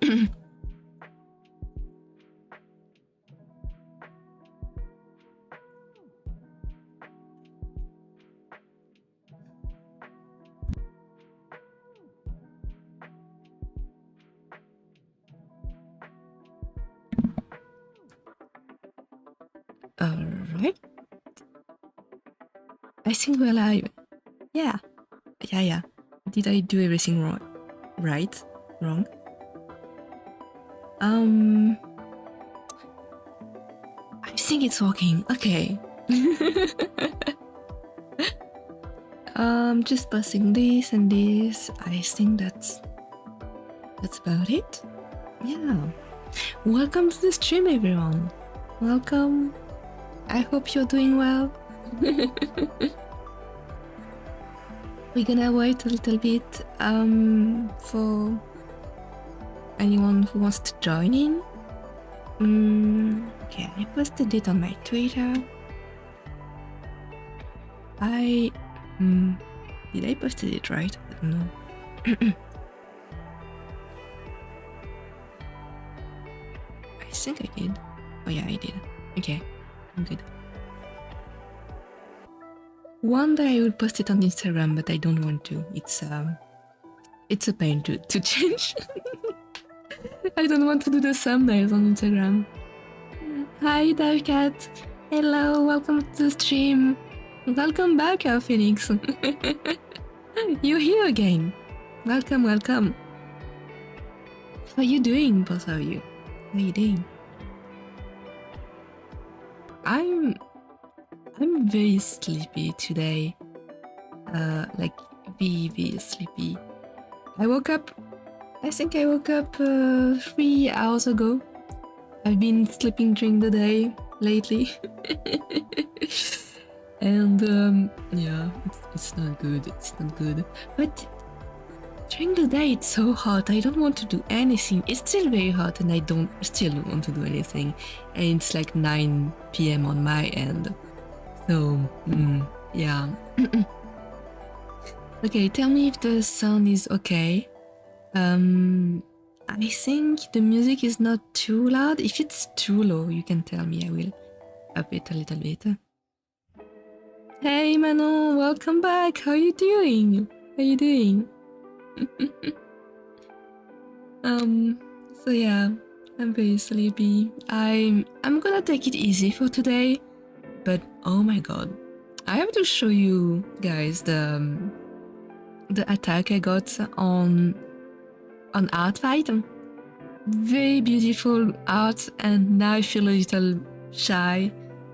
Alright. I think we're live. Yeah. Yeah. Did I do everything wrong? Right? Wrong? I think it's working. Okay. Just passing this and this. I think that's about it. Yeah. Welcome to the stream, everyone. Welcome. I hope you're doing well. We're gonna wait a little bit for anyone who wants to join in. Okay, I posted it on my Twitter. Did I posted it right? I don't know. I think I did. Oh yeah, I did. Okay, I'm good. One day I will post it on Instagram, but I don't want to. It's a pain to change. I don't want to do the thumbnails on Instagram. Hi, Darkat. Hello, welcome to the stream. Welcome back, Phoenix. You're here again. Welcome. How are you doing, both of you? How are you doing? I'm very sleepy today. Like very sleepy. I think I woke up 3 hours ago. I've been sleeping during the day lately. And yeah, it's not good. But during the day it's so hot. I don't want to do anything. It's still very hot and I still don't want to do anything. And it's like 9 PM on my end. So, yeah. Okay, tell me if the sound is okay. I think the music is not too loud. If it's too low, you can tell me. I will up it a little bit. Hey Manon, welcome back. How are you doing? So yeah, I'm very sleepy. I'm gonna take it easy for today, but oh my god, I have to show you guys the attack I got on Artfight. Very beautiful art, and now I feel a little shy,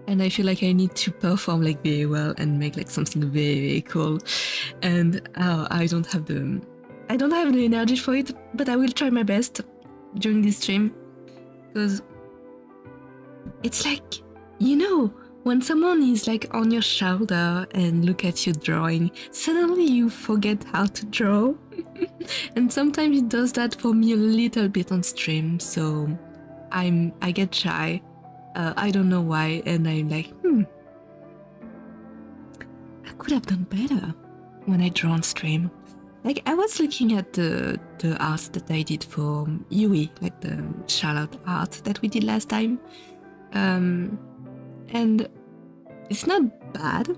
and I feel like I need to perform like very well and make like something very, very cool. And I don't have the energy for it, but I will try my best during this stream, because it's like, you know, when someone is like on your shoulder and look at you drawing, suddenly you forget how to draw. And sometimes it does that for me a little bit on stream, so I get shy. I don't know why, and I'm like, I could have done better when I draw on stream. Like, I was looking at the art that I did for Yui, like the shout-out art that we did last time. And it's not bad.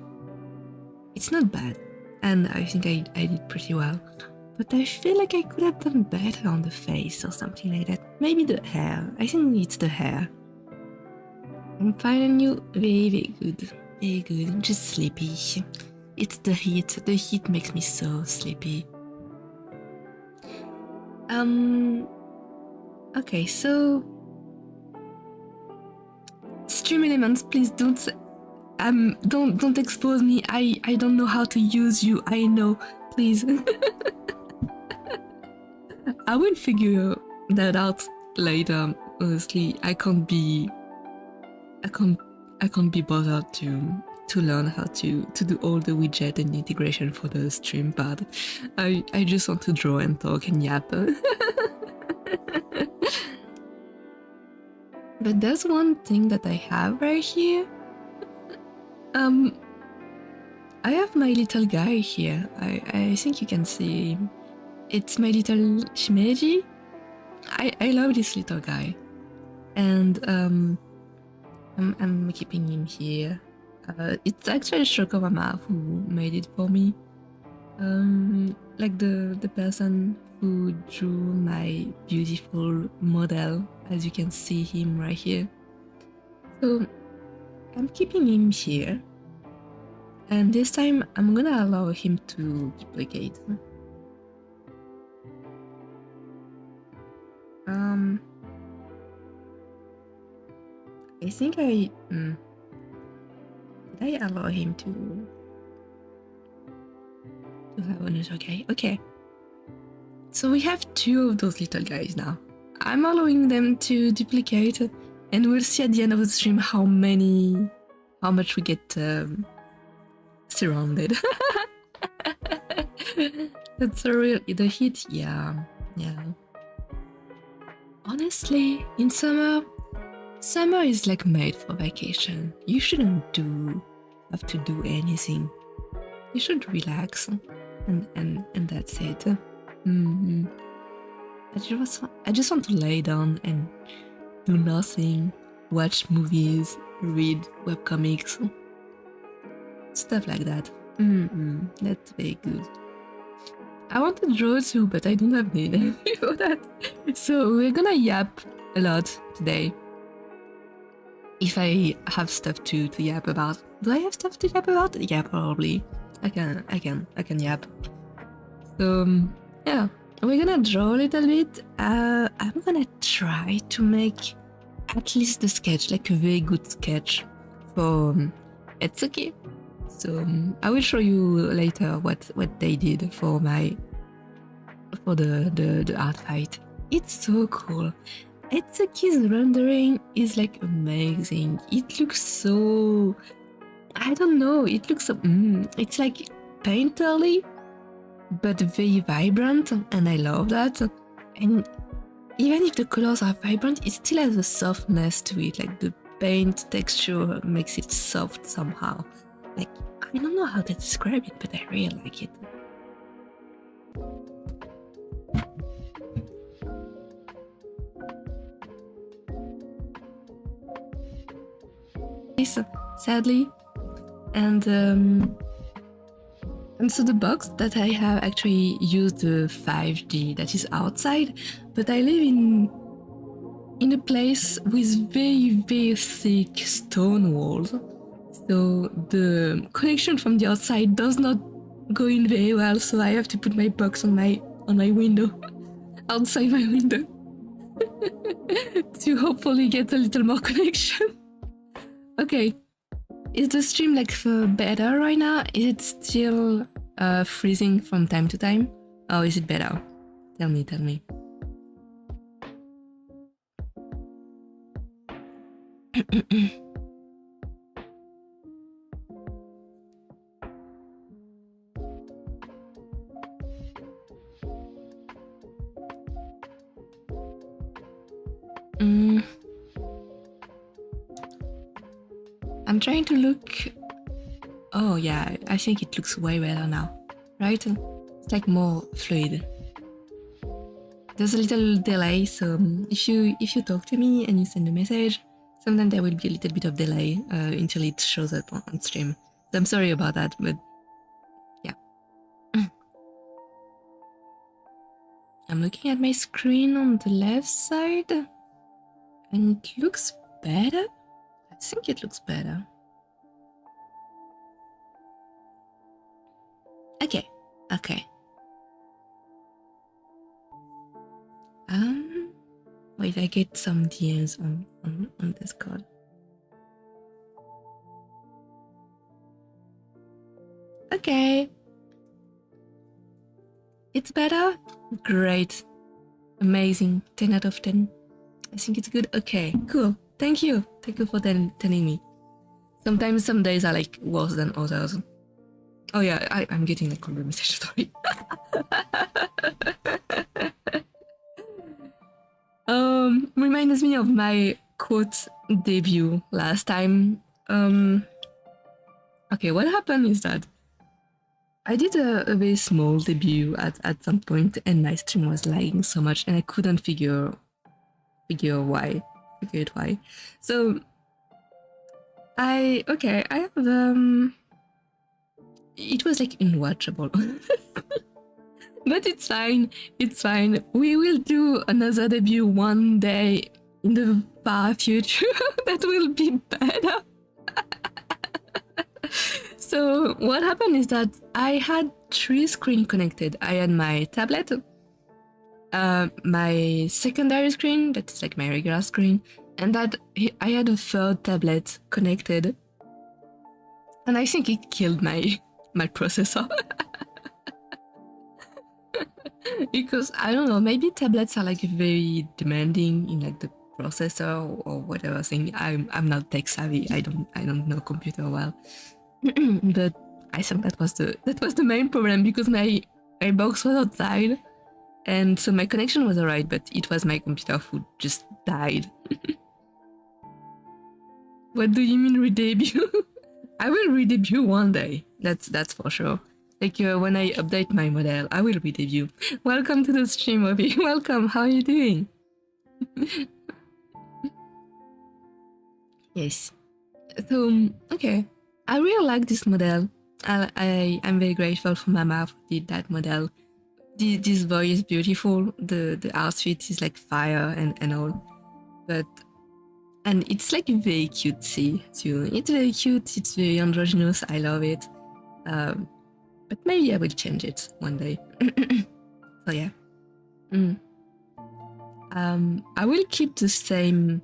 And I think I did pretty well. But I feel like I could have done better on the face or something like that. Maybe the hair. I think it's the hair. I'm finding you very, very good. Very good. I'm just sleepy. It's the heat. The heat makes me so sleepy. Okay, so stream elements, please don't expose me. I don't know how to use you. I know, please. I will figure that out later. Honestly, I can't be bothered to learn how to do all the widget and integration for the stream part. I just want to draw and talk and yap. But there's one thing that I have right here. I have my little guy here. I think you can see him. It's my little Shimeji. I love this little guy, and I'm keeping him here. It's actually Schoko Mama who made it for me. Like the person who drew my beautiful model, as you can see him right here. So I'm keeping him here, and this time I'm gonna allow him to duplicate. I think did I allow him to have another guy? Okay. So we have two of those little guys now. I'm allowing them to duplicate, and we'll see at the end of the stream how much we get surrounded. That's a real the heat, yeah. Honestly, in summer is like made for vacation. You shouldn't have to do anything. You should relax, and that's it. I just want to lay down and do nothing, watch movies, read webcomics, stuff like that. That's very good. I want to draw too, but I don't have the energy for that. So we're gonna yap a lot today. If I have stuff to yap about. Do I have stuff to yap about? Yeah, probably. I can yap. So yeah, we're gonna draw a little bit. I'm gonna try to make at least the sketch, like a very good sketch for Etsuki. So I will show you later what they did for the Artfight. It's so cool. Etsuki's rendering is like amazing. It looks so, I don't know, it looks so, it's like painterly, but very vibrant, and I love that. And even if the colors are vibrant, it still has a softness to it, like the paint texture makes it soft somehow. Like, I don't know how to describe it, but I really like it. Sadly, and so the box that I have actually used the 5G that is outside, but I live in a place with very thick stone walls, so the connection from the outside does not go in very well. So I have to put my box on my window, outside my window, to hopefully get a little more connection. Okay, is the stream like better right now? Is it still freezing from time to time? Or is it better? Tell me. I'm trying to look. Oh yeah, I think it looks way better now, right? It's like more fluid. There's a little delay, so if you talk to me and you send a message, sometimes there will be a little bit of delay until it shows up on stream. So I'm sorry about that, but yeah. I'm looking at my screen on the left side, and it looks better. I think it looks better. Okay. Wait, I get some DMs on Discord. Okay. It's better? Great. Amazing. 10 out of 10. I think it's good. Okay, cool. Thank you for telling me. Sometimes some days are like worse than others. Oh yeah, I'm getting like a message, sorry. Reminds me of my quote debut last time. Okay, what happened is that I did a very small debut at some point, and my stream was lagging so much, and I couldn't figure why. Figure it why. So I have it was like unwatchable. But it's fine. It's fine. We will do another debut one day in the far future that will be better. So what happened is that I had 3 screens connected. I had my tablet, my secondary screen, that's like my regular screen, and that I had a third tablet connected. And I think it killed my processor. Because I don't know, maybe tablets are like very demanding in like the processor or whatever thing. I'm not tech savvy. I don't know computer well. But I think that was the main problem, because my box was outside, and so my connection was alright, but it was my computer who just died. What do you mean redebut? I will redebut one day. That's for sure. Like when I update my model, I will redebut. Welcome to the stream, Obi. Welcome. How are you doing? Yes. So okay, I really like this model. I'm very grateful for Mama who did that model. This boy is beautiful. The outfit is like fire and all, and it's like very cutesy too. It's very cute. It's very androgynous. I love it. But maybe I will change it one day. So yeah. I will keep the same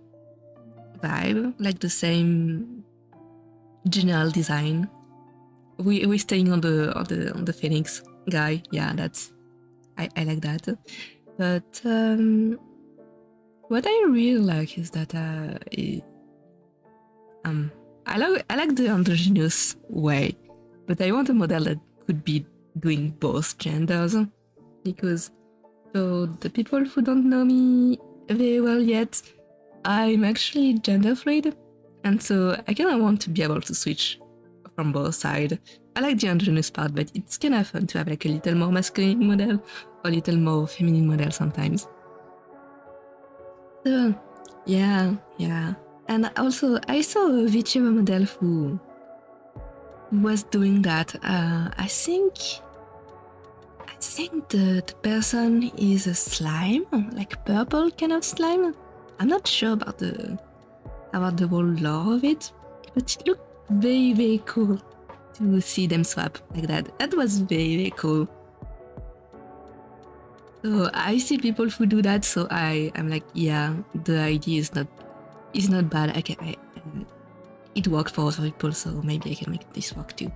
vibe, like the same general design. We're staying on the Phoenix guy. Yeah, I like that. But what I really like is that I like the androgynous way, but I want a model that could be doing both genders, because so the people who don't know me very well yet, I'm actually gender fluid, and so I kind of want to be able to switch from both sides. I like the androgynous part, but it's kind of fun to have like a little more masculine model or a little more feminine model sometimes. So yeah. And also I saw a Vtuber model who was doing that. I think the person is a slime, like purple kind of slime. I'm not sure about the whole lore of it, but it looked very, very cool to see them swap like that. That was very, very cool. So I see people who do that, so I'm like, yeah, the idea is not bad. It worked for other people, so maybe I can make this work too.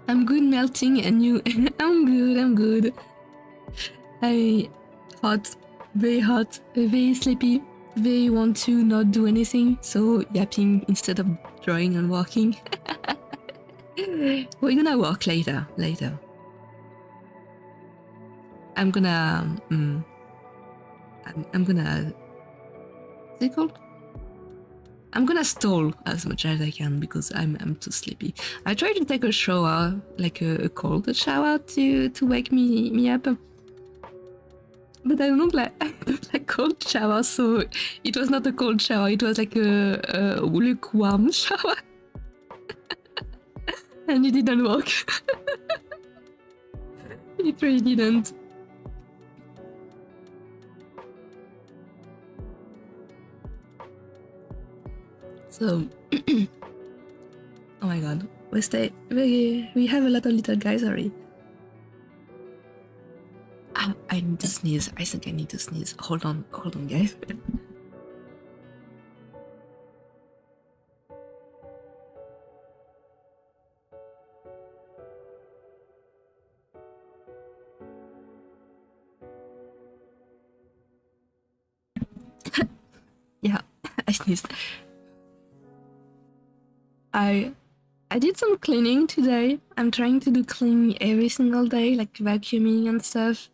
I'm good melting, and you? I'm good. Hot, very sleepy, very want to not do anything, so yapping instead of drawing and walking. We're gonna walk later. I'm gonna what's it called? I'm gonna stall as much as I can because I'm too sleepy. I try to take a shower, like a cold shower to wake me up. But I don't like cold shower, so it was not a cold shower, it was like a lukewarm shower. And it didn't work. It really didn't. So, oh my god, we have a lot of little guys already. I need to sneeze. I think I need to sneeze. Hold on, guys. Yeah, I sneezed. I did some cleaning today. I'm trying to do cleaning every single day, like vacuuming and stuff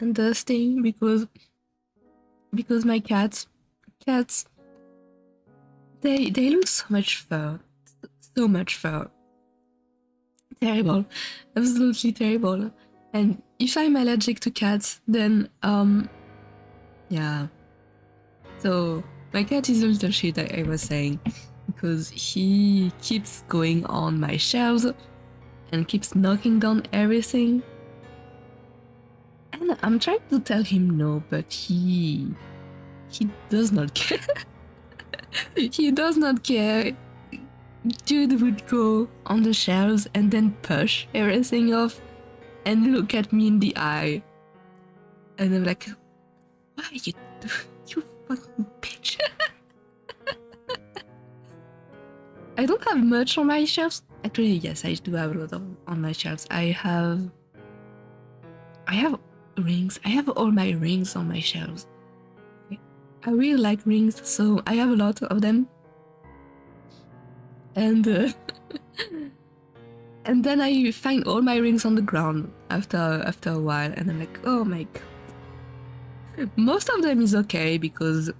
and dusting, because my cats they lose so much fur. Terrible. Absolutely terrible. And if I'm allergic to cats, then, yeah. So, my cat is a little shit, I was saying, because he keeps going on my shelves and keeps knocking down everything. And I'm trying to tell him no, but he does not care. He does not care. Dude would go on the shelves and then push everything off and look at me in the eye. And I'm like, why you fucking bitch. I don't have much on my shelves. Actually, yes, I do have a lot on my shelves. I have rings. I have all my rings on my shelves. I really like rings, so I have a lot of them. And and then I find all my rings on the ground after a while, and I'm like, oh my god. Most of them is okay because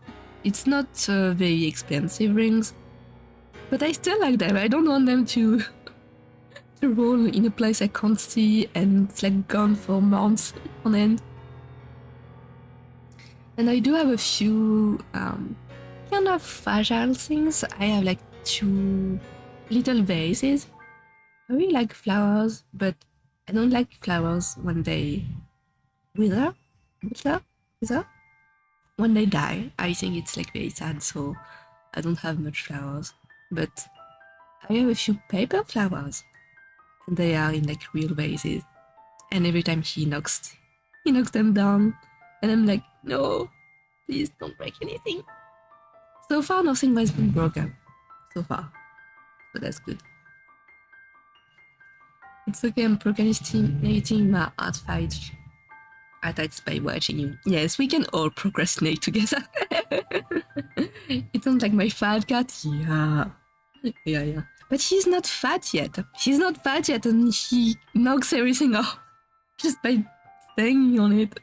it's not very expensive rings, but I still like them. I don't want them to roll in a place I can't see and it's like gone for months on end. And I do have a few kind of fragile things. I have like 2 little vases. I really like flowers, but I don't like flowers when they wither. When they die, I think it's like very sad, so I don't have much flowers. But I have a few paper flowers, and they are in like real vases. And every time he knocks them down, and I'm like, no, please don't break anything. So far, nothing has been broken. So far, so that's good. It's okay, I'm procrastinating my Artfight attacks by watching you. Yes, we can all procrastinate together. It sounds like my fat cat. Yeah. But he's not fat yet. He's not fat yet, and he knocks everything off just by staying on it.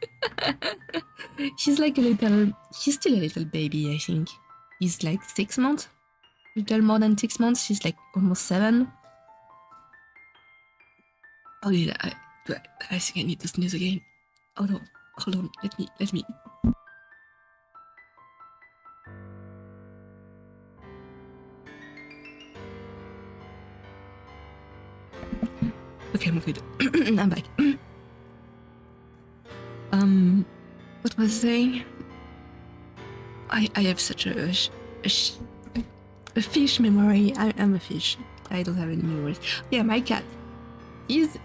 He's still a little baby, I think. He's like 6 months. A little more than 6 months. She's like almost 7. Oh yeah, I think I need to sneeze again. Oh no, hold on, let me. Okay, I'm good. I'm back. What was I saying? I have such a fish memory. I'm a fish. I don't have any memories. Yeah, my cat. He's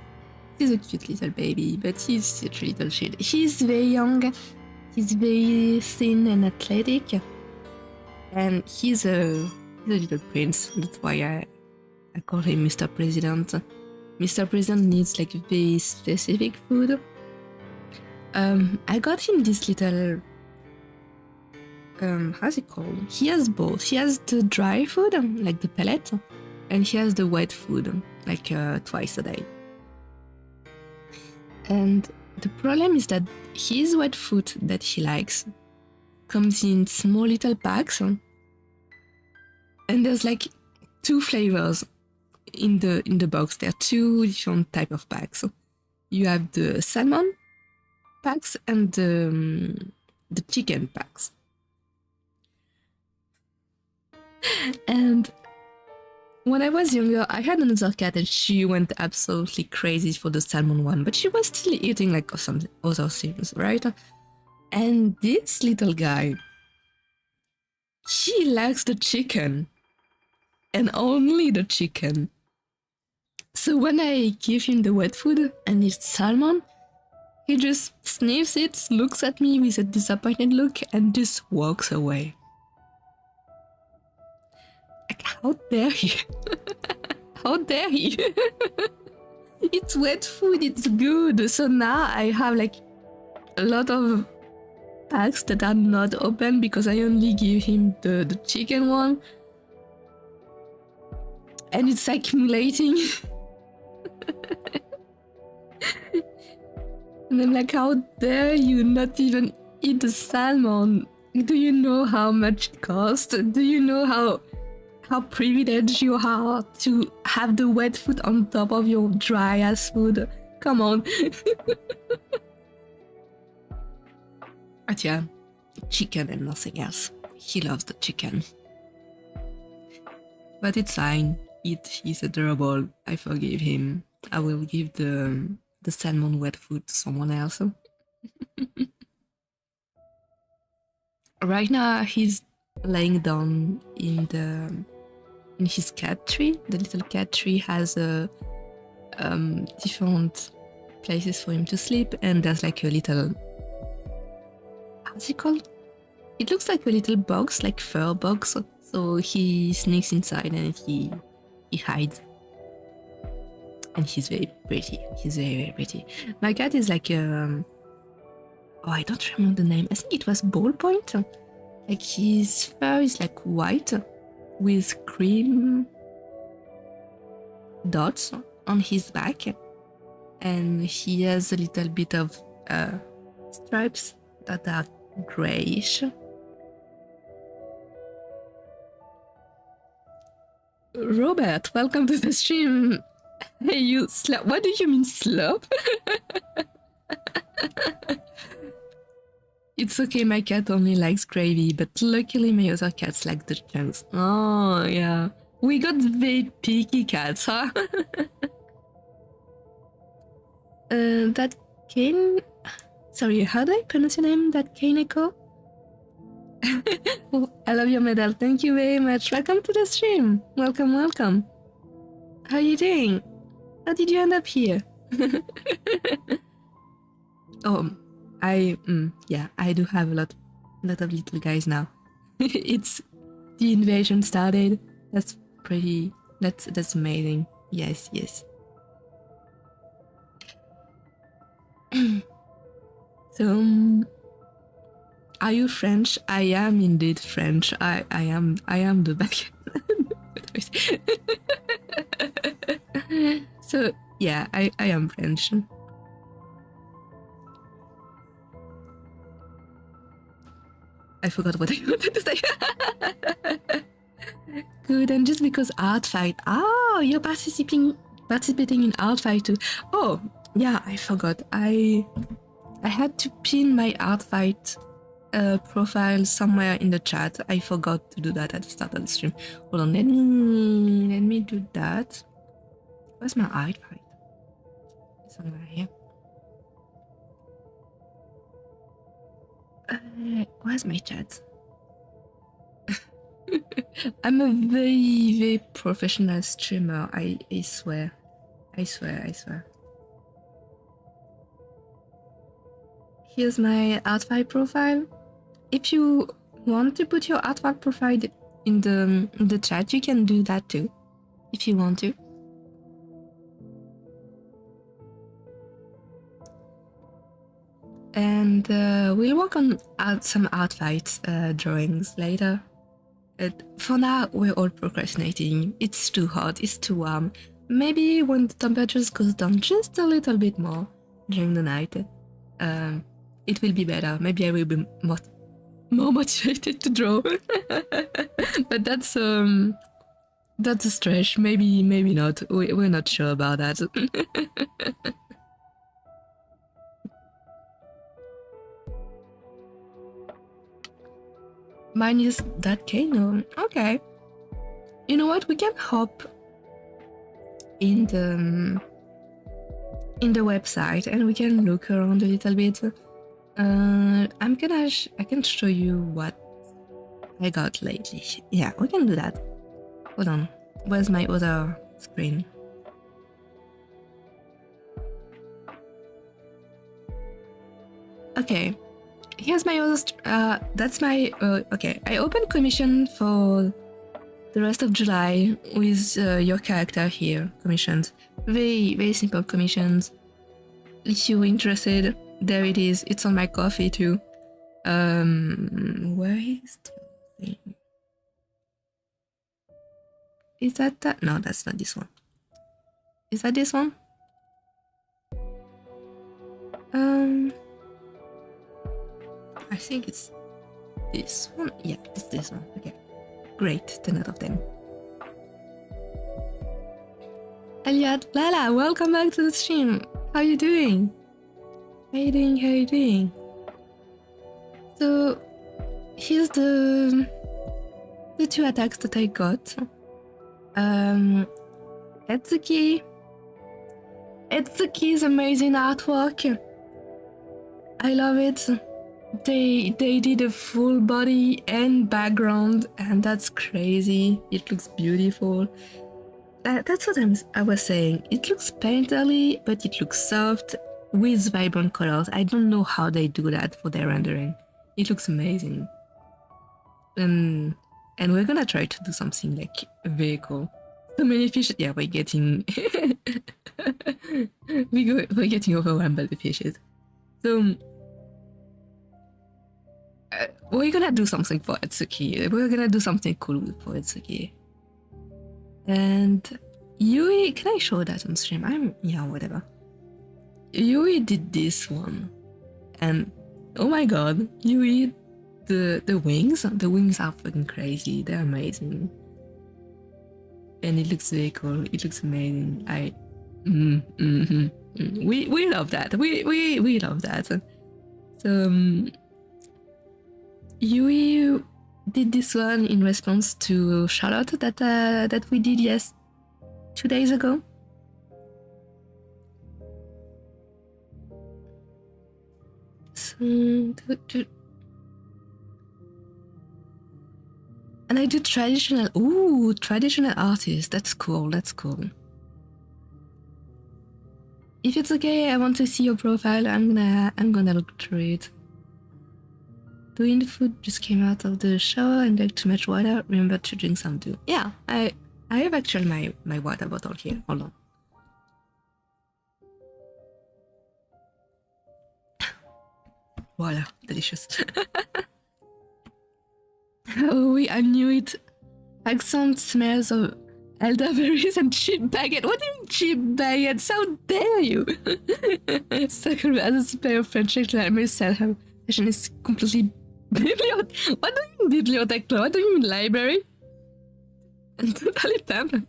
a cute little baby, but he's such a little shit. He's very young. He's very thin and athletic, and he's a little prince. That's why I call him Mr. President. Mr. President needs like very specific food. I got him this little how's it called? He has both. He has the dry food, like the pellet, and he has the wet food, like twice a day. And the problem is that his wet food that he likes comes in small little packs, and there's like 2 flavors in the box. There are 2 different type of packs. You have the salmon packs and the chicken packs. And when I was younger, I had another cat and she went absolutely crazy for the salmon one, but she was still eating like some other things, right? And this little guy, he likes the chicken and only the chicken. So when I give him the wet food and it's salmon, he just sniffs it, looks at me with a disappointed look and just walks away. Like, how dare he? How dare he? It's wet food, it's good. So now I have like a lot of packs that are not open because I only give him the chicken one. And it's accumulating. And I'm like, how dare you not even eat the salmon? Do you know how much it costs? Do you know how how privileged you are to have the wet food on top of your dry ass food. Come on. But yeah, chicken and nothing else. He loves the chicken. But it's fine. He's adorable. I forgive him. I will give the salmon wet food to someone else. Right now he's laying down in his cat tree. The little cat tree has different places for him to sleep, and there's like a little, how's it called? It looks like a little box, like fur box. So he sneaks inside and he hides. And he's very pretty. He's very, very pretty. My cat is like oh, I don't remember the name. I think it was ballpoint. Like his fur is like white with cream dots on his back, and he has a little bit of stripes that are grayish. Robert, welcome to the stream. Hey, you slop. What do you mean slop? It's okay, my cat only likes gravy, but luckily my other cats like the chunks. Oh, yeah. We got very picky cats, huh? That Kane... Sorry, how do I pronounce your name? That Kaneko? Oh, I love your medal. Thank you very much. Welcome to the stream. Welcome, welcome. How are you doing? How did you end up here? Oh, yeah, I do have a lot of little guys now. It's the invasion started. That's pretty. That's amazing. Yes, yes. So, are you French? I am indeed French. I am the back. So yeah, I am French. I forgot what I wanted to say. Good, and just because Artfight. Oh, you're participating in Artfight too. Oh, yeah, I forgot. I had to pin my Artfight profile somewhere in the chat. I forgot to do that at the start of the stream. Hold on, let me do that. Where's my Artfight? Somewhere here. Where's my chat? I'm a very, very professional streamer. I swear. I swear. Here's my Artfight profile. If you want to put your Artfight profile in the chat, you can do that too, if you want to. And we'll work on some Artfight drawings later. For now, we're all procrastinating. It's too hot, it's too warm. Maybe when the temperatures goes down just a little bit more during the night, it will be better. Maybe I will be more motivated to draw. But that's a stretch. Maybe not. We're not sure about that. Mine is that Kano. Okay. You know what? We can hop in the website and we can look around a little bit. I can show you what I got lately. Yeah, we can do that. Hold on. Where's my other screen? Okay. Here's my other, that's my, okay, I opened commission for the rest of July with your character here, commissioned. Very, very simple commissions. If you're interested, there it is. It's on my coffee too. Where is the thing? Is that that? No, that's not this one. Is that this one? I think it's this one. Yeah, it's this one. Okay. Great. 10 out of 10. Elliot, Lala, welcome back to the stream. How you doing? How you doing? How you doing? So, here's the two attacks that I got. Etsuki's amazing artwork. I love it. They did a full body and background, and that's crazy. It looks beautiful. That's what I was saying. It looks painterly, but it looks soft with vibrant colors. I don't know how they do that for their rendering. It looks amazing. And we're gonna try to do something like very cool. So many fish. Yeah, we're getting we're getting overwhelmed by the fishes. So we're gonna do something for Etsuki. We're gonna do something cool for Etsuki. And Yui, can I show that on stream? Yeah, whatever. Yui did this one, and oh my god, Yui, the wings are fucking crazy. They're amazing, and it looks very cool. It looks amazing. We love that. We love that. So Yui did this one in response to Charlotte that we did 2 days ago. So, and I do traditional artists. That's cool. That's cool. If it's okay, I want to see your profile. I'm gonna look through it. Doing the food just came out of the shower and drank too much water. Remember to drink some too. Yeah, I have actually my water bottle here. Hold on. Voila, delicious. Oh, I knew it. Accent smells of elderberries and cheap baguette. What do you mean cheap baguette? How dare you? Second, as a superior French lecturer, I may say her fashion is completely bibliothèque. What do you mean bibliothèque? What do you mean library? And totally pampered.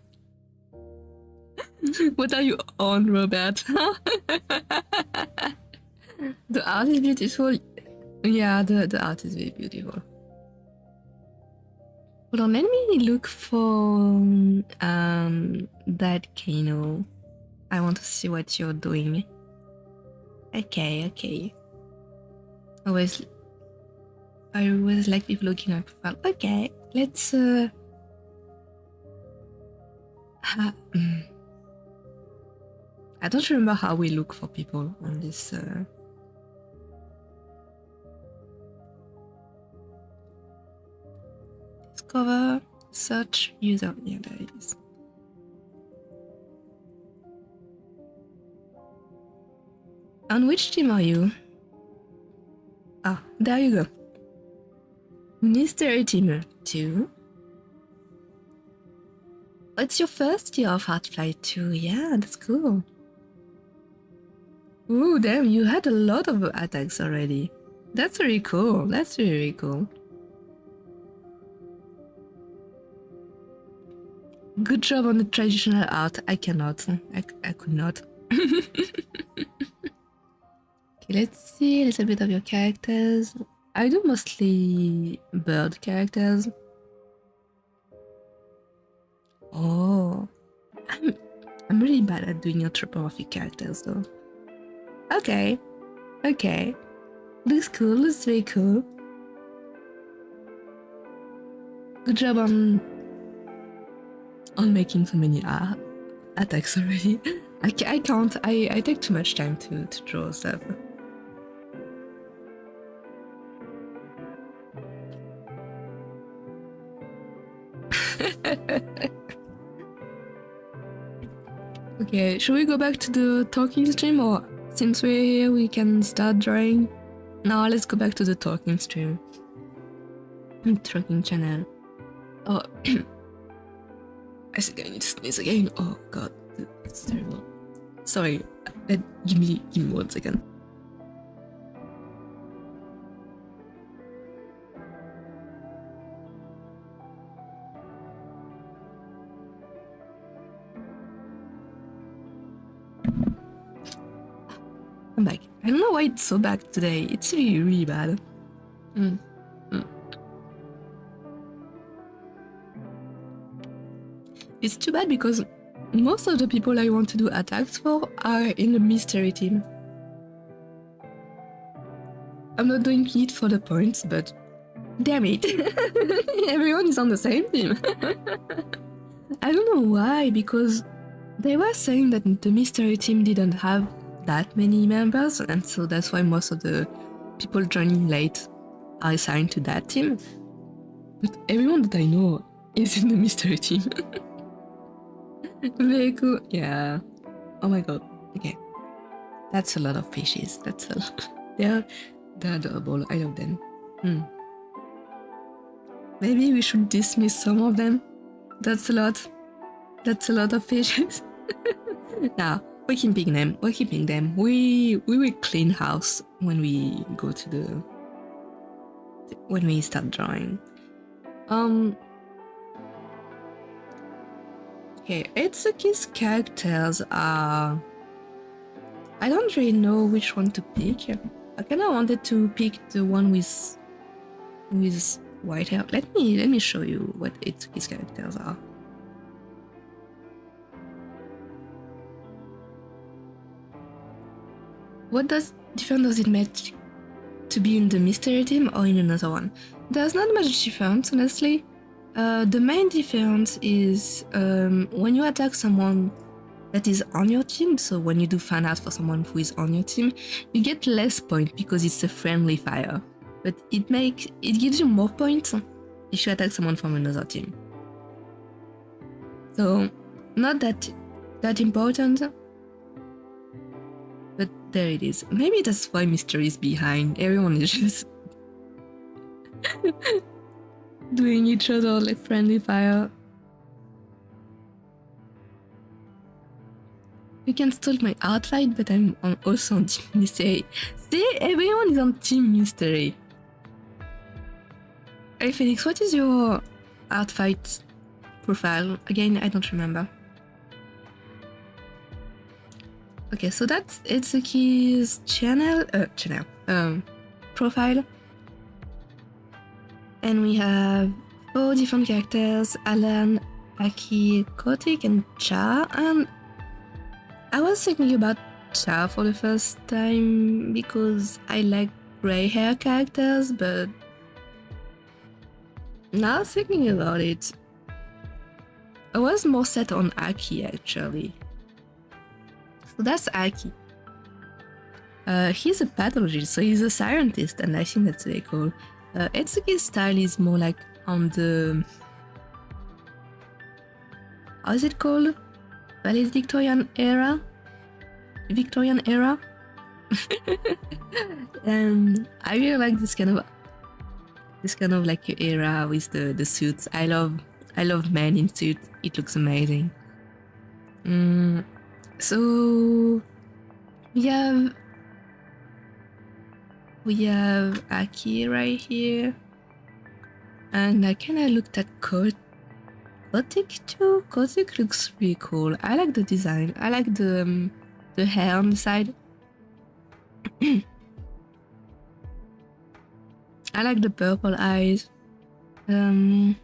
What are you on, Robert? The art is beautiful. Yeah, the art is very beautiful. Hold on, let me look for that Kano. I want to see what you're doing. Okay. I always like people looking at my profile. Okay, let's I don't remember how we look for people on this discover, search, user. Yeah, there it is. On which team are you? Ah, there you go. Mystery Teamer 2. It's your first year of Artfight 2. Yeah, that's cool. Ooh, damn, you had a lot of attacks already. That's really cool. That's really cool. Good job on the traditional art. I cannot. I could not. Okay, let's see a little bit of your characters. I do mostly bird characters. Oh, I'm really bad at doing anthropomorphic characters though. Okay. Looks cool. Looks very cool. Good job on making so many attacks already. I can't. I take too much time to draw stuff. Okay, should we go back to the talking stream, or since we're here we can start drawing? No, let's go back to the talking stream. Talking channel. Oh, I think I need to sneeze again. Oh god, that's terrible. Sorry, give me 1 second. I don't know why it's so bad today. It's really, really bad. It's too bad because most of the people I want to do attacks for are in the mystery team. I'm not doing it for the points, but damn it. Everyone is on the same team. I don't know why, because they were saying that the mystery team didn't have that many members, and so that's why most of the people joining late are assigned to that team. But everyone that I know is in the mystery team. Very cool. Yeah. Oh my god. Okay. That's a lot of fishes. That's a lot. They're adorable. I love them. Maybe we should dismiss some of them. That's a lot. That's a lot of fishes. Now, we're keeping them. We're keeping them. We will clean house when we go to the... when we start drawing. Okay, Etsuki's characters are... I don't really know which one to pick. I kinda wanted to pick the one with white hair. Let me show you what Etsuki's characters are. What difference does it make to be in the mystery team or in another one? There's not much difference, honestly. The main difference is when you attack someone that is on your team, so when you do fan art for someone who is on your team, you get less points because it's a friendly fire. But it gives you more points if you attack someone from another team. So not that important, but there it is. Maybe that's why mystery is behind. Everyone is just doing each other like friendly fire. You can stalk my Artfight, but I'm also on Team Mystery. See, everyone is on Team Mystery. Hey Felix, what is your Artfight profile? Again, I don't remember. Okay, so that's Etsuki's profile. And we have 4 different characters: Alan, Aki, Kotick, and Cha. And I was thinking about Cha for the first time because I like grey hair characters, but now thinking about it, I was more set on Aki actually. So that's Aki. He's a pathologist, so he's a scientist, and I think that's very cool. Etsuki's style is more like on the... how is it called? Victorian era? And I really like this kind of like era with the suits. I love men in suits. It looks amazing. So we have Aki right here, and I kinda looked at Kotick too. Kotick looks really cool. I like the design. I like the hair on the side. I like the purple eyes. And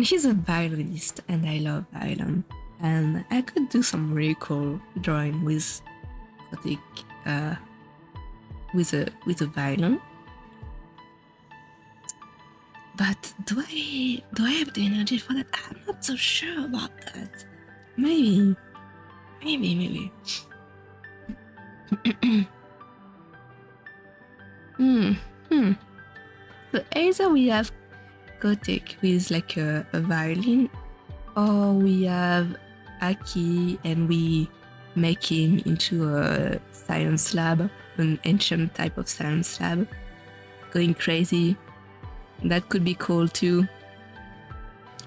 he's a violinist, and I love violin. And I could do some really cool drawing with Kotick, with a violin. But do I have the energy for that? I'm not so sure about that. Maybe. So either we have Kotick with like a violin, or we have Aki and we make him into a science lab, an ancient type of science lab, going crazy. That could be cool too.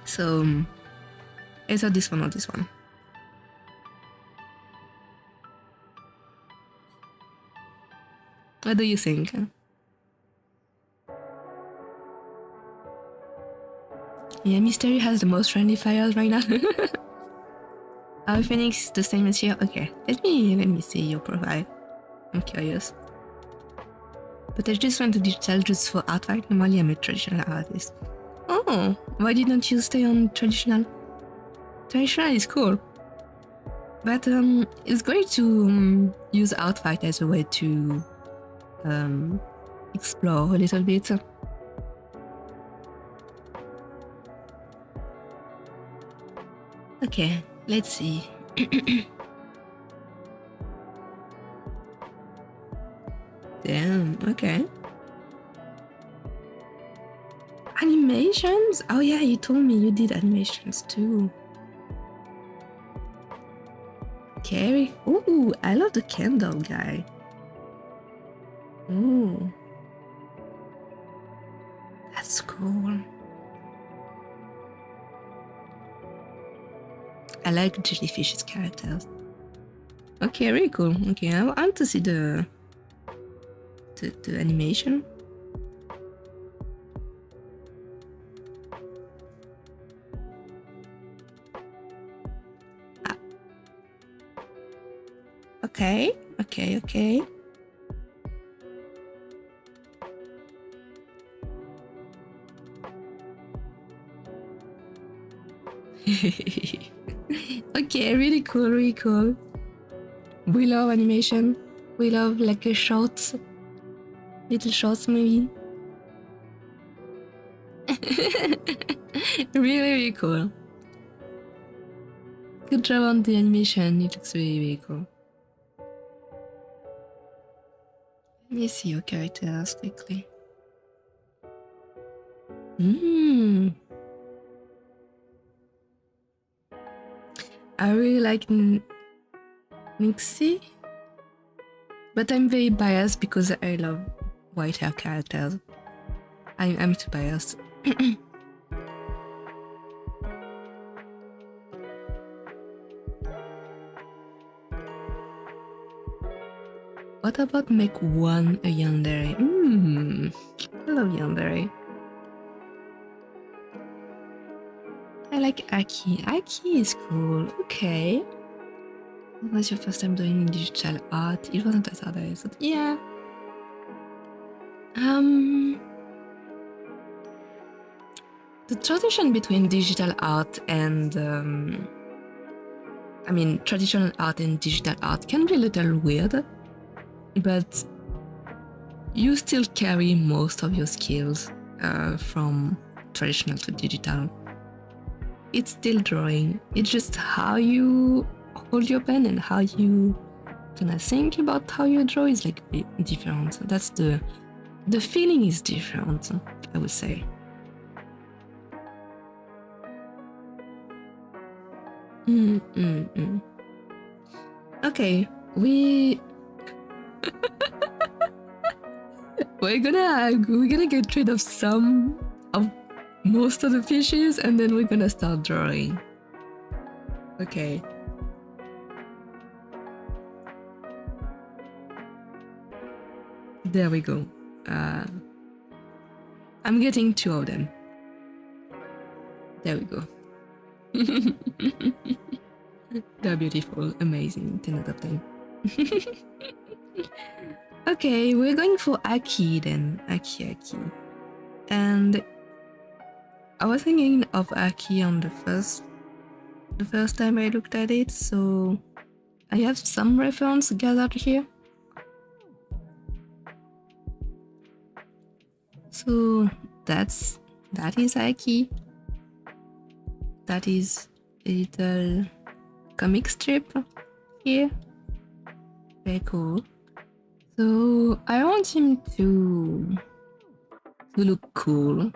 So either this one or this one. What do you think? Yeah, Mystery has the most friendly fires right now. Our Phoenix is the same as here. Okay, let me see your profile. I'm curious. but I just went to digital just for Artfight. Normally I'm a traditional artist. Oh, why didn't you stay on traditional? Traditional is cool. But it's great to use Artfight as a way to explore a little bit. Okay, let's see. Damn, okay. Animations? Oh yeah, you told me you did animations too. Carrie? Ooh, I love the candle guy. Ooh. That's cool. I like Jellyfish's characters. Okay, really cool. Okay, I want to see the animation. Ah. Okay. Okay, really cool. We love animation. We love like a little shorts maybe. Really cool. Good job on the animation, it looks really cool. Let me see your characters quickly. I really like Nixie, but I'm very biased because I love white hair characters. I'm too biased. What about make one a yandere? I love yandere. I like Aki. Aki is cool. Okay. What was your first time doing digital art? It wasn't as hard as I thought. Yeah. The transition between digital art and traditional art and digital art can be a little weird, but you still carry most of your skills from traditional to digital. It's still drawing. It's just how you hold your pen and how you kind of think about how you draw is like different. That's the feeling is different, I would say. Okay, we're gonna get rid of most of the fishes and then we're gonna start drawing. Okay. There we go. I'm getting 2 of them. There we go. They're beautiful, amazing, 10 out of 10. Okay, we're going for Aki then. Aki. And I was thinking of Aki on the first time I looked at it, so I have some reference gathered here. So that is Aki. That is a little comic strip here. Very cool. So I want him to look cool.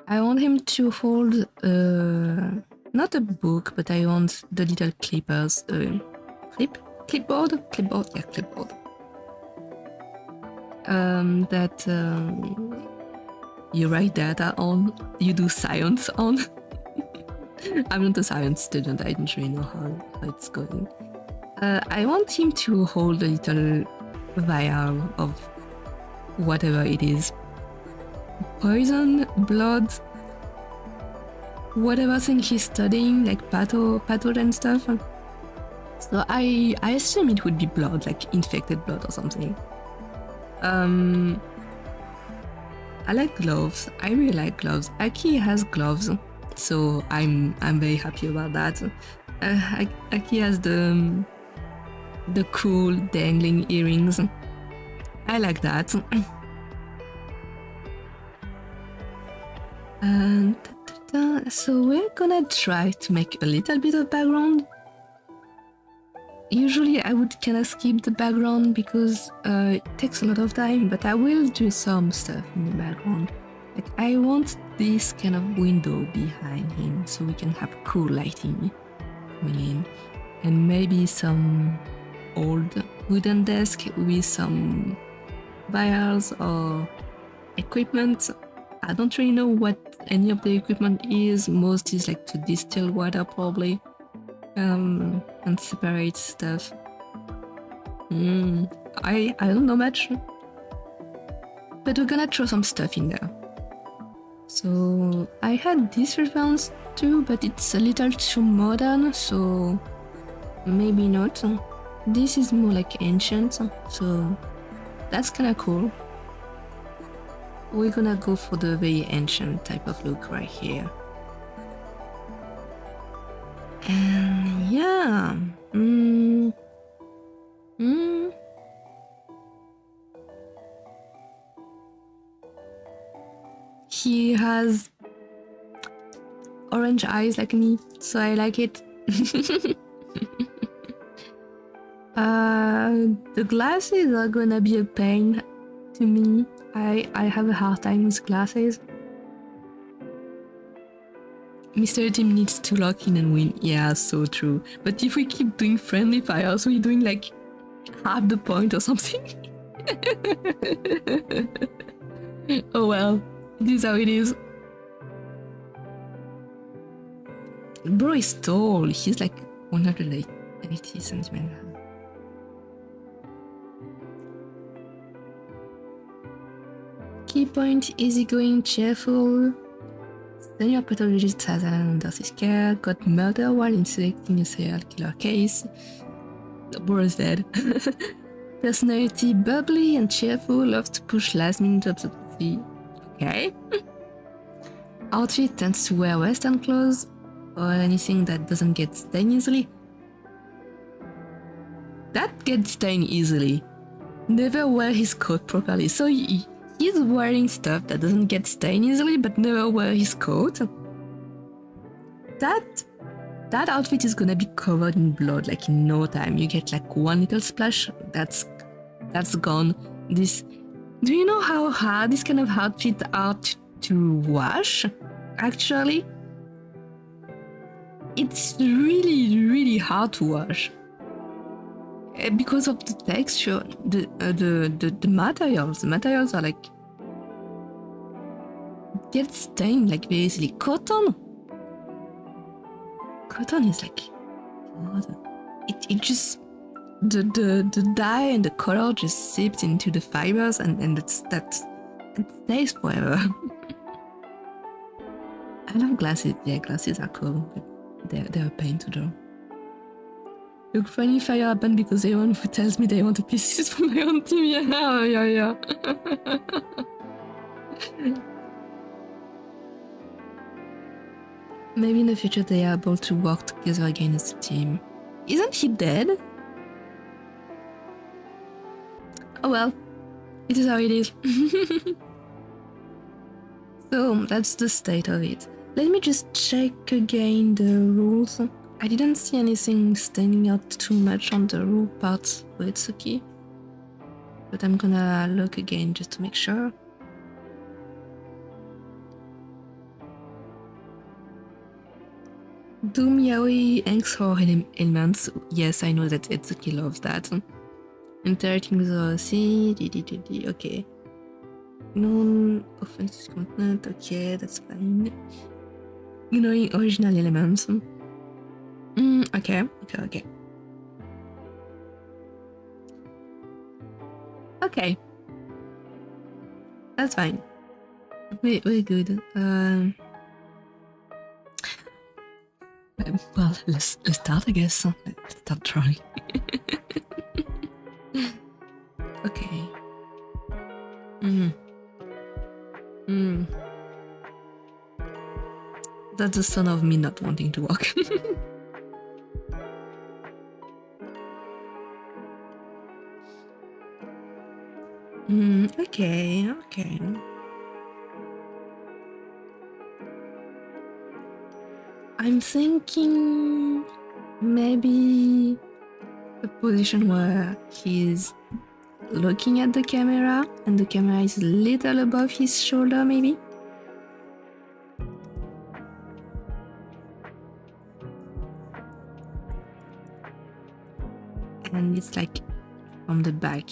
I want him to hold not a book, but I want the little clippers. Clipboard. Yeah, clipboard. That you write data on, you do science on. I'm not a science student, I don't really know how it's going. I want him to hold a little vial of whatever it is. Poison, blood, whatever thing he's studying, like pathogen stuff. So I assume it would be blood, like infected blood or something. Um, I like gloves. I really like gloves. Aki has gloves, so I'm very happy about that. Aki has the cool dangling earrings. I like that. And so we're gonna try to make a little bit of background. Usually I would kind of skip the background because it takes a lot of time, but I will do some stuff in the background. Like I want this kind of window behind him so we can have cool lighting coming in, and maybe some old wooden desk with some vials or equipment. I don't really know what any of the equipment is. Most is like to distill water probably, and separate stuff. I don't know much, but we're gonna throw some stuff in there. So I had this reference too, but it's a little too modern, so maybe not. This is more like ancient, so that's kinda cool. We're gonna go for the very ancient type of look right here. And yeah, he has orange eyes like me, so I like it. The glasses are gonna be a pain to me. I have a hard time with glasses. Mr. Team needs to lock in and win. Yeah, so true. But if we keep doing friendly fires, we're doing like half the point or something. Oh well, it is how it is. Bro is tall. He's like 180 centimeters. Key point, easygoing, cheerful. Senior pathologist has an under his care, got murder while inspecting a serial killer case. The bro is dead. Personality, bubbly and cheerful, loves to push last minute absurdity. Okay. Outfit, tends to wear western clothes or anything that doesn't get stained easily. That gets stained easily. Never wear his coat properly, so he's wearing stuff that doesn't get stained easily, but never wear his coat. That outfit is gonna be covered in blood like in no time. You get like one little splash, that's gone. Do you know how hard this kind of outfit are to wash? Actually, it's really hard to wash. Because of the texture, the materials. The materials are like get stained like very easily. Cotton is like it just the dye and the color just seeps into the fibers and it stays forever. I love glasses. Yeah, glasses are cool. But they're a pain to draw. Look, funny fire happened because everyone who tells me they want a pieces for my own team. Yeah. Maybe in the future they are able to work together again as a team. Isn't he dead? Oh well, it is how it is. So that's the state of it. Let me just check again the rules. I didn't see anything standing out too much on the rule parts for Itsuki, but I'm gonna look again just to make sure. Doom yaoi angst for elements. Yes, I know that Itsuki loves that. Interacting with OC, okay. Non-offensive content, okay, that's fine. Ignoring original elements. Okay. Okay. That's fine. We're good. Well, let's start, I guess. Let's start trying. Okay. Mm. Mm. That's the son of me not wanting to walk. Okay, okay. I'm thinking maybe a position where he's looking at the camera and the camera is a little above his shoulder, maybe. And it's like from the back.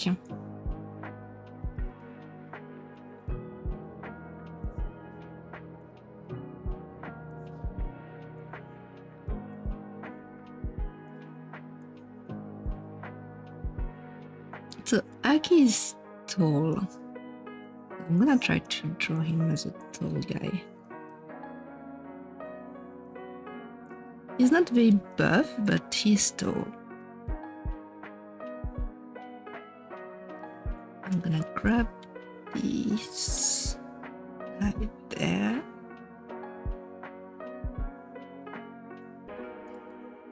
So Aki is tall. I'm gonna try to draw him as a tall guy. He's not very buff, but he's tall. I'm gonna grab this right there.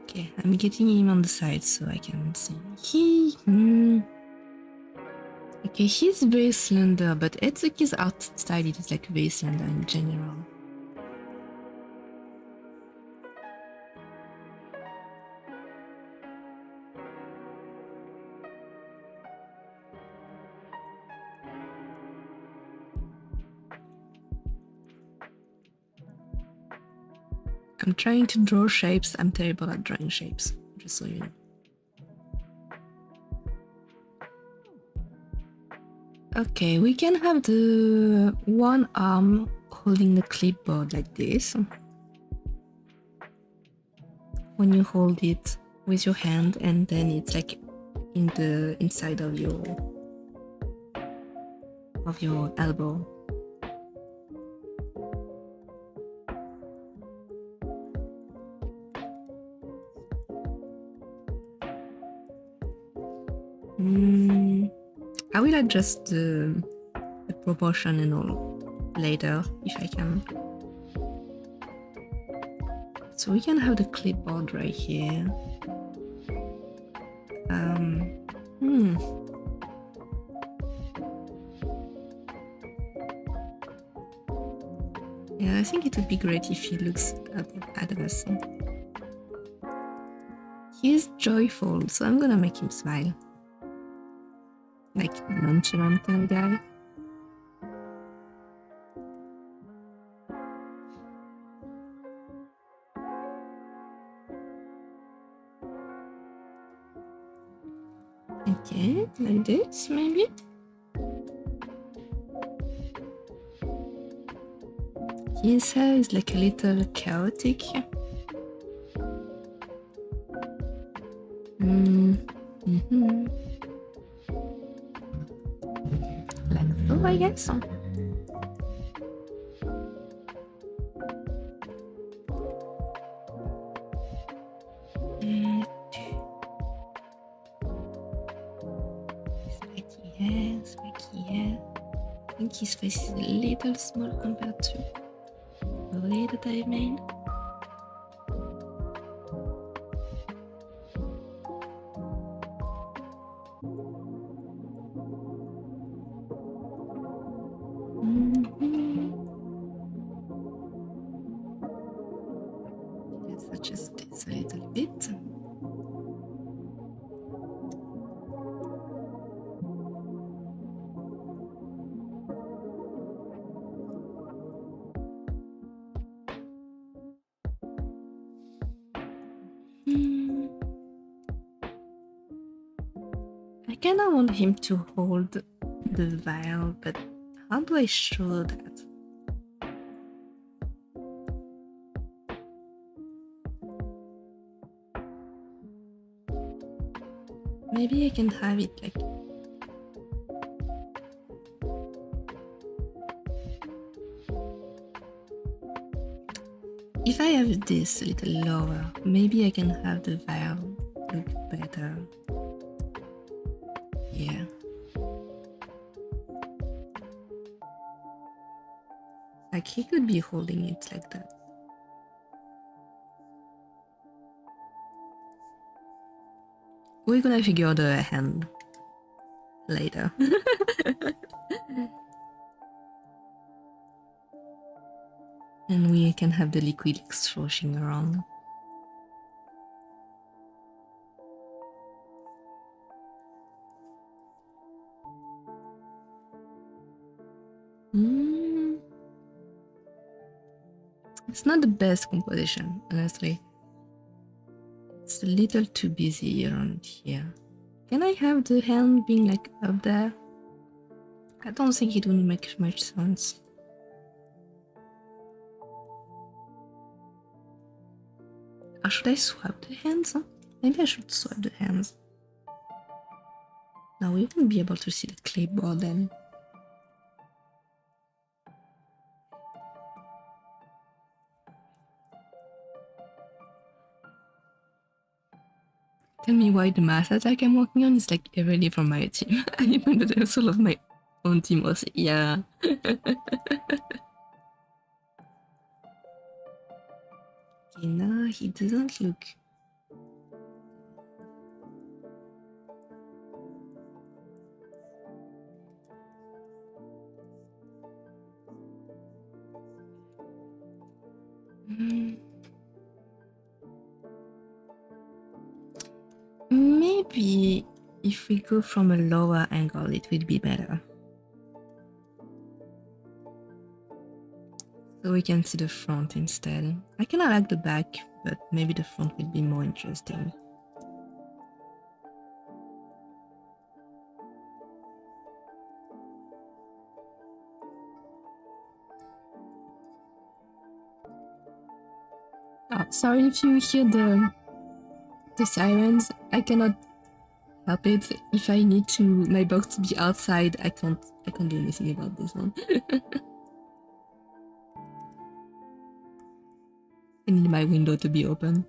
Okay, I'm getting him on the side so I can see. Okay, he's very slender, but Etsuki's art style is like very slender in general. I'm trying to draw shapes. I'm terrible at drawing shapes, just so you know. Okay, we can have the one arm holding the clipboard like this. When you hold it with your hand, and then it's like in the inside of your elbow. I will adjust the proportion and all later if I can. So we can have the clipboard right here. Yeah, I think it would be great if he looks at us. He's joyful, so I'm gonna make him smile. Like nonchalant kind of guy. Okay, like this maybe. His hair is like a little chaotic. Like so, I guess. Spiky hair. I think his face is a little small compared to the way that I made. Let's adjust this a little bit. I kind of want him to hold the vial, but how do I show that? Maybe I can have it like... If I have this a little lower, maybe I can have the vial look better. Yeah. Like he could be holding it like that. We're gonna figure out the hand later. And we can have the liquid sloshing around. It's not the best composition, honestly. It's a little too busy around here. Can I have the hand being like up there? I don't think it would make much sense. Or should I swap the hands? Maybe I should swap the hands. Now we won't be able to see the clipboard then. Tell me why the math attack I'm working on is like everybody from my team. I even the soul of my own team was yeah. Okay, no, he doesn't look. Maybe if we go from a lower angle, it would be better. So we can see the front instead. I kinda like the back, but maybe the front would be more interesting. Oh, sorry if you hear the sirens. I cannot help it. If I need to my box to be outside, I can't do anything about this one. I need my window to be open.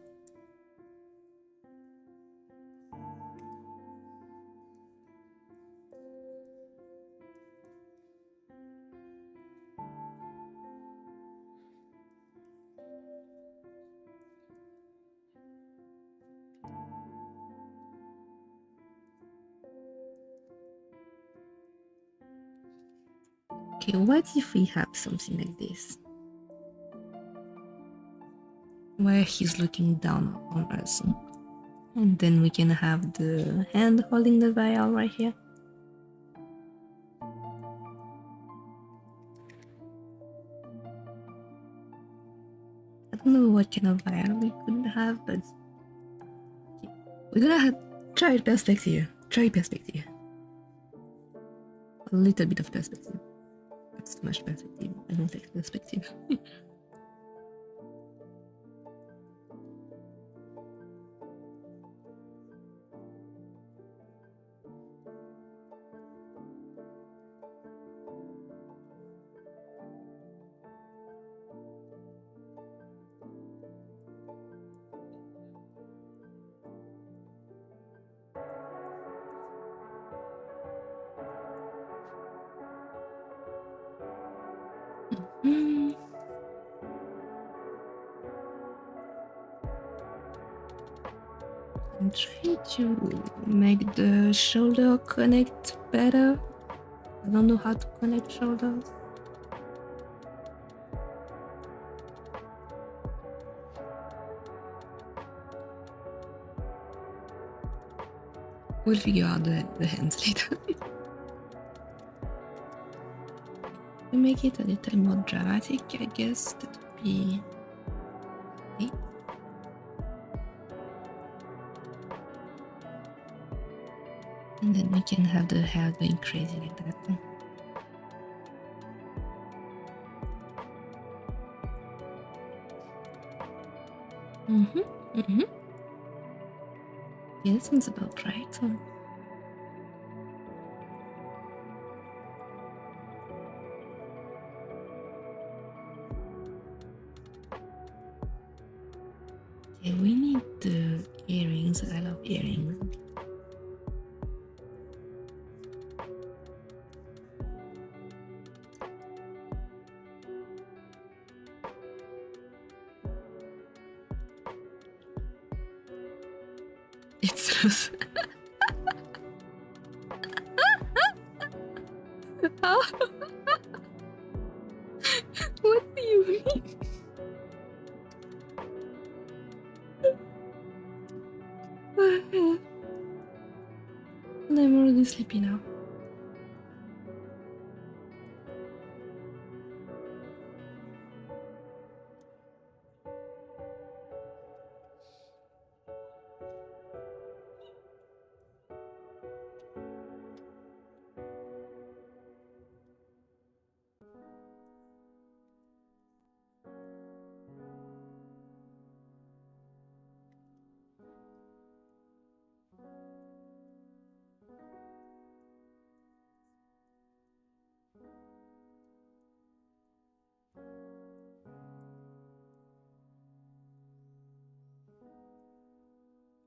Okay, what if we have something like this? Where he's looking down on us. And then we can have the hand holding the vial right here. I don't know what kind of vial we could have, but we're gonna try perspective. Try perspective. A little bit of perspective. That's too much perspective. I don't like perspective. I'm trying to make the shoulder connect better. I don't know how to connect shoulders. We'll figure out the hands later. We make it a little more dramatic, I guess that would be okay. And then we can have the hair going crazy like that. Yeah, that seems about right. Okay, we need the earrings. I love earrings. It's loose. Oh. What do you mean? I'm already sleepy now.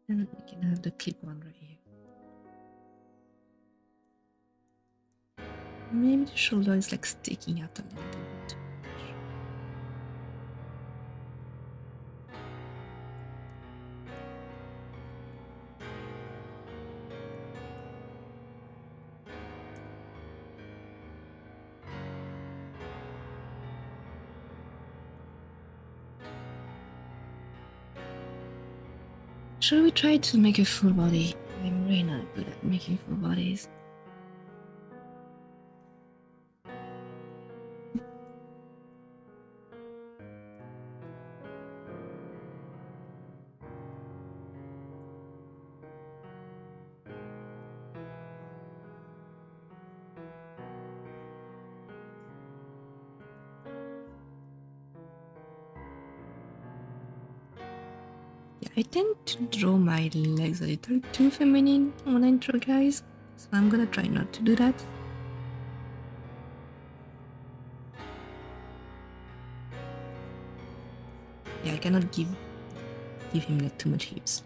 And we can have the clip one right here. Maybe the shoulder is like sticking out a little bit. Should we try to make a full body? I'm really not good at making full bodies. Yeah, I tend to draw my legs a little too feminine when I draw guys, so I'm gonna try not to do that. Yeah, I cannot give him like too much hips.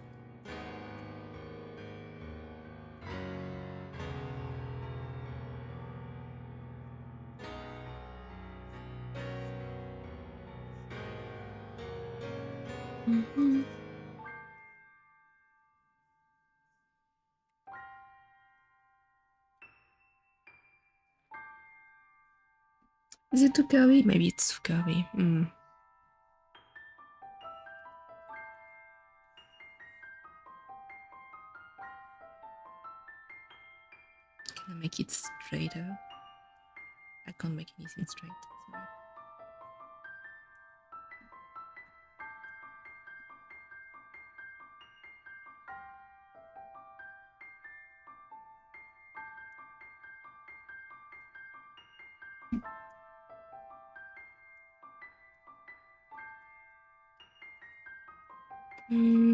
Is it too curvy? Maybe it's too curvy. Can I make it straighter? I can't make anything straight, sorry.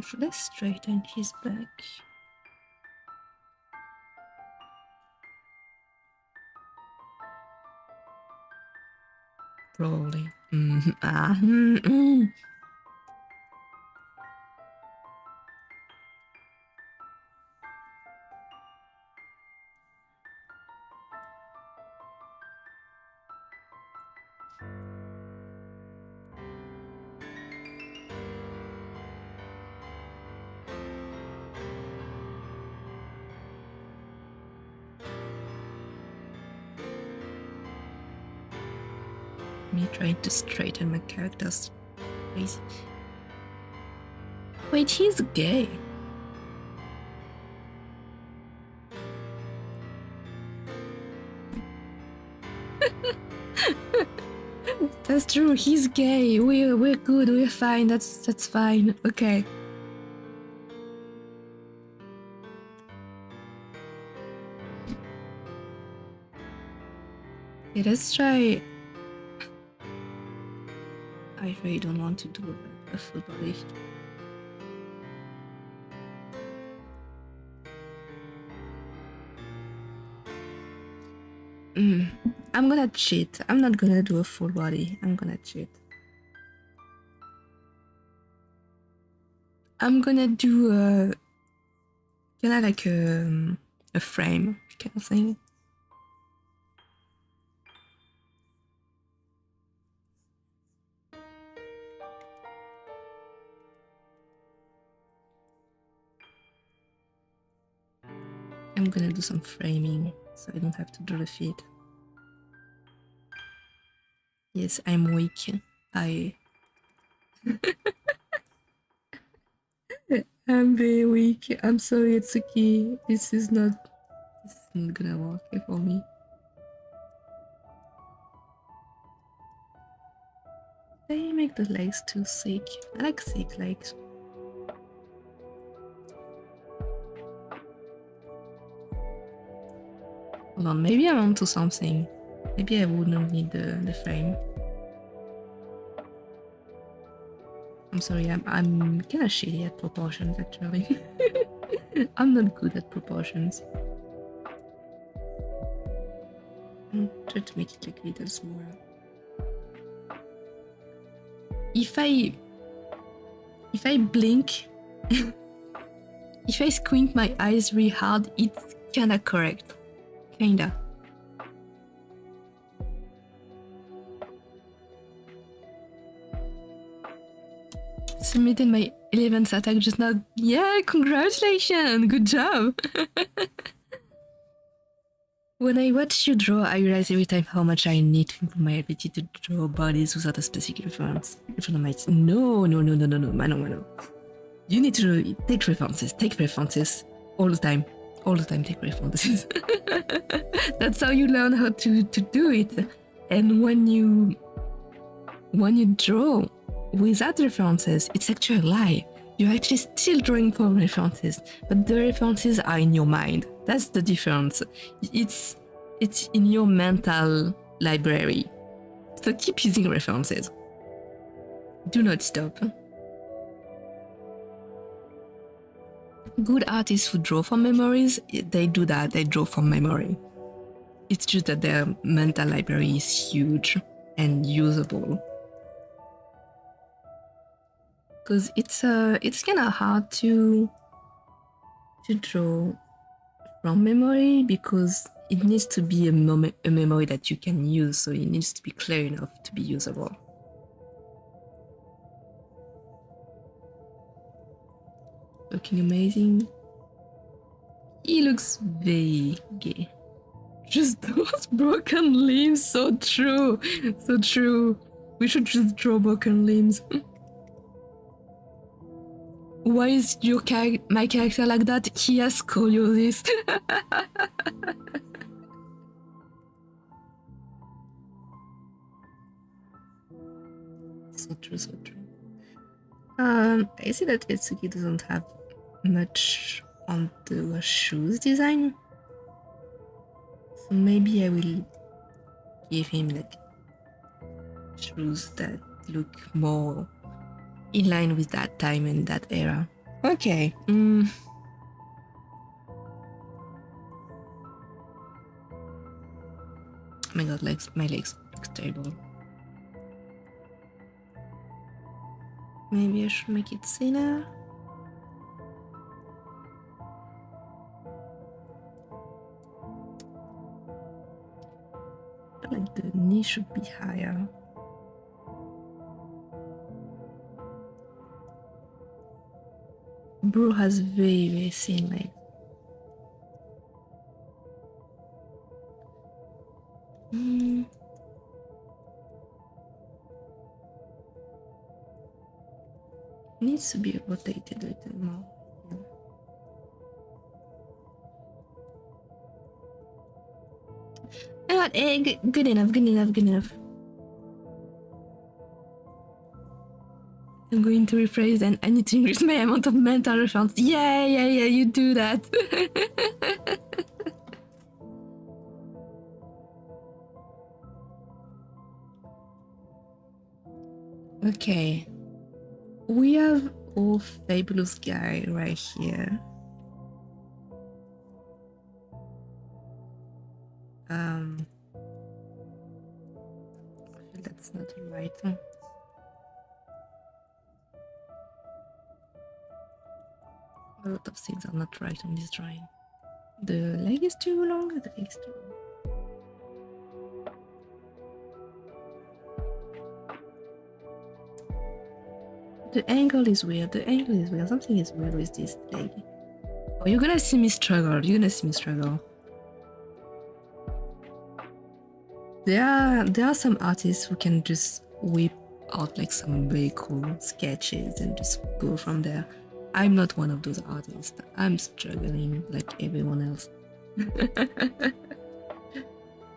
Should I straighten his back? Probably. Me trying to straighten my characters. Crazy. Wait, he's gay. That's true, he's gay. We're good, we're fine, that's fine. Okay. Okay, let's try. I really don't want to do a full body. I'm gonna cheat. I'm not gonna do a full body. I'm gonna cheat. I'm gonna do a kind of like a frame kind of thing. I'm gonna do some framing so I don't have to draw the feet. Yes, I'm weak. I'm very weak. I'm sorry, Itsuki. This is not gonna work for me. They make the legs too thick. I like thick legs. Hold on, maybe I'm onto something. Maybe I wouldn't need the frame. I'm sorry, I'm kind of shitty at proportions actually. I'm not good at proportions. I'll try to make it like a little smaller. If I blink, if I squint my eyes really hard, it's kinda correct. Kinda. Submitted my 11th attack just now. Yeah, congratulations! Good job! When I watch you draw, I realize every time how much I need to improve my ability to draw bodies without a specific reference. No. Mano. You need to take references. All the time. Take references. That's how you learn how to do it. And when you draw without references, it's actually a lie. You're actually still drawing for references, but the references are in your mind. That's the difference. It's in your mental library. So keep using references. Do not stop. Good artists who draw from memories, they do that, they draw from memory. It's just that their mental library is huge and usable. Because it's kind of hard to draw from memory because it needs to be a memory that you can use, so it needs to be clear enough to be usable. Looking amazing. He looks very gay. Just those broken limbs, so true. We should just draw broken limbs. Why is my character like that? He has scoliosis. So true. I see that Itsuki doesn't have much on the shoes design. So maybe I will give him like shoes that look more in line with that time and that era. Okay. Oh my god, my legs look terrible. Maybe I should make it thinner. But like the knee should be higher. Bro has very thin legs. Needs to be rotated a little more. Good enough. I'm going to rephrase and I need to increase my amount of mental reference. Yeah, you do that. Okay. We have our fabulous guy right here. I feel that's not right. A lot of things are not right on this drawing. The leg is too long, the leg is too long. The angle is weird, something is weird with this leg. Oh, you're gonna see me struggle. You're gonna see me struggle. There are some artists who can just whip out like some very cool sketches and just go from there. I'm not one of those artists. I'm struggling like everyone else.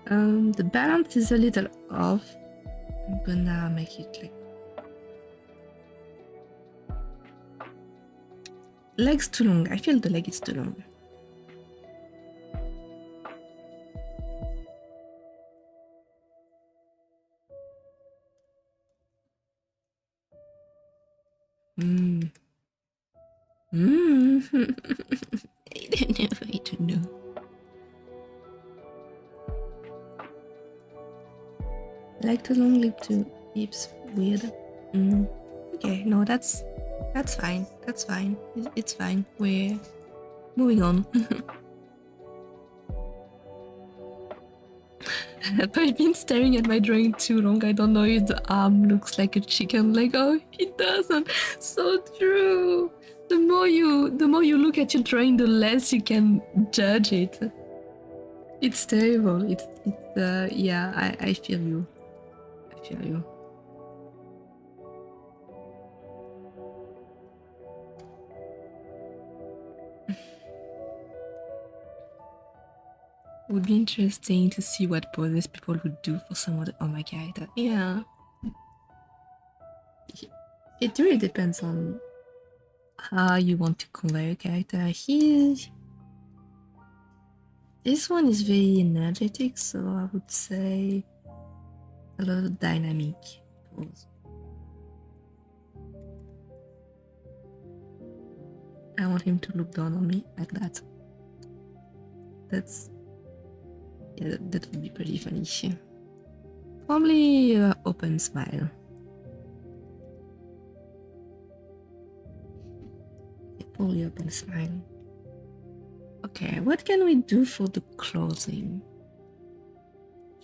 The balance is a little off. I'm gonna make it like legs too long. I feel the leg is too long. I don't know. Leg too long, lip too lips weird. Okay, no, that's fine. That's fine. It's fine. We're moving on. But I've been staring at my drawing too long. I don't know if the arm looks like a chicken leg. Oh, it doesn't. So true. The more you look at your drawing, the less you can judge it. It's terrible. It's yeah. I feel you. I feel you. Would be interesting to see what poses people would do for some of the my character. Yeah. It really depends on how you want to color your character. This one is very energetic, so I would say a lot of dynamic pose. I want him to look down on me like that. Yeah, that would be pretty funny. Probably open smile. Yeah, probably open smile. Okay, what can we do for the clothing?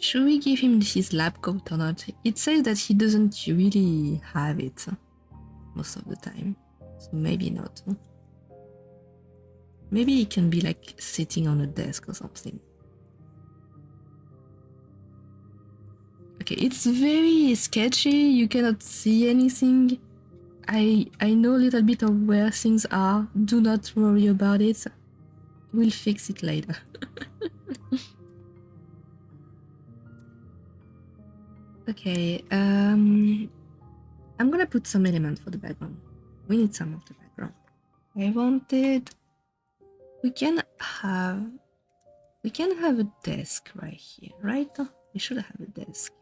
Should we give him his lab coat or not? It says that he doesn't really have it most of the time, so maybe not. Maybe he can be like sitting on a desk or something. Okay, it's very sketchy. You cannot see anything. I know a little bit of where things are. Do not worry about it. We'll fix it later. Okay, I'm gonna put some element for the background. We need some of the background. I wanted... We can have a desk right here, right? We should have a desk.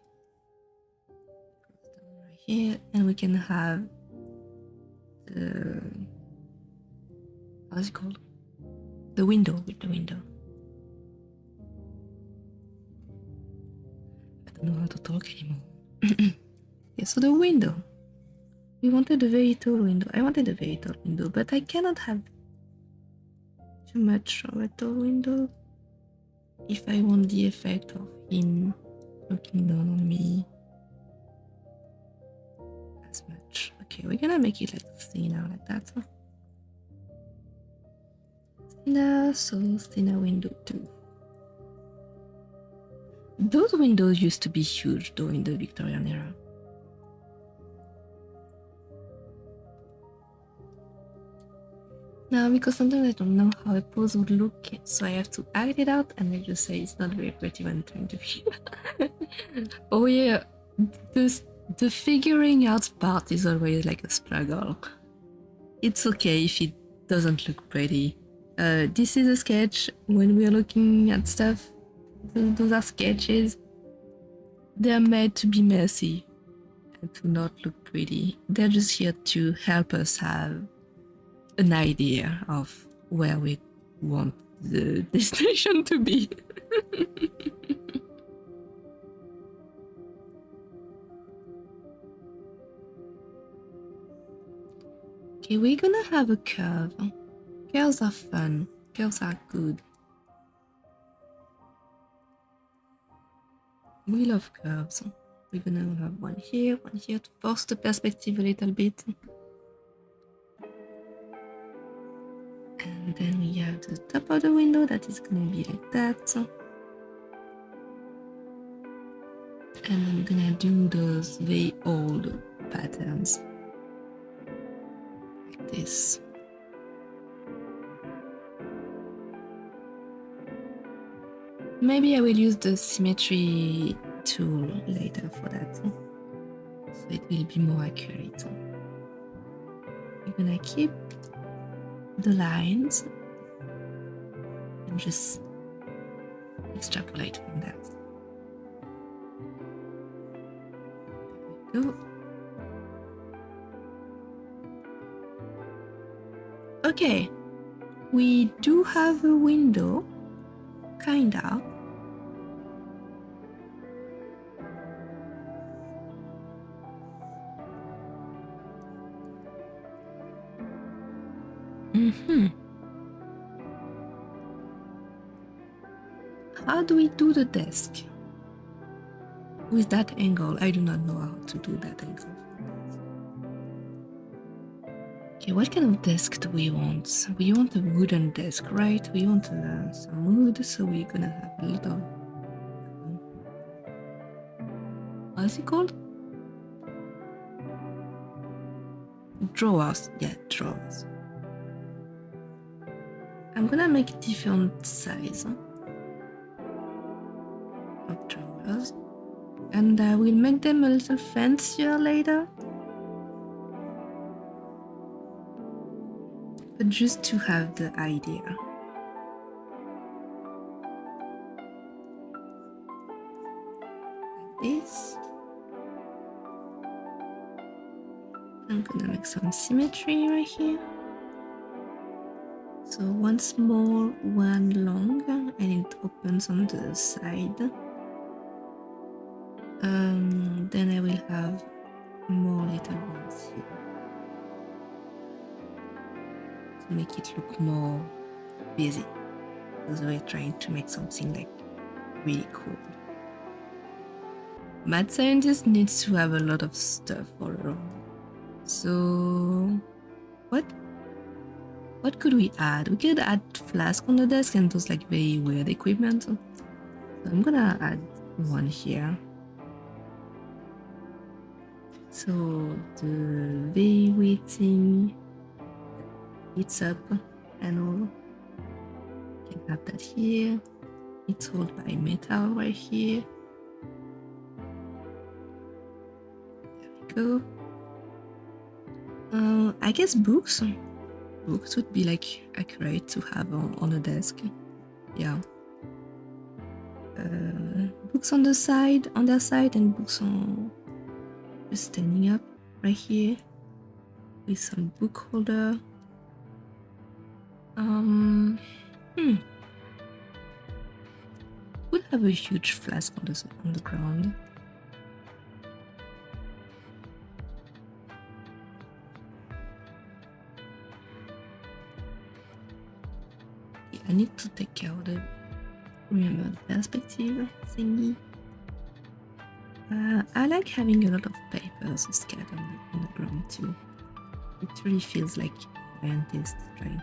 Right here, and we can have the... How's it called? The window, with the window. I don't know how to talk anymore. Okay, so the window. We wanted a very tall window. I wanted a very tall window, but I cannot have too much of a tall window if I want the effect of him looking down on me as much. Okay, we're gonna make it like thinner, like that. Thinner, so thinner window too. Those windows used to be huge though in the Victorian era. Now, because sometimes I don't know how a pose would look, so I have to act it out and I just say it's not very pretty when trying to be. Oh yeah, the figuring out part is always like a struggle. It's okay if it doesn't look pretty. This is a sketch. When we're looking at stuff, those are sketches. They're made to be messy and to not look pretty. They're just here to help us have an idea of where we want the destination to be. Okay, we're gonna have a curve. Curves are fun. Curves are good. We love curves. We're gonna have one here to force the perspective a little bit. And And then we have the top of the window that is gonna be like that. And I'm gonna do those very old patterns like this. Maybe I will use the symmetry tool later for that, so it will be more accurate. I'm gonna keep the lines and just extrapolate from that. There we go. Okay, we do have a window, kinda. How do we do the desk? With that angle, I do not know how to do that angle. Okay, what kind of desk do we want? We want a wooden desk, right? We want some wood, so we're gonna have a lot of... what is it called? Drawers. Yeah, drawers. I'm gonna make different size of drawers. And we'll make them a little fancier later. But just to have the idea. Like this. I'm gonna make some symmetry right here. So one small, one long, and it opens on the side. Then I will have more little ones here to make it look more busy, because we're trying to make something like really cool. Mad scientist needs to have a lot of stuff all around. So what could we add? We could add flask on the desk and those like very weird equipment. So I'm gonna add one here. So the very waiting, it's up and all. You can have that here. It's held by metal right here. There we go. I guess books would be like accurate to have on a desk. Yeah. Books on their side, and books on just standing up right here with some book holder. Would have a huge flask on the ground. Yeah, I need to take care of the perspective thingy. I like having a lot of papers scattered on the ground too. It really feels like a scientist trying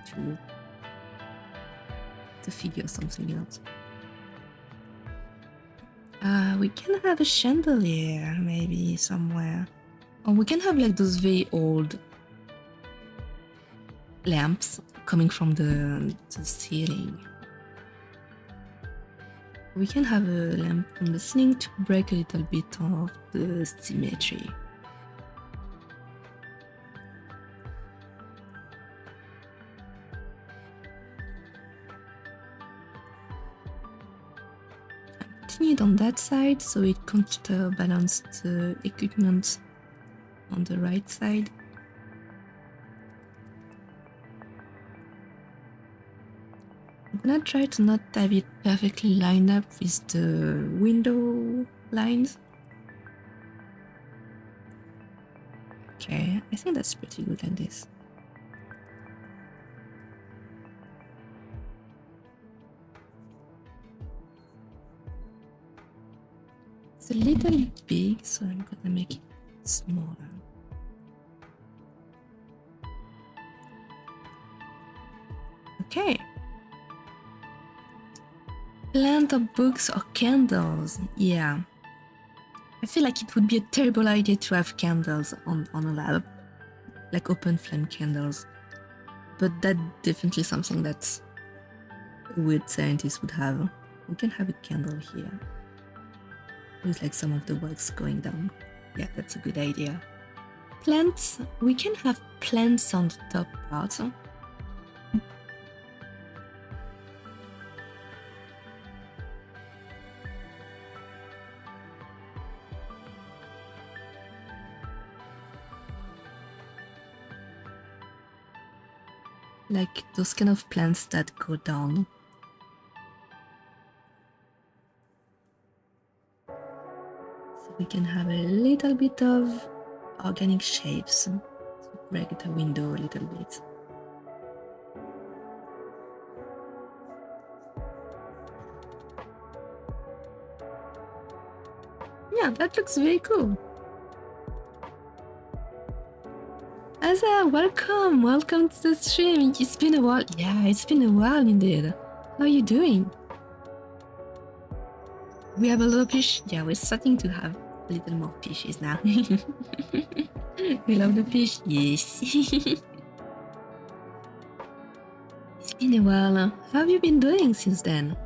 to figure something out. We can have a chandelier maybe somewhere. Or we can have like those very old lamps coming from the ceiling. We can have a lamp from the ceiling to break a little bit of the symmetry. I'm putting it on that side so it counterbalances the equipment on the right side. I'm gonna try to not have it perfectly lined up with the window lines. Okay, I think that's pretty good like this. It's a little big, so I'm gonna make it smaller. Okay. Plant or books or candles? Yeah. I feel like it would be a terrible idea to have candles on a lab. Like open flame candles. But that's definitely something that a weird scientist would have. We can have a candle here. With like some of the wax going down. Yeah, that's a good idea. Plants, we can have plants on the top part. Like those kind of plants that go down. So we can have a little bit of organic shapes to break the window a little bit. Yeah, that looks very cool. Asa, welcome to the stream. It's been a while. Yeah, it's been a while indeed. How are you doing? We have a lot of fish. Yeah, we're starting to have a little more fishes now. We love the fish. Yes. It's been a while. How have you been doing since then?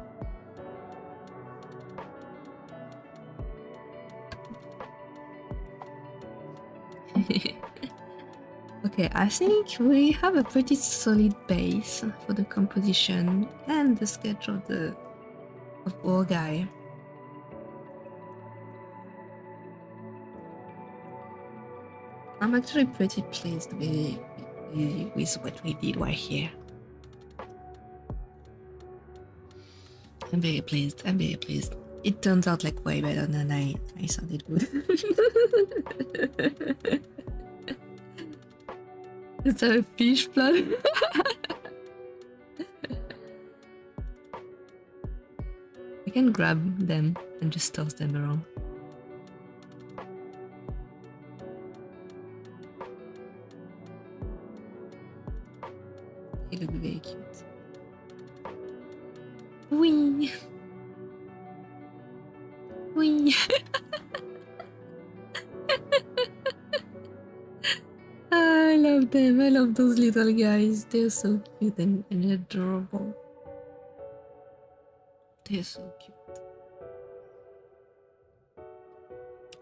Okay, I think we have a pretty solid base for the composition and the sketch of our guy. I'm actually pretty pleased with what we did right here. I'm very pleased. It turns out like way better than I thought it would. Is that a fish blood? I can grab them and just toss them around. It would be very cute. Wee! Wee! I love them. I love those little guys. They're so cute and adorable. They're so cute.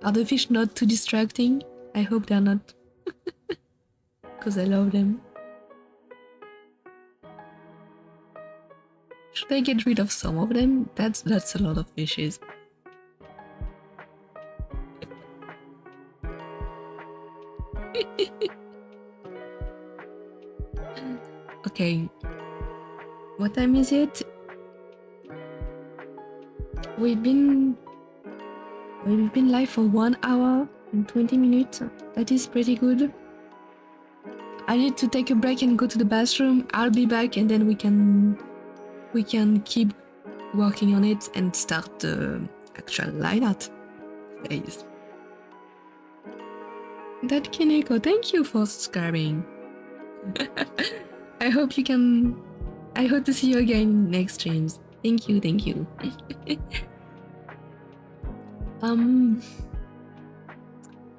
Are the fish not too distracting? I hope they're not. Because I love them. Should I get rid of some of them? That's a lot of fishes. Okay. What time is it? We've been live for 1 hour and 20 minutes. That is pretty good. I need to take a break and go to the bathroom. I'll be back and then we can keep working on it and start the actual line art phase. That Kineko, thank you for subscribing. I hope to see you again next streams. Thank you.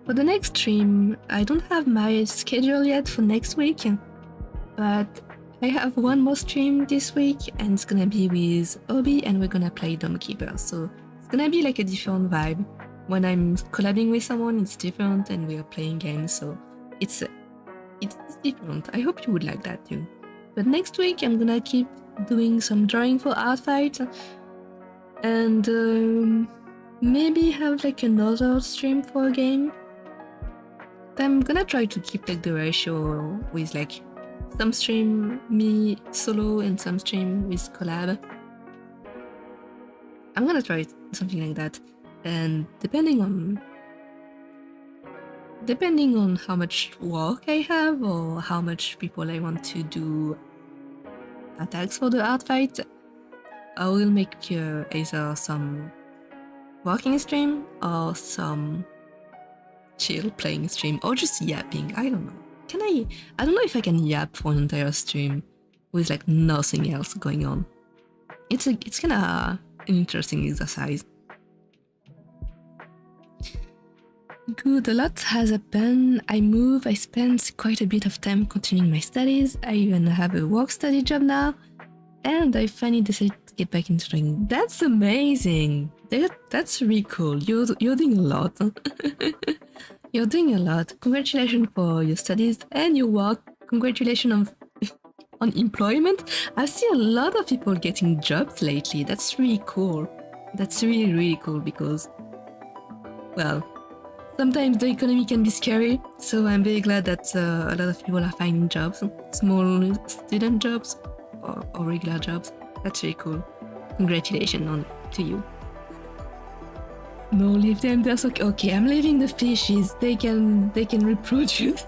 For the next stream, I don't have my schedule yet for next week, but I have one more stream this week and it's gonna be with Obi and we're gonna play Dome Keeper. So it's gonna be like a different vibe. When I'm collabing with someone, it's different and we are playing games, so it's different. I hope you would like that too. But next week I'm gonna keep doing some drawing for Artfight and maybe have like another stream for a game. I'm gonna try to keep like the ratio with like some stream me solo and some stream with collab. I'm gonna try something like that, and depending on how much work I have or how much people I want to do attacks for the art fight, I will make either some working stream or some chill playing stream or just yapping. I don't know. I don't know if I can yap for an entire stream. with like nothing else going on. It's kind of an interesting exercise. Good, a lot has happened. I moved, I spent quite a bit of time continuing my studies. I even have a work-study job now. And I finally decided to get back into drawing. That's amazing! That's really cool. You're doing a lot. You're doing a lot. Congratulations for your studies and your work. Congratulations on employment. I've seen a lot of people getting jobs lately. That's really cool. That's really, really cool because, well, sometimes the economy can be scary, so I'm very glad that a lot of people are finding jobs, small student jobs or regular jobs. That's really cool. Congratulations to you. No, leave them. That's okay. Okay, I'm leaving the fishes. They can reproduce.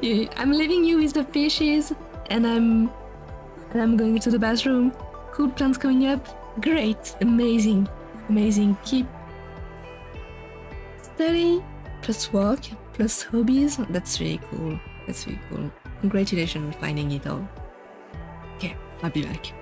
Yeah, I'm leaving you with the fishes, and I'm going to the bathroom. Cool plans coming up. Great, amazing. Keep study plus work plus hobbies. That's really cool. Congratulations on finding it all. Okay, I'll be back.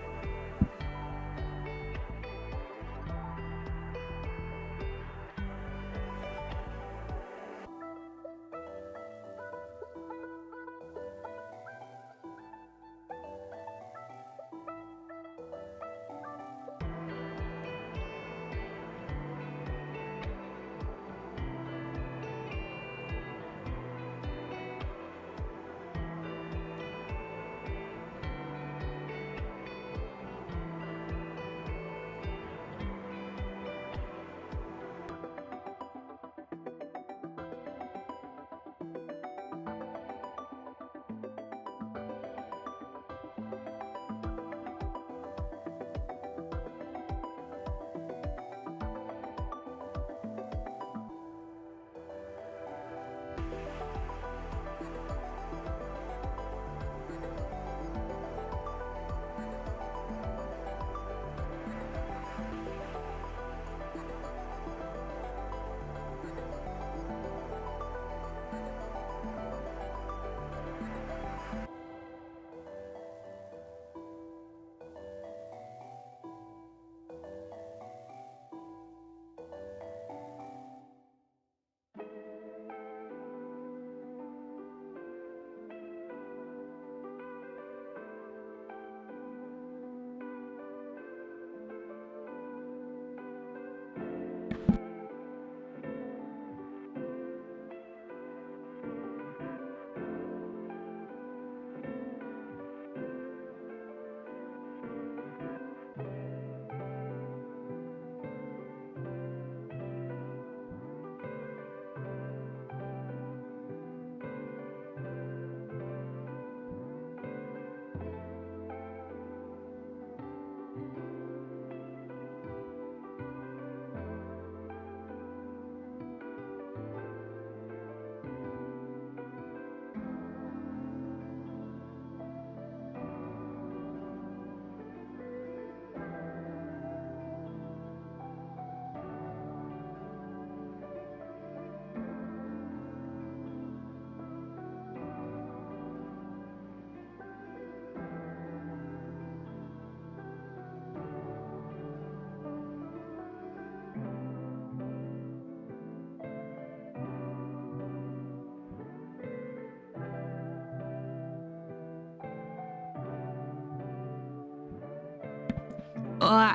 Oh,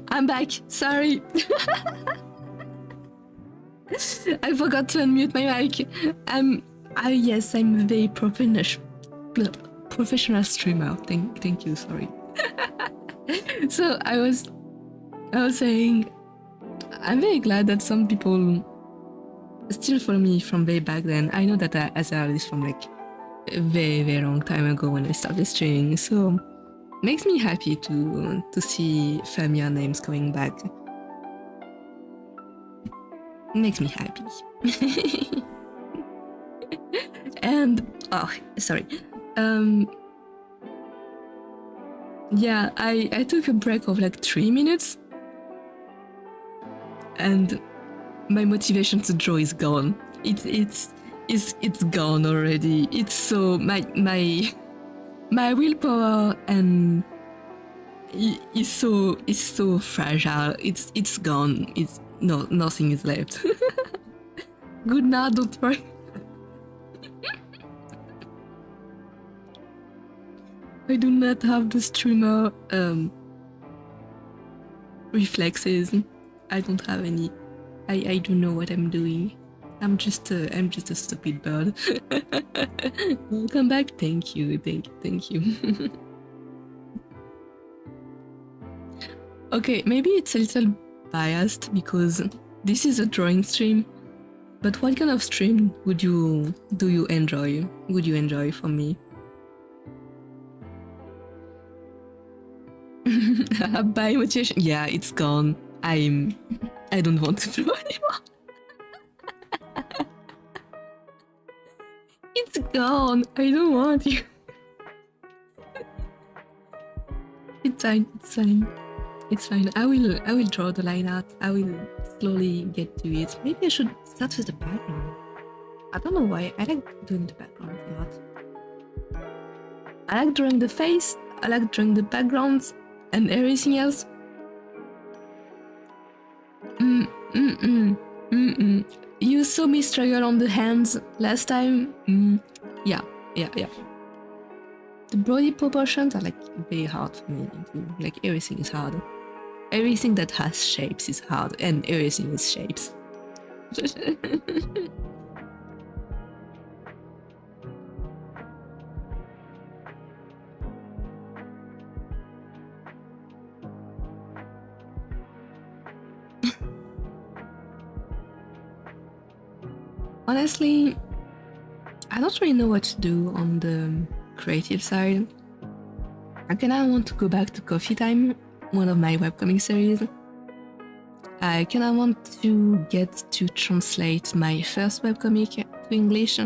I'm back. Sorry. I forgot to unmute my mic. Yes, I'm a very professional streamer. Thank you. Sorry. So I was saying, I'm very glad that some people still follow me from way back then. I know that I started this from like a very, very long time ago when I started streaming. So makes me happy to see familiar names coming back. Makes me happy. And sorry. Yeah, I took a break of like 3 minutes, and my motivation to draw is gone. It's gone already. It's so my my willpower and is so fragile. It's gone. It's nothing is left. Good now, don't worry. I do not have the streamer reflexes. I don't have any. I don't know what I'm doing. I'm just a stupid bird. Welcome back. Thank you. Okay, maybe it's a little biased because this is a drawing stream. But what kind of stream would you enjoy? Would you enjoy from me? By motivation, yeah, it's gone. I don't want to draw anymore. It's gone. I don't want you. It's fine. I will draw the line art. I will slowly get to it. Maybe I should start with the background. I don't know why. I like doing the background a lot. I like drawing the face. I like drawing the backgrounds and everything else. You saw me struggle on the hands last time. Yeah. The body proportions are like very hard for me. Like everything is hard. Everything that has shapes is hard, and everything is shapes. Honestly, I don't really know what to do on the creative side. I kinda want to go back to Coffee Time, one of my webcomic series. I kinda want to get to translate my first webcomic to English.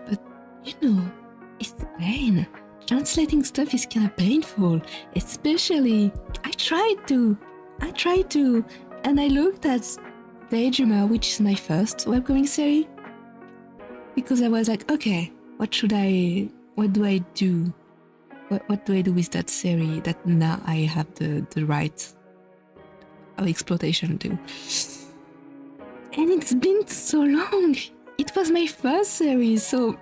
But, it's pain. Translating stuff is kinda painful, especially I tried to, and I looked at Dreamy, which is my first webcomic series, because I was like, okay, what do I do? What do I do with that series that now I have the right of exploitation to? And it's been so long. It was my first series, so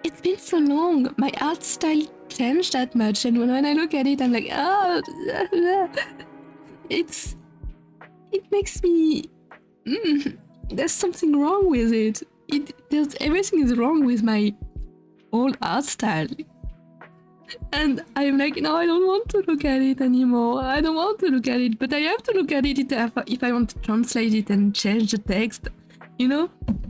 it's been so long. My art style changed that much, and when I look at it, I'm like, it makes me. There's something wrong with it. Everything is wrong with my old art style. And I'm like, no, I don't want to look at it anymore. I don't want to look at it, but I have to look at it if I want to translate it and change the text, And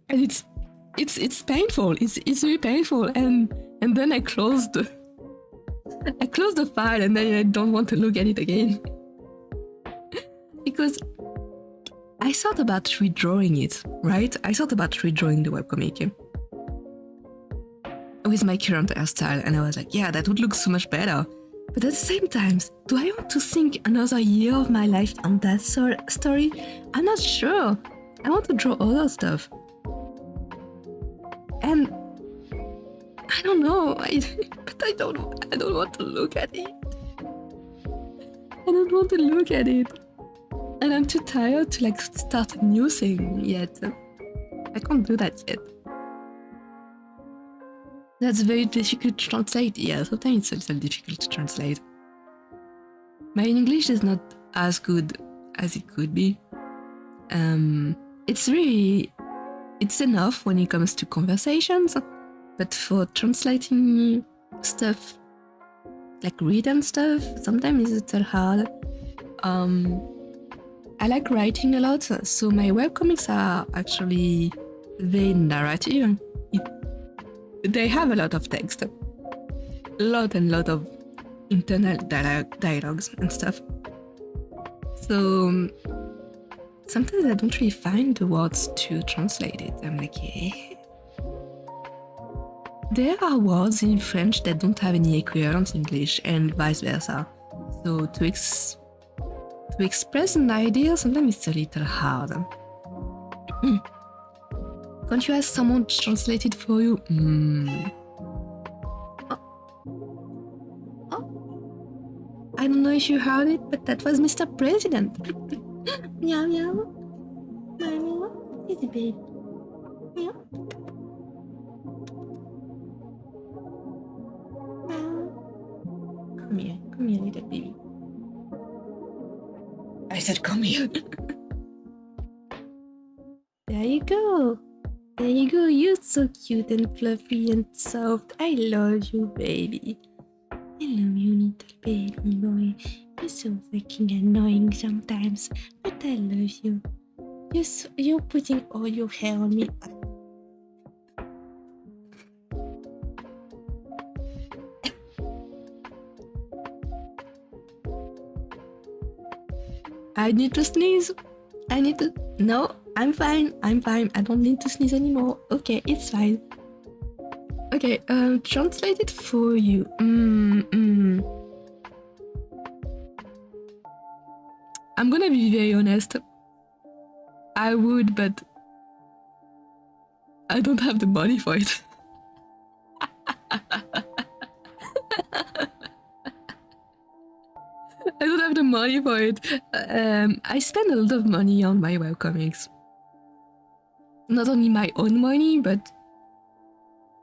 it's painful. It's really painful. And then I close the file, and then I don't want to look at it again. Because I thought about redrawing it, right? I thought about redrawing the webcomic with my current hairstyle, and I was like, yeah, that would look so much better. But at the same time, do I want to sink another year of my life on that story? I'm not sure. I want to draw other stuff. And I don't know, but I don't want to look at it. I don't want to look at it. And I'm too tired to start a new thing yet. I can't do that yet. That's very difficult to translate. Yeah, sometimes it's a little difficult to translate. My English is not as good as it could be. It's enough when it comes to conversations, but for translating stuff, like written stuff, sometimes it's a little hard. I like writing a lot, so my webcomics are actually very narrative. They have a lot of text, a lot of internal dialogues and stuff. So sometimes I don't really find the words to translate it. I'm like, yeah. There are words in French that don't have any equivalent in English, and vice versa. So to express an idea, sometimes it's a little hard. Can't you ask someone to translate it for you? I don't know if you heard it, but that was Mr. President. Meow meow. Meow meow. Easy baby. Meow. Meow. Come here, little baby. I said come here. There you go. There you go. You're so cute and fluffy and soft. I love you, baby. I love you, little baby boy. You're so fucking annoying sometimes, but I love you. You're putting all your hair on me. I need to sneeze. No, I'm fine. I don't need to sneeze anymore. Okay, it's fine. Okay, translate it for you. I'm gonna be very honest. I would, but I don't have the money for it. I don't have the money for it. I spend a lot of money on my webcomics. Not only my own money, but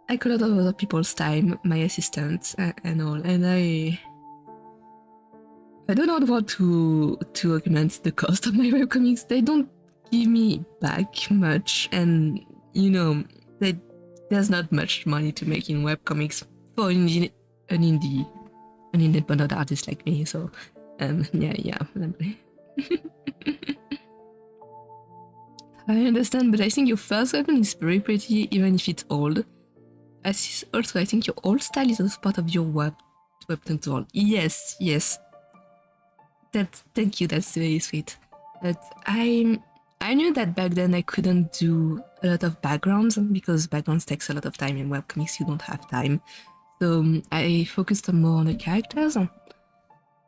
I cut a lot of other people's time, my assistants and all. And I do not want to augment the cost of my webcomics. They don't give me back much, and you know, there's not much money to make in webcomics for an independent artist like me. So, yeah. I understand, but I think your first weapon is very pretty, even if it's old. I think your old style is also part of your weapon tool. Yes. Thank you, that's very sweet. But I knew that back then I couldn't do a lot of backgrounds, because backgrounds takes a lot of time in webcomics, you don't have time. So I focused more on the characters,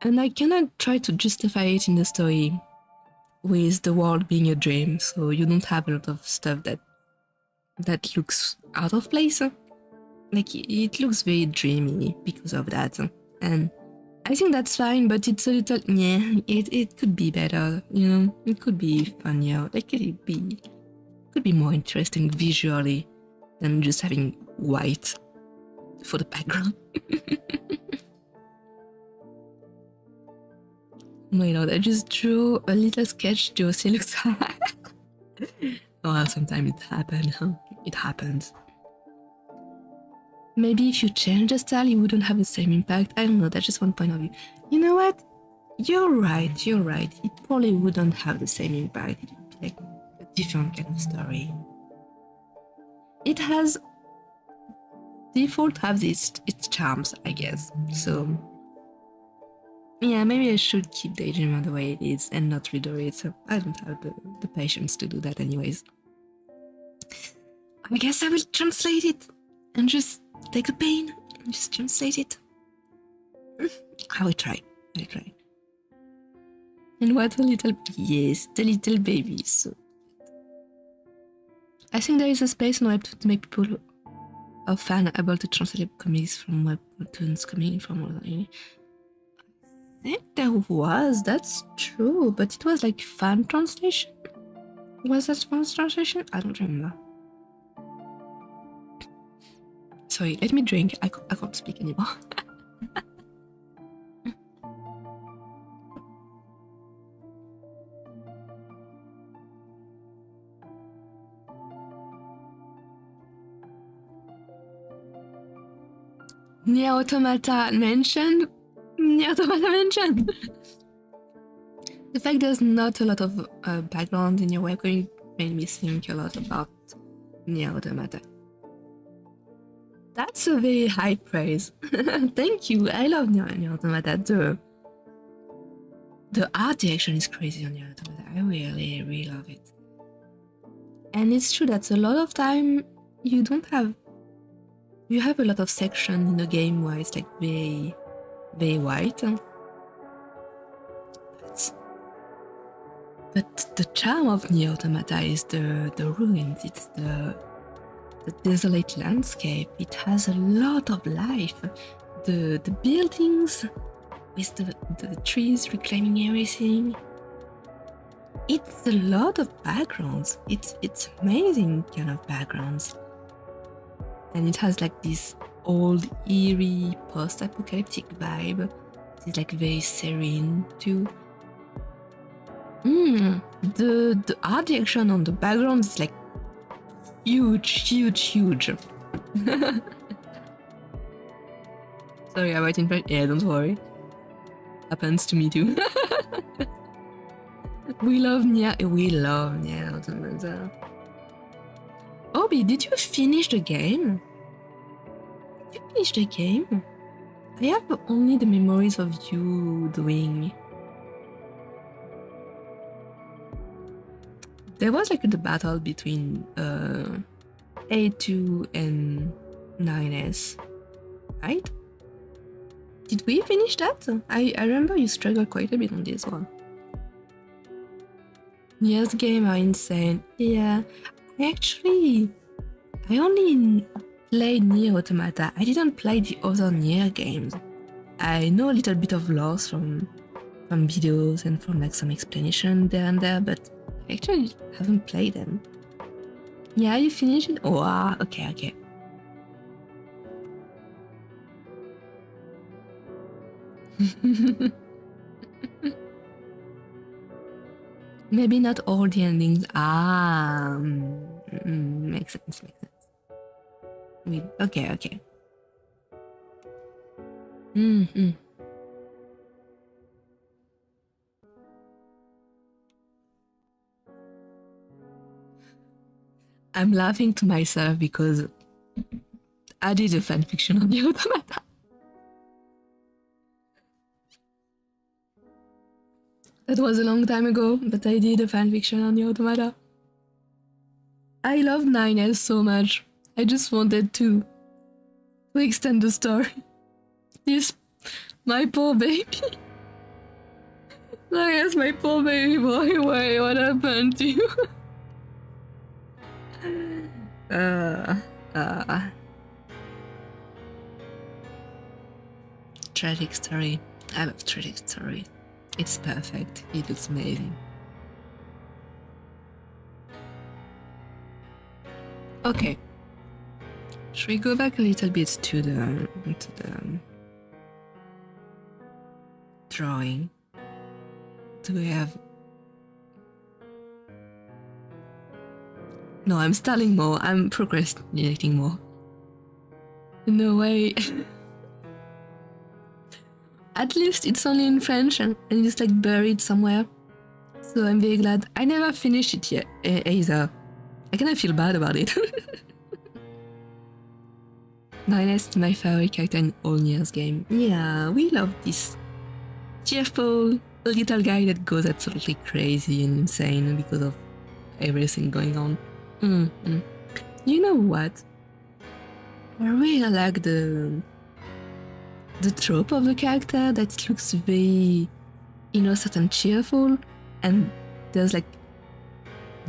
and I cannot try to justify it in the story with the world being a dream, so you don't have a lot of stuff that looks out of place. Like, it looks very dreamy because of that, and I think that's fine, but it's a little, it could be better, you know, it could be funnier, like it could be more interesting visually than just having white for the background. Oh my lord, I just drew a little sketch. Josie looks well, sometimes it happens, huh? It happens. Maybe if you change the style, you wouldn't have the same impact. I don't know, that's just one point of view. You know what? You're right. It probably wouldn't have the same impact. It would be like a different kind of story. It has... Default has its charms, I guess. So... yeah, maybe I should keep Daydreamer the way it is and not redo it. So I don't have the patience to do that anyways. I guess I will translate it and just take the pain and just translate it. I will try. And what a little... yes, the little baby. So I think there is a space on Webtoon to make people or fan able to translate comics from webtoons coming from other... I think there was, that's true, but it was like fan translation. Was that fan translation? I don't remember. Sorry, let me drink. I can't speak anymore. Nier Automata mentioned. The fact there's not a lot of background in your webcomic made me think a lot about Nier Automata. That's a very high praise. Thank you. I love Nier Automata. The art direction is crazy on Nier Automata. I really, really love it. And it's true that a lot of time you have a lot of section in the game where it's like very white. But the charm of Nier Automata is the ruins, it's the desolate landscape. It has a lot of life. The buildings with the trees reclaiming everything. It's a lot of backgrounds. It's amazing kind of backgrounds. And it has like this old, eerie, post-apocalyptic vibe. It's like very serene too. The art direction on the background is like huge. Sorry, I write in French. Yeah, don't worry. Happens to me too. We love Nier Automata. Obi, did you finish the game? Did you finish the game? I have only the memories of you doing. There was like the battle between A2 and 9S, right? Did we finish that? I remember you struggled quite a bit on this one. Nier's games are insane. Yeah, I only played Nier Automata. I didn't play the other Nier games. I know a little bit of lore from videos and from like some explanation there and there, but I actually haven't played them. Yeah, you finished it? Oh, wow. Okay. Maybe not all the endings. Makes sense. Okay. I'm laughing to myself because I did a fanfiction on the Automata. That was a long time ago, but I did a fanfiction on the Automata. I love 9S so much. I just wanted to extend the story. This, my poor baby. Yes, my poor baby boy. Why? What happened to you? Tragic story. I love tragic story. It's perfect. It looks amazing. Okay. Should we go back a little bit to the drawing? Do we have... No, I'm stalling more. I'm procrastinating more. No way. At least it's only in French and it's like buried somewhere. So I'm very glad. I never finished it yet either. I kind of feel bad about it. 9S is my favorite character in all Nier's game. Yeah, we love this cheerful little guy that goes absolutely crazy and insane because of everything going on. You know what? I really like the trope of the character that looks very innocent and cheerful, and there's like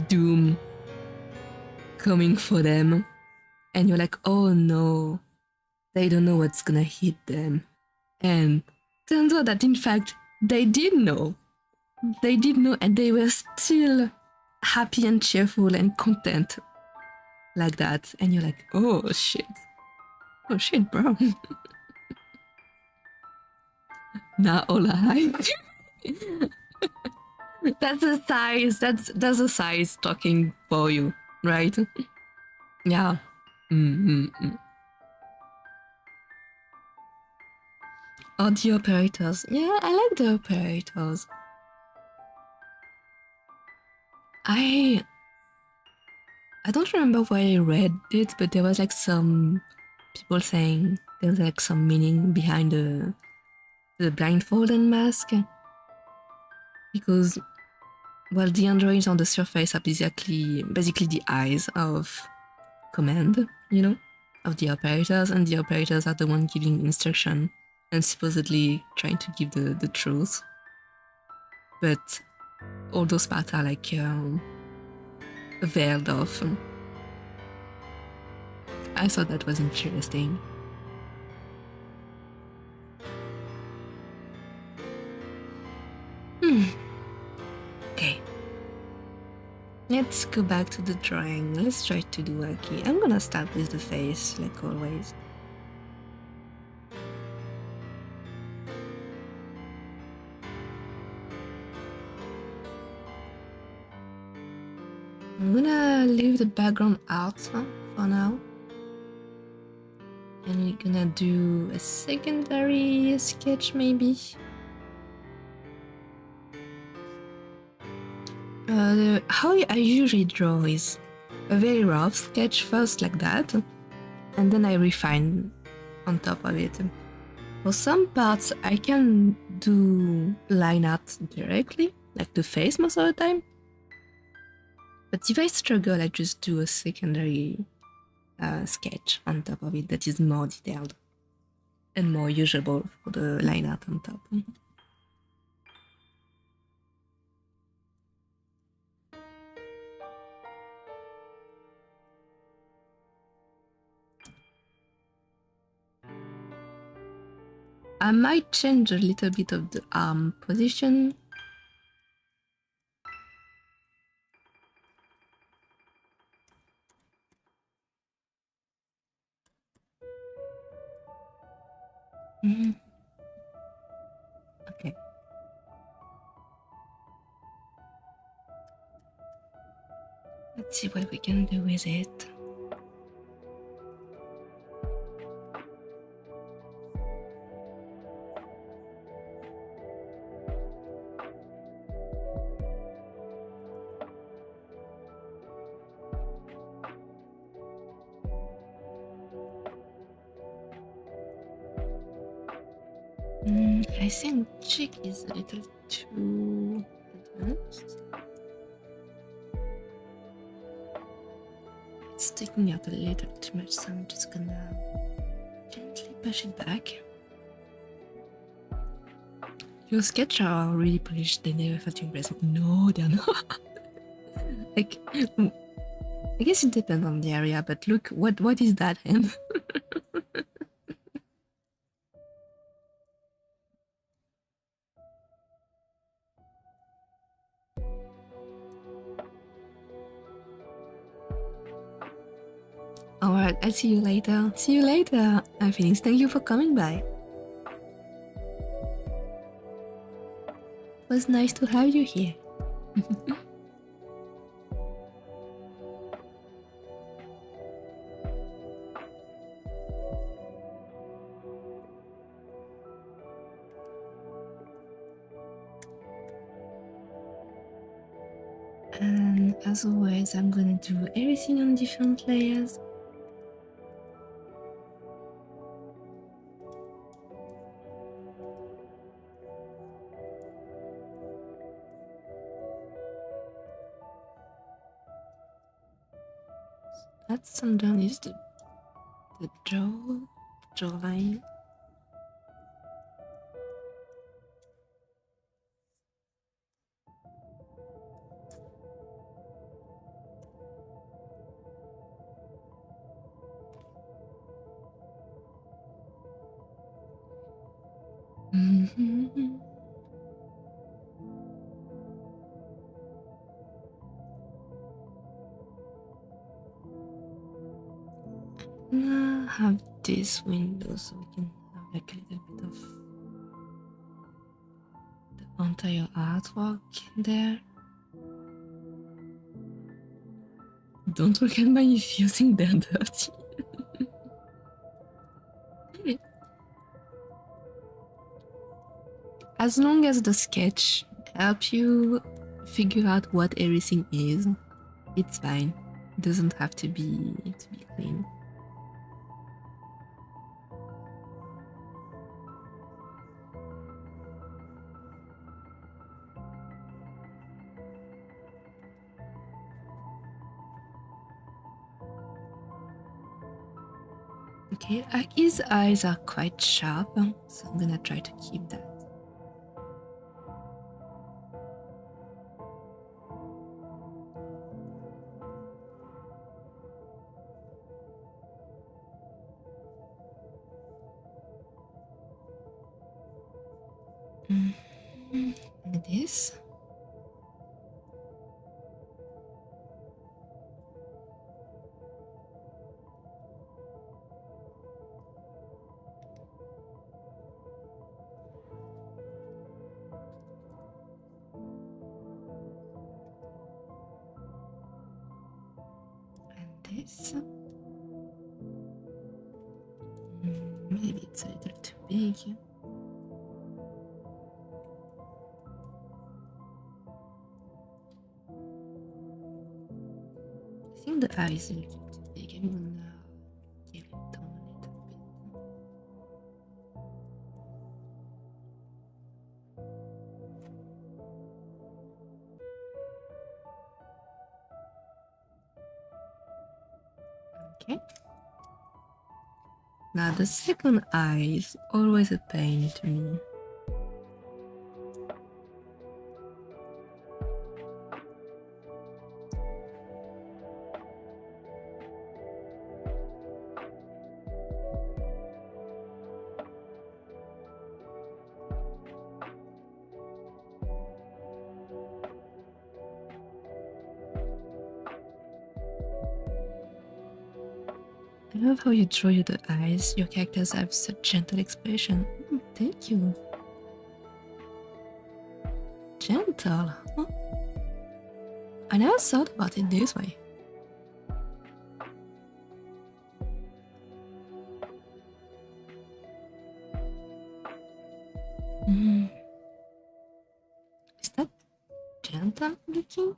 doom coming for them, and you're like, oh no, they don't know what's gonna hit them. And turns out that in fact they did know, and they were still happy and cheerful and content like that. And you're like, oh shit, bro. Not all alive. That's the size. That's the size talking for you, right? Yeah. Oh, the operators. Yeah, I like the operators. I don't remember where I read it, but there was like some people saying there was like some meaning behind the blindfold and mask, because, well, the androids on the surface are basically the eyes of command, you know, of the operators, and the operators are the one giving instruction and supposedly trying to give the truth. But all those parts are like veiled off. I thought that was interesting. Okay. Let's go back to the drawing. Let's try to do wacky. I'm gonna start with the face, like always. I'm gonna leave the background out for now. And we're gonna do a secondary sketch maybe. How I usually draw is a very rough sketch first like that, and then I refine on top of it. For some parts I can do line art directly, like the face most of the time. But if I struggle, I just do a secondary sketch on top of it that is more detailed and more usable for the line art on top. I might change a little bit of the arm position. Okay. Let's see what we can do with it. I think cheek is a little too advanced. It's sticking out a little too much, so I'm just gonna gently push it back. Your sketches are really polished, they never felt impressive. No, they're not. Like, I guess it depends on the area, but look, what is that hand? Alright, I'll see you later. See you later, Phoenix. Thank you for coming by. It was nice to have you here. And as always, I'm gonna do everything on different layers. That's underneath the jawline. Now have this window so we can have like a little bit of the entire artwork there. Don't look at my using they're dirty. As long as the sketch helps you figure out what everything is, it's fine. It doesn't have to be clean. Okay, his eyes are quite sharp, so I'm gonna try to keep that. And this. And this. Maybe it's a little too big. I think the eye is a little too big. I'm gonna give it down a little bit. Okay. Now the second eye is always a pain to me. I love how you draw the eyes. Your characters have such gentle expression. Thank you. Gentle? Huh? I never thought about it this way. Is that gentle looking?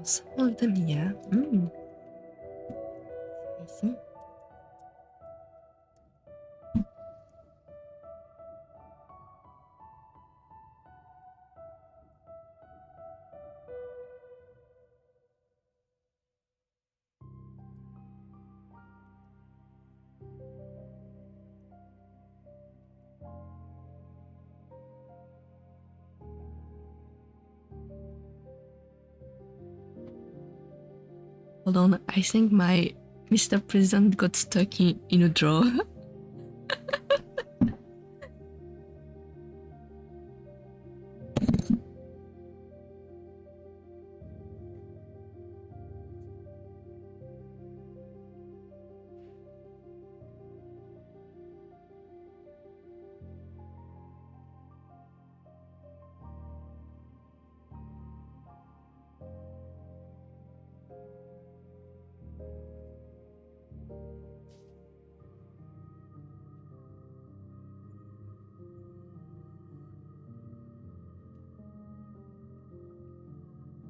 Some of them, yeah. I see. Hold on, I think my Mr. President got stuck in a drawer.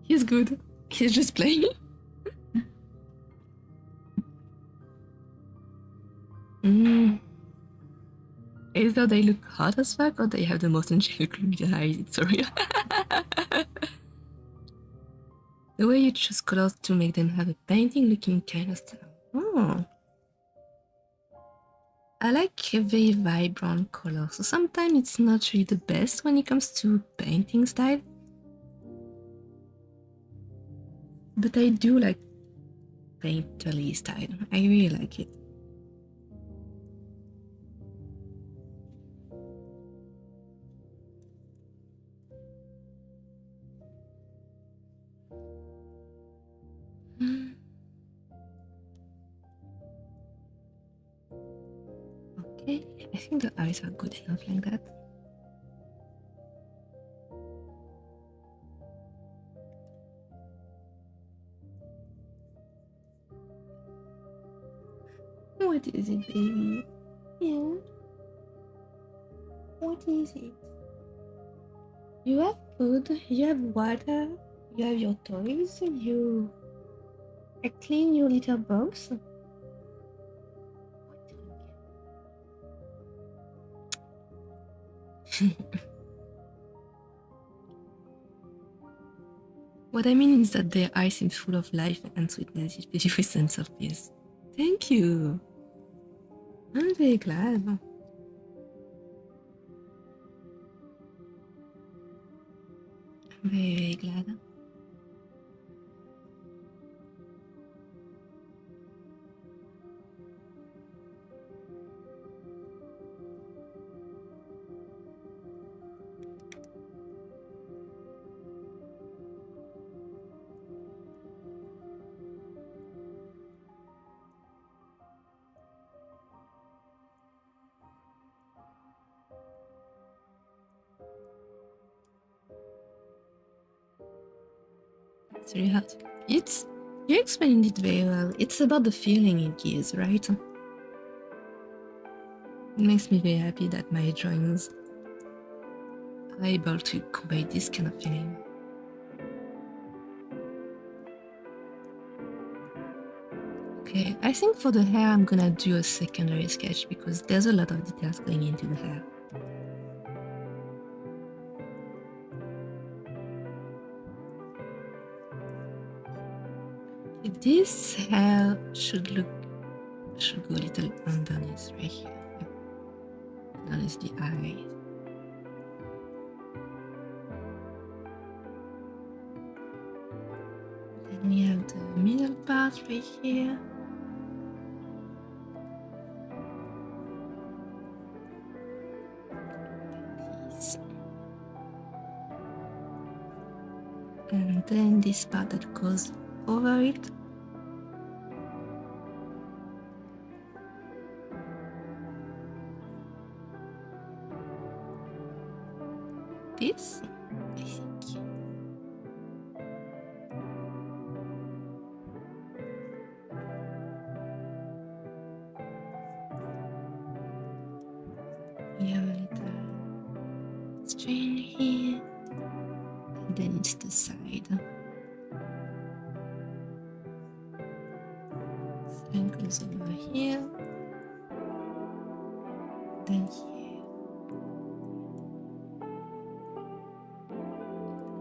He's good. He's just playing. Either they look hot as fuck or they have the most angelic eyes. Sorry. The way you choose colors to make them have a painting looking kind of style. Oh. I like a very vibrant color, so sometimes it's not really the best when it comes to painting style. But I do like painterly style. I really like it. Okay, I think the eyes are good enough like that. What is it, baby? Yeah. What is it? You have food, you have water, you have your toys, you clean your little box. What I mean is that their eyes seem full of life and sweetness, it gives you a sense of peace. Thank you. I'm very glad. I'm very, very glad. It's really hard. You explained it very well. It's about the feeling it gives, right? It makes me very happy that my drawings are able to convey this kind of feeling. Okay, I think for the hair I'm gonna do a secondary sketch because there's a lot of details going into the hair. This hair should go a little underneath right here. Underneath the eyes. Then we have the middle part right here. This. And then this part that goes over it. This, I think. We have a little string here, and then it's the side. Side goes over here, then here.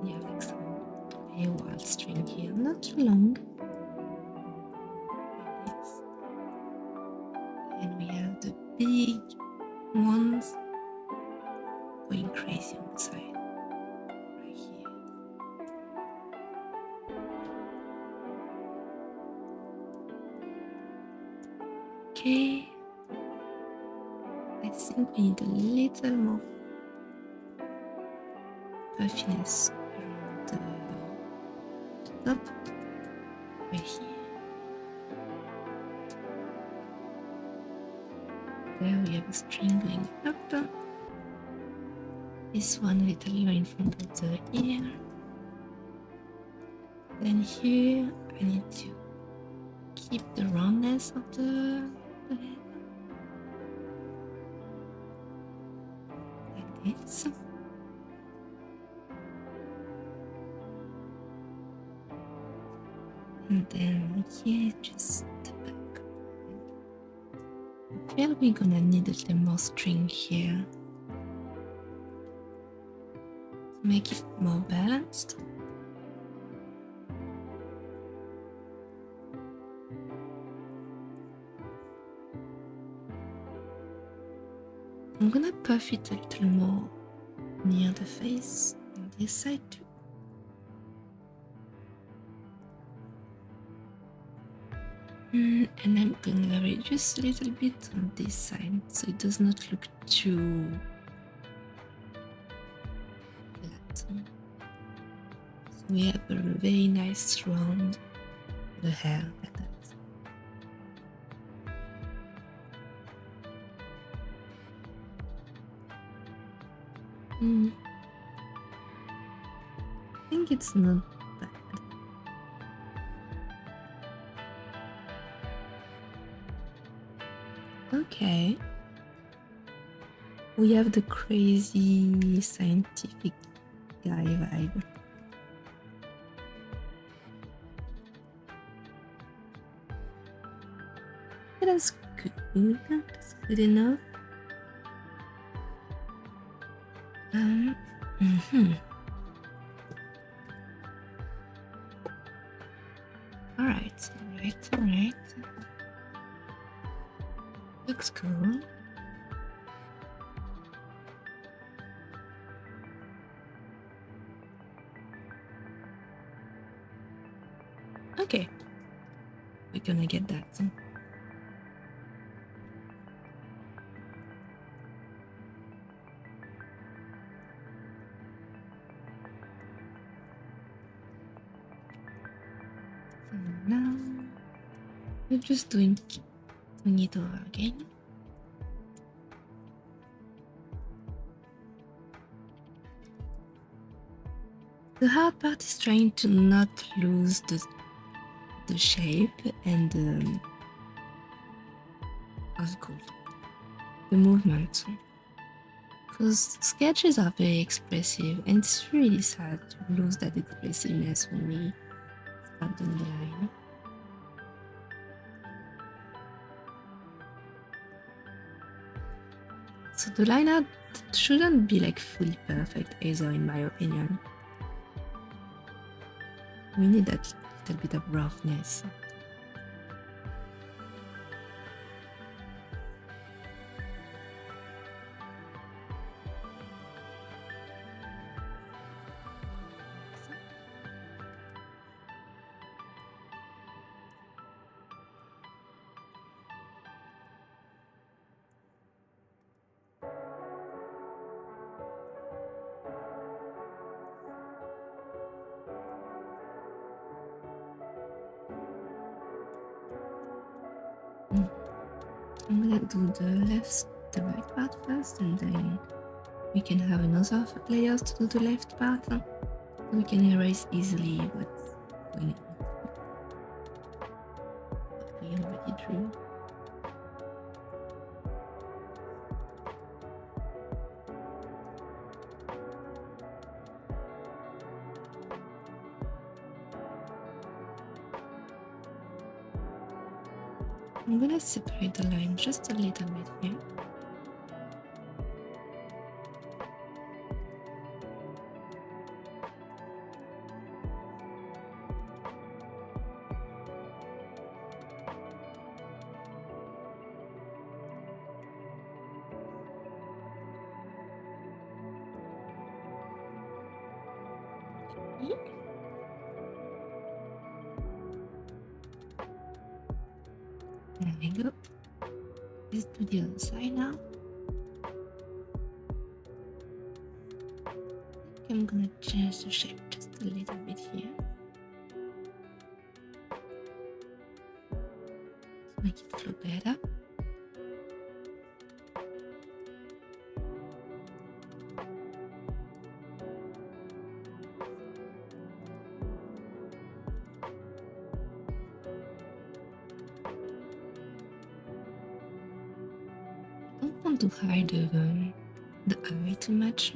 You have like some very wild string here, not too long. Like this. And we have the big ones going crazy on the side, right here. Okay, I think we need a little more puffiness around the top, right here. There we have a string going up. This one a little lower in front of the ear. Then here I need to keep the roundness of the head. Like this. And then here just the back. I feel we're gonna need a little more string here to make it more balanced. I'm gonna puff it a little more near the face on this side too. And I'm gonna reduce a little bit on this side so it does not look too flat. So we have a very nice round the hair like that. I think it's not bad. Okay. we have the crazy scientific guy vibe. That's good. That's good enough. Alright. Looks cool. Okay. We're gonna get that. Now we're just doing it over again. The hard part is trying to not lose the shape and how's it called? The movement. Because sketches are very expressive and it's really sad to lose that expressiveness when we start doing the line. So the line art shouldn't be like fully perfect either, in my opinion. We need that little bit of roughness. I'm gonna do the right part first, and then we can have another layers to do the left part. So we can erase easily what's going on. What we already drew. I'm gonna separate the line just a little bit here. There we go. Let's do the other side now. I'm gonna change the shape just a little bit here. To make it flow better. I don't want to hide the eye too much.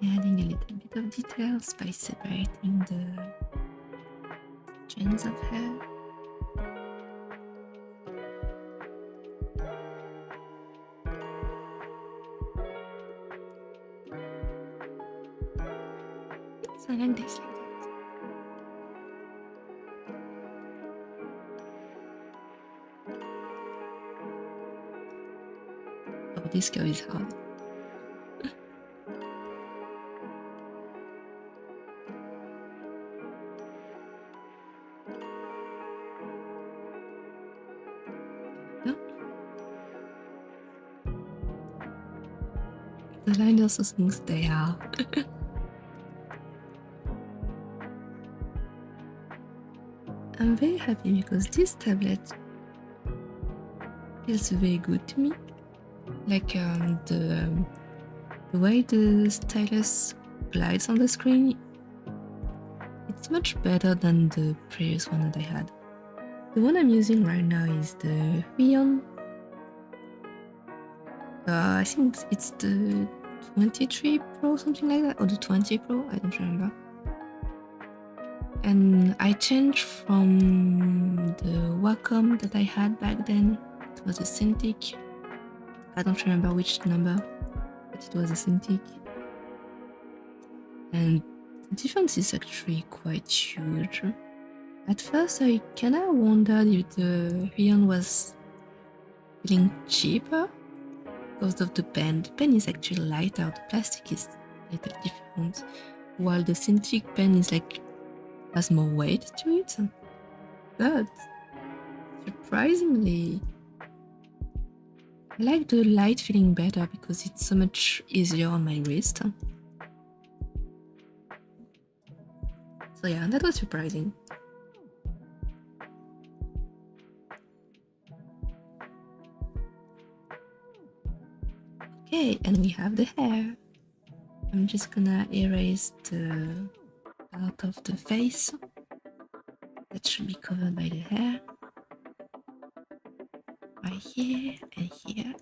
Adding a little bit of details by separating the strands of hair. So like this, like that. Oh, this girl is hard. The line also smooths they are. I'm very happy because this tablet feels very good to me. Like the way the stylus glides on the screen, it's much better than the previous one that I had. The one I'm using right now is the Rion. I think it's the 23 Pro, something like that, or the 20 Pro, I don't remember. And I changed from the Wacom that I had back then. It was a Cintiq. I don't remember which number, but it was a Cintiq. And the difference is actually quite huge. At first, I kinda wondered if the Rion was feeling cheaper because of the pen. The pen is actually lighter, the plastic is a little different, while the Cintiq pen is like has more weight to it. But surprisingly, I like the light feeling better because it's so much easier on my wrist. So yeah, that was surprising. Okay, and we have the hair. I'm just gonna erase the part of the face that should be covered by the hair. Right here and here.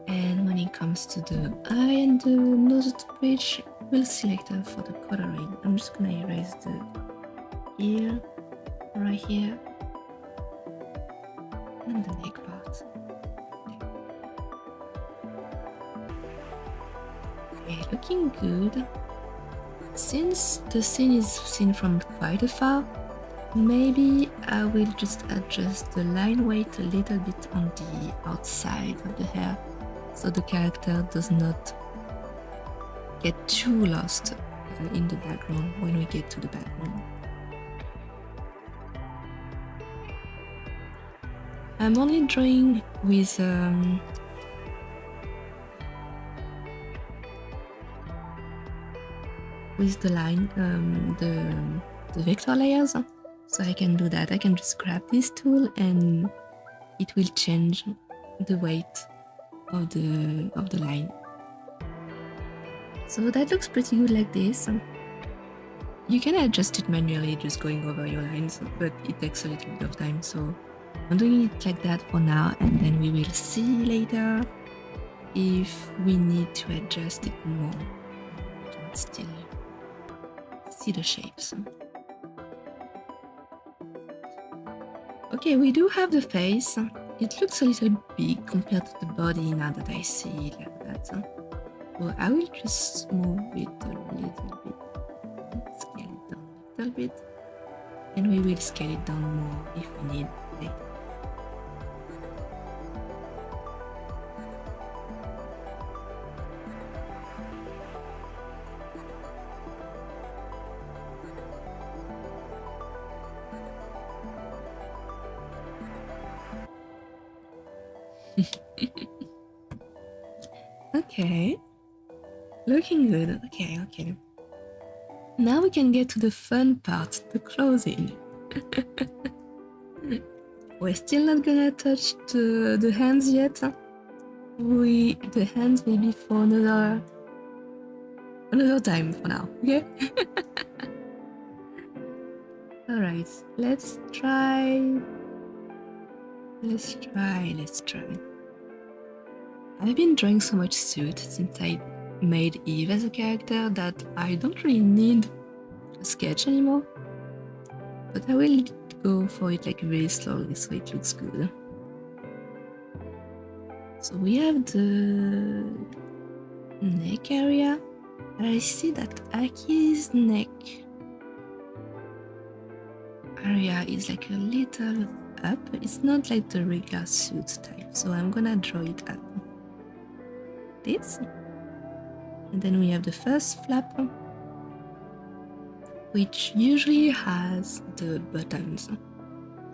And when it comes to the eye and the nose bridge, we'll select her for the coloring. I'm just gonna erase the ear right here and the neck part. Okay, looking good. Since the scene is seen from quite afar, maybe I will just adjust the line weight a little bit on the outside of the hair so the character does not get too lost in the background when we get to the background. I'm only drawing with the line, the vector layers, so I can do that. I can just grab this tool and it will change the weight of the line. So that looks pretty good like this. You can adjust it manually just going over your lines, but it takes a little bit of time, so I'm doing it like that for now, and then we will see later if we need to adjust it more. We can still see the shapes. Okay, we do have the face. It looks a little big compared to the body now that I see it like that. So I will just move it a little bit, scale it down a little bit, and we will scale it down more if we need later. Okay, looking good. Okay. Now we can get to the fun part, the clothing. We're still not gonna touch the hands yet. The hands will be for another time for now, okay? Alright, let's try. I've been drawing so much suit since I made Eve as a character that I don't really need a sketch anymore. But I will go for it like very slowly so it looks good. So we have the neck area. And I see that Aki's neck area is like a little up. It's not like the regular suit type, so I'm gonna draw it up. This. And then we have the first flap, which usually has the buttons.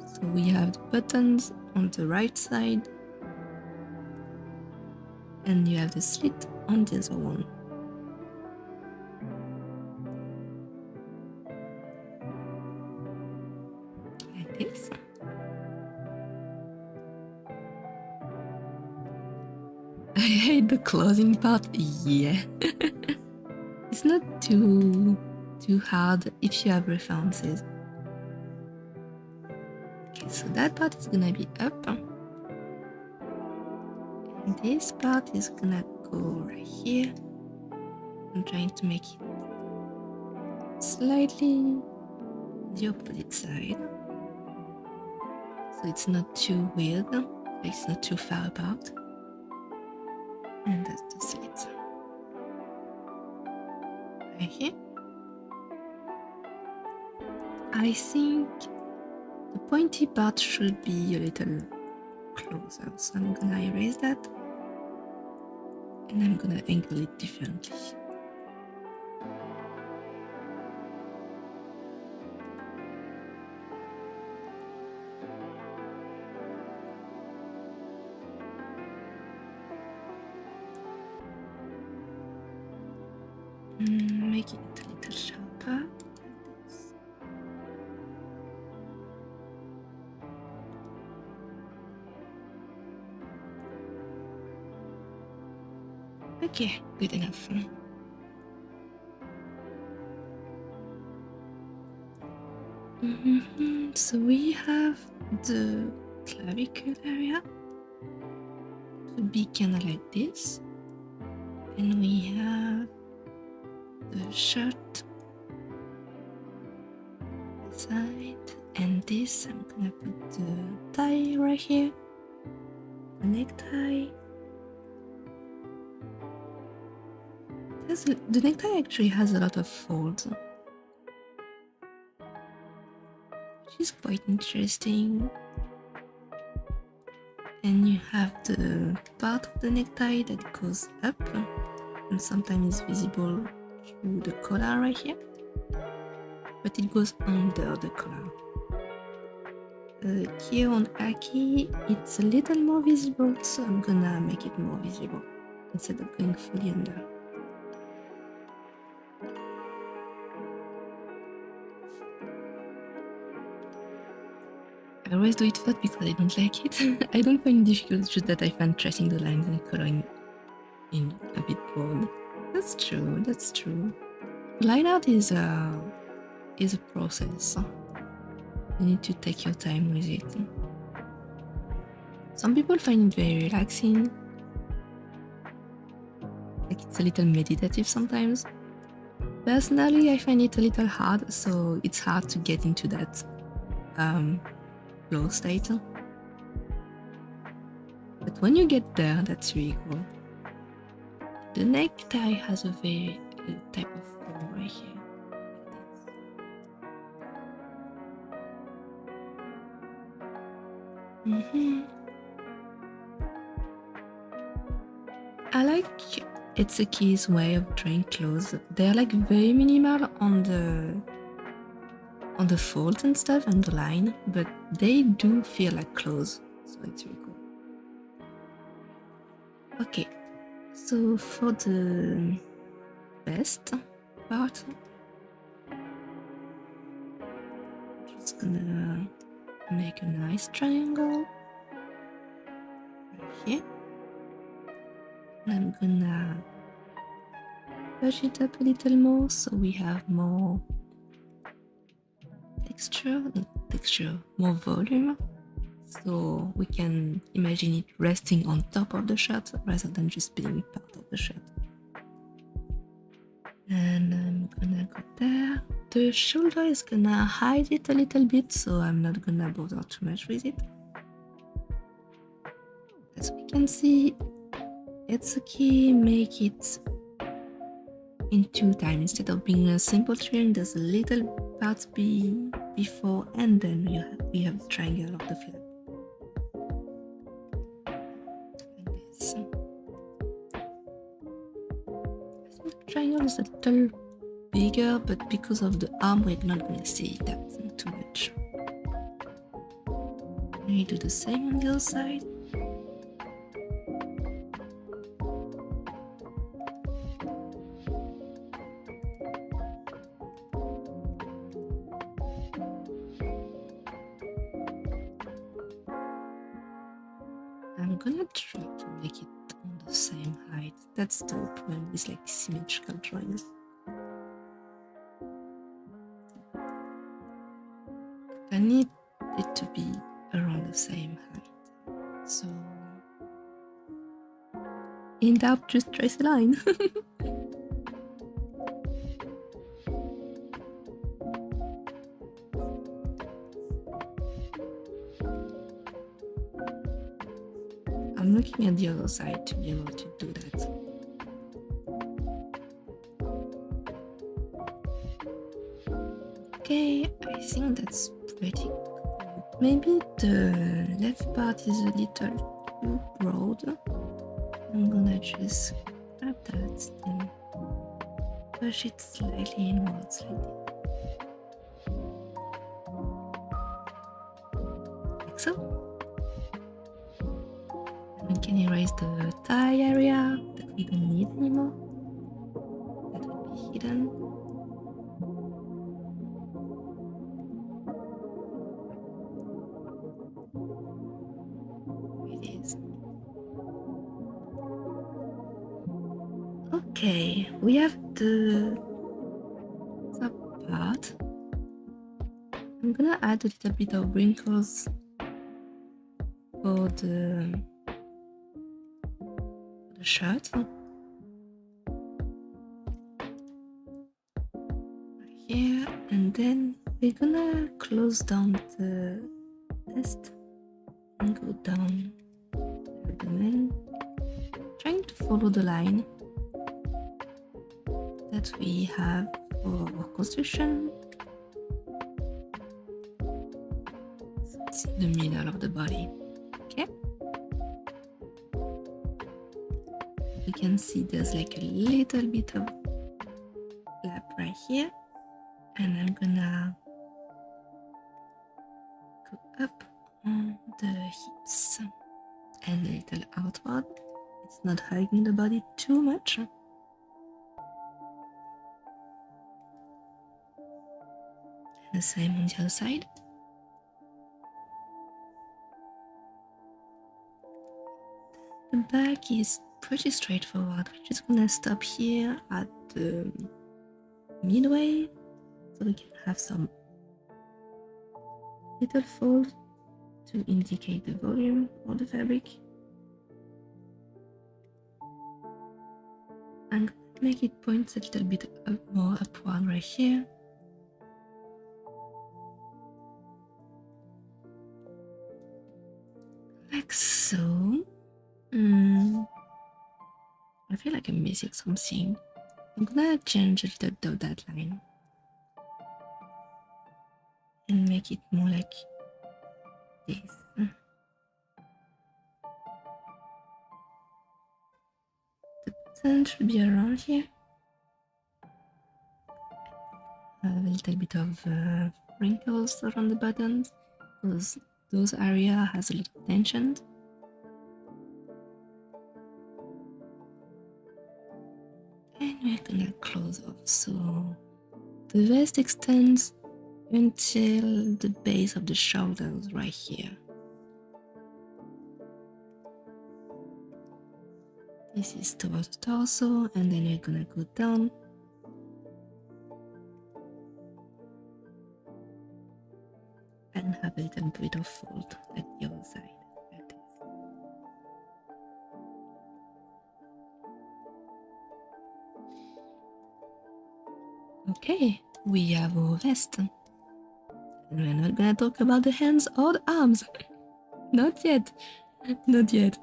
So we have the buttons on the right side, and you have the slit on the other one. this. I hate the closing part, yeah. It's not too hard if you have references. Okay, so that part is gonna be up. And this part is gonna go right here. I'm trying to make it slightly the opposite side. So it's not too weird, it's not too far apart. And that's the slit. Right here. I think the pointy part should be a little closer, so I'm gonna erase that and I'm gonna angle it differently. Making it a little sharper. Okay, good enough. So we have the clavicle area. It would be kind of like this. And we have the shirt side. And this, I'm gonna put the tie right here. The necktie. The necktie actually has a lot of folds, which is quite interesting. And you have the part of the necktie that goes up and sometimes is visible through the collar right here, but it goes under the collar. Here on Aki, it's a little more visible, so I'm gonna make it more visible instead of going fully under. I always do it first because I don't like it. I don't find it difficult, it's just that I find tracing the lines and coloring in a bit bold. That's true, that's true. Line art is a process. You need to take your time with it. Some people find it very relaxing. Like it's a little meditative sometimes. Personally, I find it a little hard, so it's hard to get into that flow state. But when you get there, that's really cool. The necktie has a very type of form right here. I like Itsuki's way of drawing clothes. They're like very minimal on the folds and stuff and the line, but they do feel like clothes, so it's really cool. Okay, so for the best part, I'm just gonna make a nice triangle right here. And I'm gonna push it up a little more so we have more more volume, so we can imagine it resting on top of the shirt rather than just being part of the shirt. And I'm gonna go there. The shoulder is gonna hide it a little bit, so I'm not gonna bother too much with it. As we can see, Itsuki make it in 2 times. Instead of being a simple triangle, there's a little part before, and then we have the triangle of the flap. Like this. I think the triangle is a little bigger, but because of the arm, we're not gonna see that too much. We do the same on the other side. gonna try to make it on the same height. That's the problem with like symmetrical drawings. I need it to be around the same height. So in doubt, just trace a line. I'm looking at the other side to be able to do that. Okay, I think that's pretty good. Maybe the left part is a little too broad. I'm gonna just grab that and push it slightly inwards like this. Like so. We can erase the thigh area that we don't need anymore. That will be hidden. It is. Okay, we have the top part. I'm gonna add a little bit of wrinkles for the shirt. Right here, and then we're gonna close down the test and go down the abdomen, trying to follow the line that we have for construction. So it's in the middle of the body. Okay. You can see there's like a little bit of flap right here, and I'm gonna go up on the hips and a little outward. It's not hugging the body too much. And the same on the other side. The back is pretty straightforward. We're just gonna stop here at the midway so we can have some little fold to indicate the volume of the fabric. I'm gonna make it point a little bit more upward right here. Like so. I feel like I'm missing something. I'm gonna change a little bit of that line and make it more like this. The button should be around here. A little bit of wrinkles around the buttons because those area has a lot of tension. And we're gonna close off so the vest extends until the base of the shoulders right here. This is towards the torso, and then we're gonna go down and have a little bit of fold like the other side. Like this. Okay, we have our vest. And we're not gonna talk about the hands or the arms. Not yet. Not yet.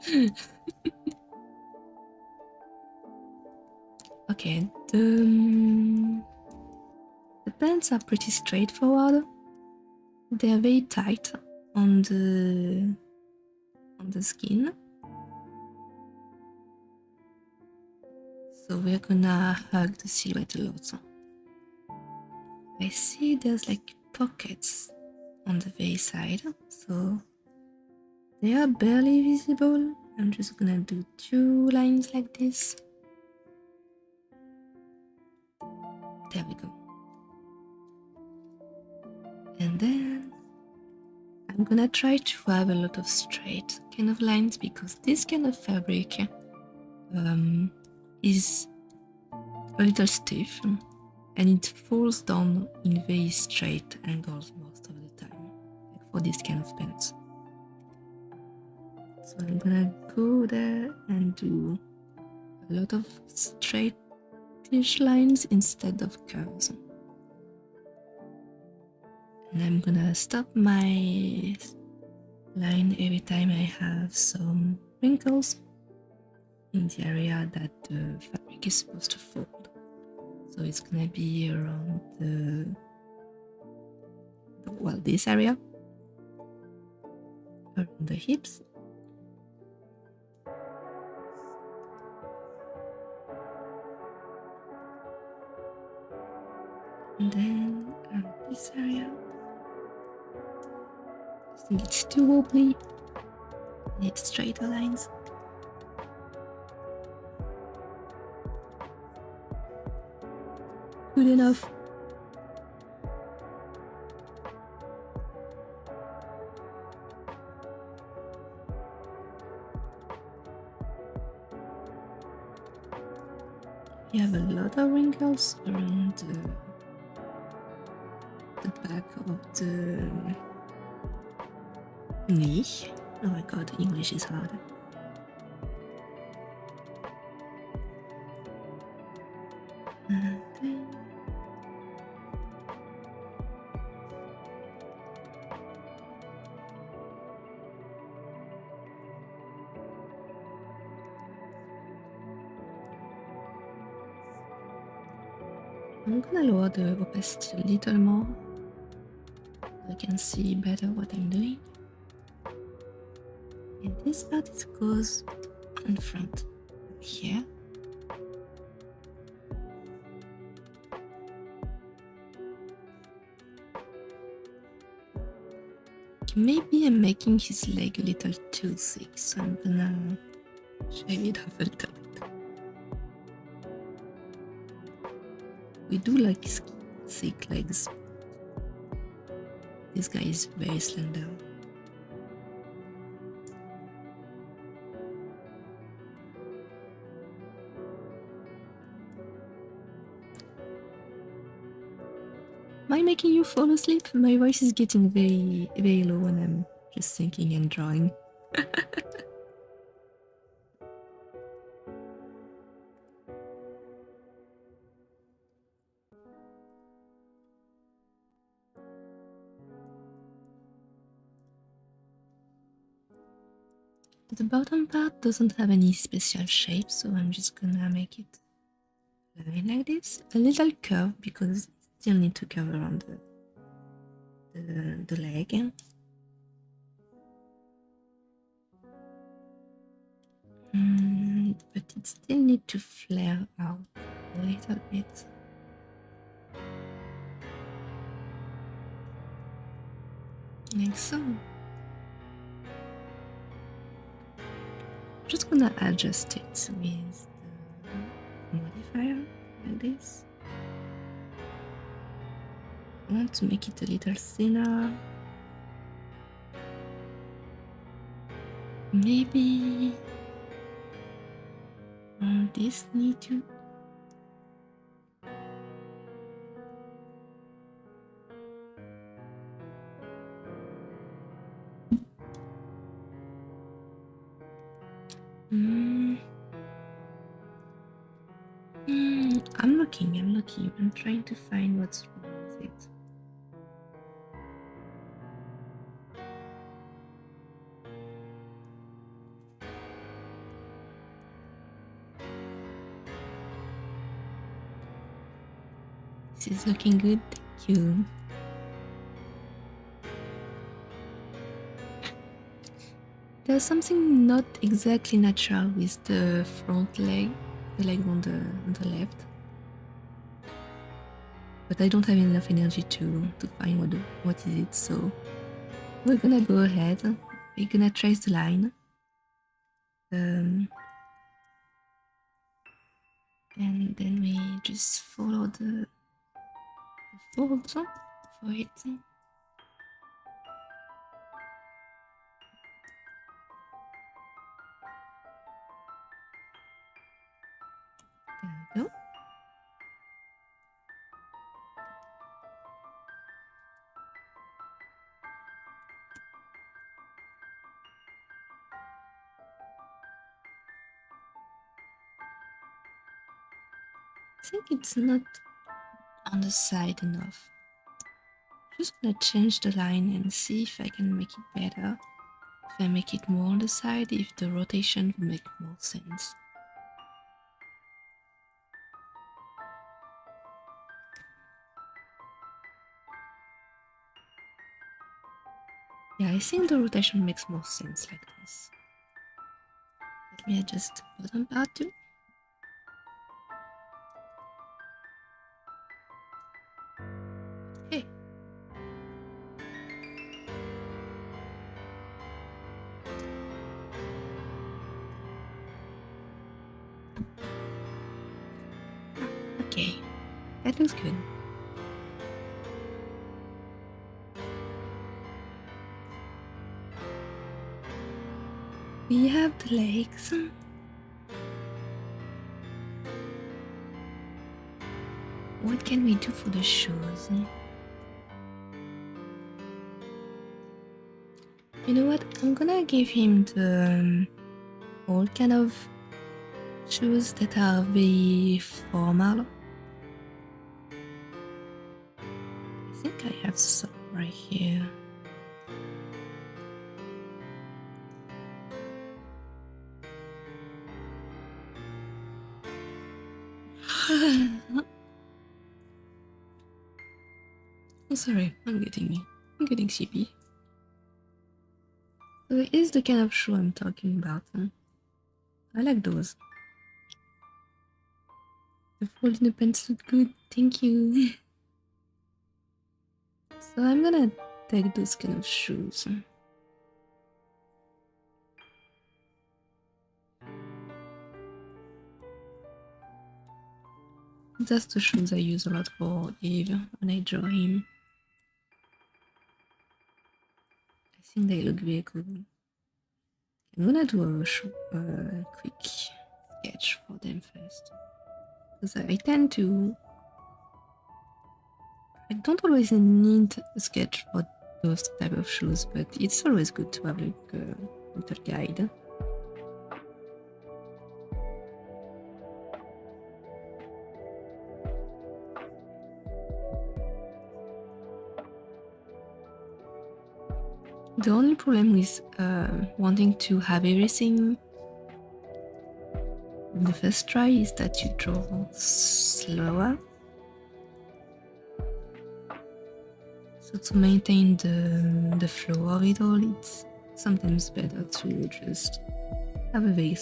Okay, the pants are pretty straightforward. They're very tight on the skin. So we're gonna hug the silhouette a lot. I see there's like pockets on the very side, so they are barely visible. I'm just gonna do 2 lines like this. There we go. And then I'm gonna try to have a lot of straight kind of lines because this kind of fabric is a little stiff and it falls down in very straight angles most of the time, like for this kind of pants. So I'm gonna go there and do a lot of straightish lines instead of curves. And I'm gonna stop my line every time I have some wrinkles in the area that the fabric is supposed to fold. So it's gonna be around this area, around the hips. And then around this area. I think it's too wobbly. I need straighter lines. Good enough. We have a lot of wrinkles around the back of the knee. Oh my god, English is hard. And then I'm gonna lower the opacity a little more so I can see better what I'm doing. And this part goes in front here. Maybe I'm making his leg a little too thick, so I'm gonna shave it off a little bit. We do like thick legs. This guy is very slender. Am I making you fall asleep? My voice is getting very, very low when I'm just thinking and drawing. The bottom part doesn't have any special shape, so I'm just gonna make it line like this. A little curve because it still need to curve around the leg. But it still need to flare out a little bit. Like so. I'm just gonna adjust it with the modifier like this. I want to make it a little thinner. Maybe on this need to. I'm looking. I'm trying to find what's wrong with it. This is looking good, thank you. There's something not exactly natural with the front leg, the leg on the left. But I don't have enough energy to find what is it, so we're gonna go ahead. We're gonna trace the line. And then we just follow the folds for it. think it's not on the side enough. Just gonna change the line and see if I can make it better. If I make it more on the side, if the rotation will make more sense. Yeah, I think the rotation makes more sense like this. Let me adjust the bottom part too. Okay. Okay, that looks good. We have the legs. What can we do for the shoes? You know what? I'm gonna give him the all kind of shoes that are very formal. I think I have some right here. Oh, sorry, I'm getting sheepy. So it is the kind of shoe I'm talking about. I like those. The fold in the pants look good, thank you. So I'm gonna take those kind of shoes. That's the shoes I use a lot for Eve when I draw him. I think they look very cool. I'm gonna do a quick sketch for them first. Because I tend to... I don't always need a sketch for those type of shoes, but it's always good to have like a little guide. The only problem with wanting to have everything in the first try is that you draw slower. So to maintain the flow of it all, it's sometimes better to just have a very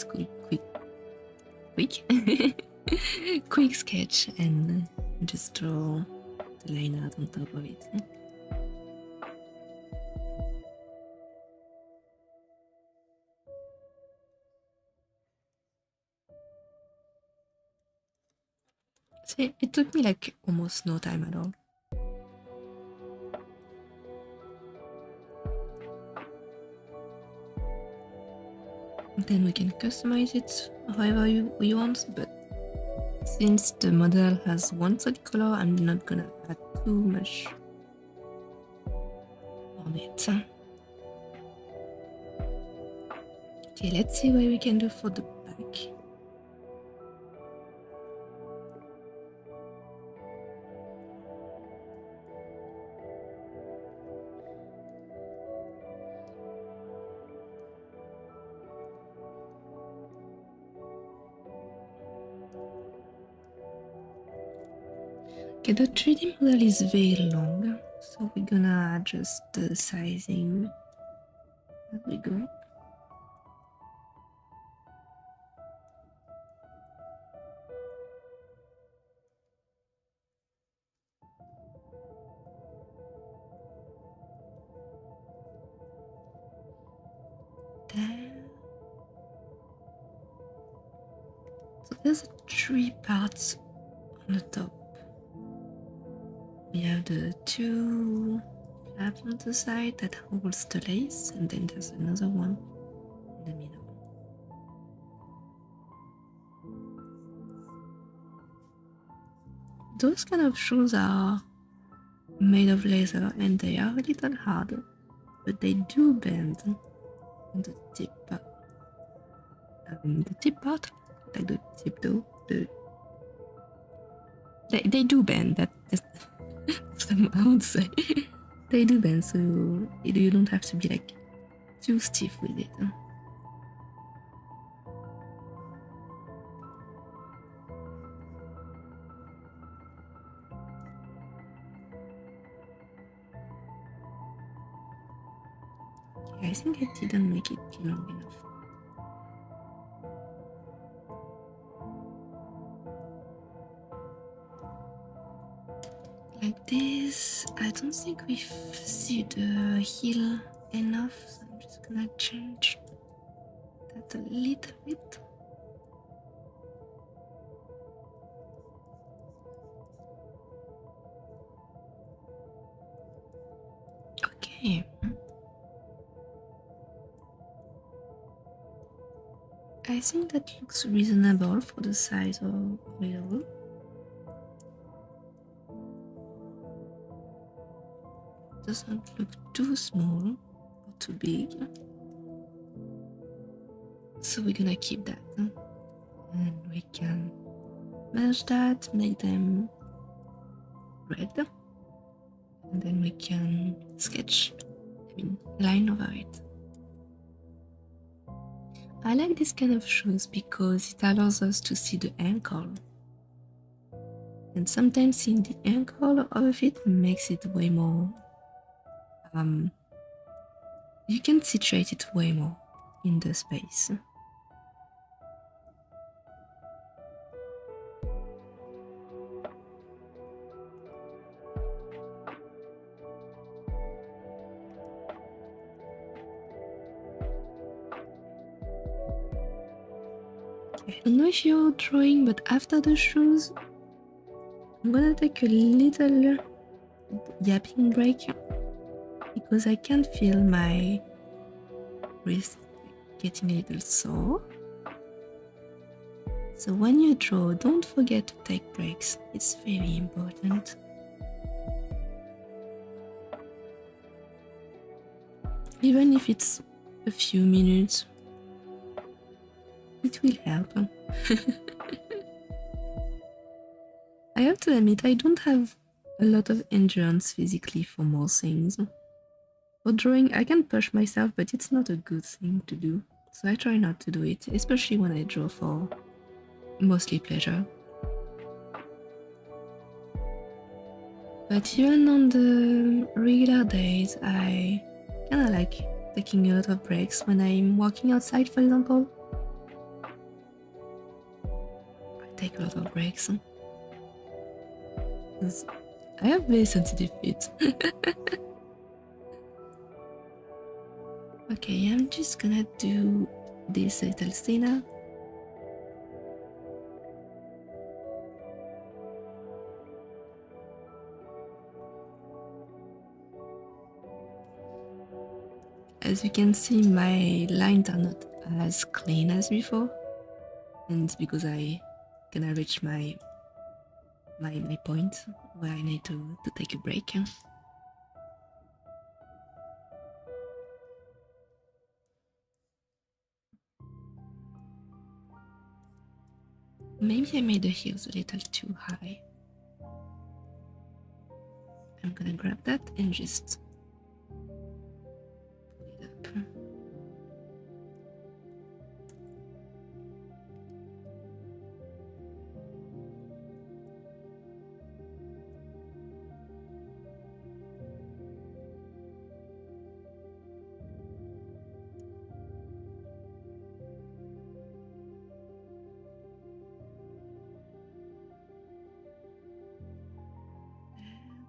quick sketch and just draw the line out on top of it. See, it took me like almost no time at all. Then we can customize it however you want, but since the model has one solid color, I'm not gonna add too much on it. Okay, let's see what we can do for the back. Okay, the 3D model is very long, so we're gonna adjust the sizing as we go. There. So there's 3 parts on the top. We have the 2 flaps on the side that holds the lace, and then there's another one in the middle. Those kind of shoes are made of leather and they are a little harder, but they do bend on the tip part. The tip part, like the tip though, They do bend. That's what I want to say. They do bend, so you don't have to be like too stiff with it. Okay, I think I didn't make it long enough. Like this, I don't think we see the heel enough, so I'm just gonna change that a little bit. Okay. I think that looks reasonable for the size of it all. Doesn't look too small or too big. So we're gonna keep that. And we can merge that, make them red. And then we can sketch, line over it. I like this kind of shoes because it allows us to see the ankle. And sometimes seeing the ankle of it makes it way more, you can situate it way more in the space. I don't know if you're drawing, but after the shoes, I'm gonna take a little yapping break because I can feel my wrist getting a little sore. So when you draw, don't forget to take breaks. It's very important. Even if it's a few minutes, it will help. I have to admit, I don't have a lot of endurance physically for more things. For drawing, I can push myself, but it's not a good thing to do. So I try not to do it, especially when I draw for mostly pleasure. But even on the regular days, I kinda like taking a lot of breaks when I'm walking outside, for example. I take a lot of breaks. Because I have very sensitive feet. Okay, I'm just gonna do this little scene. As you can see, my lines are not as clean as before, and it's because I gonna reach my point where I need to take a break. Maybe I made the heels a little too high. I'm gonna grab that and just pull it up.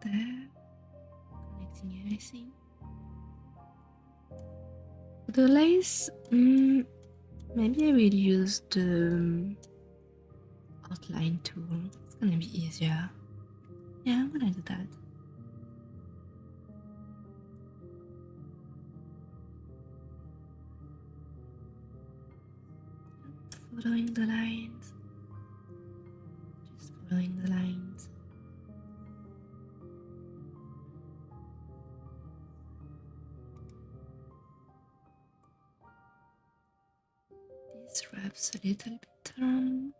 There, connecting everything. The lace, maybe I will use the outline tool. It's gonna be easier. Yeah, I'm gonna do that. Following the lines. Just following the lines. This wraps a little bit around.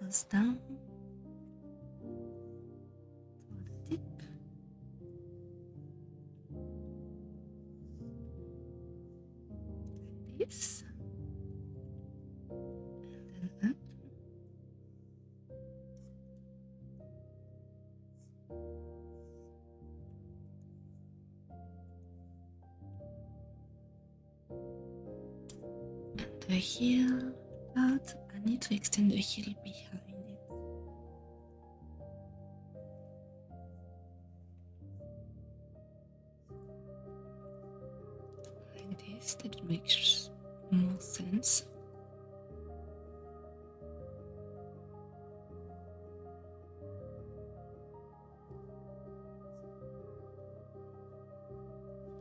goes down to the tip. Like this. And then up. And the heel out. I need to extend the heel behind it. Like this, that makes more sense.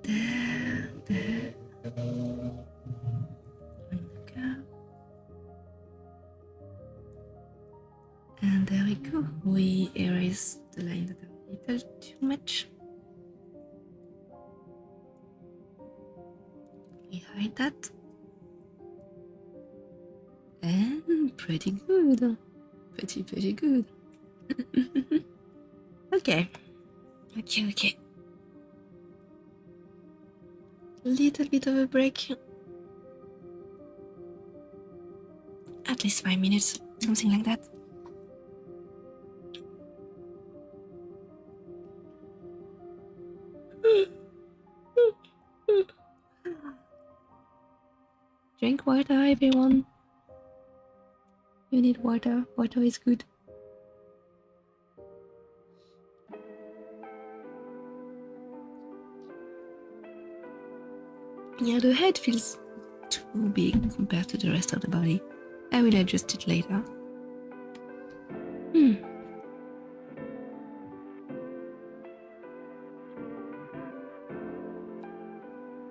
There. And there we go. We erase the line that are a little too much. We hide that. And pretty good. Pretty good. Okay. Little bit of a break. At least 5 minutes, something like that. Drink water, everyone. You need water. Water is good. Yeah, the head feels too big compared to the rest of the body. I will adjust it later.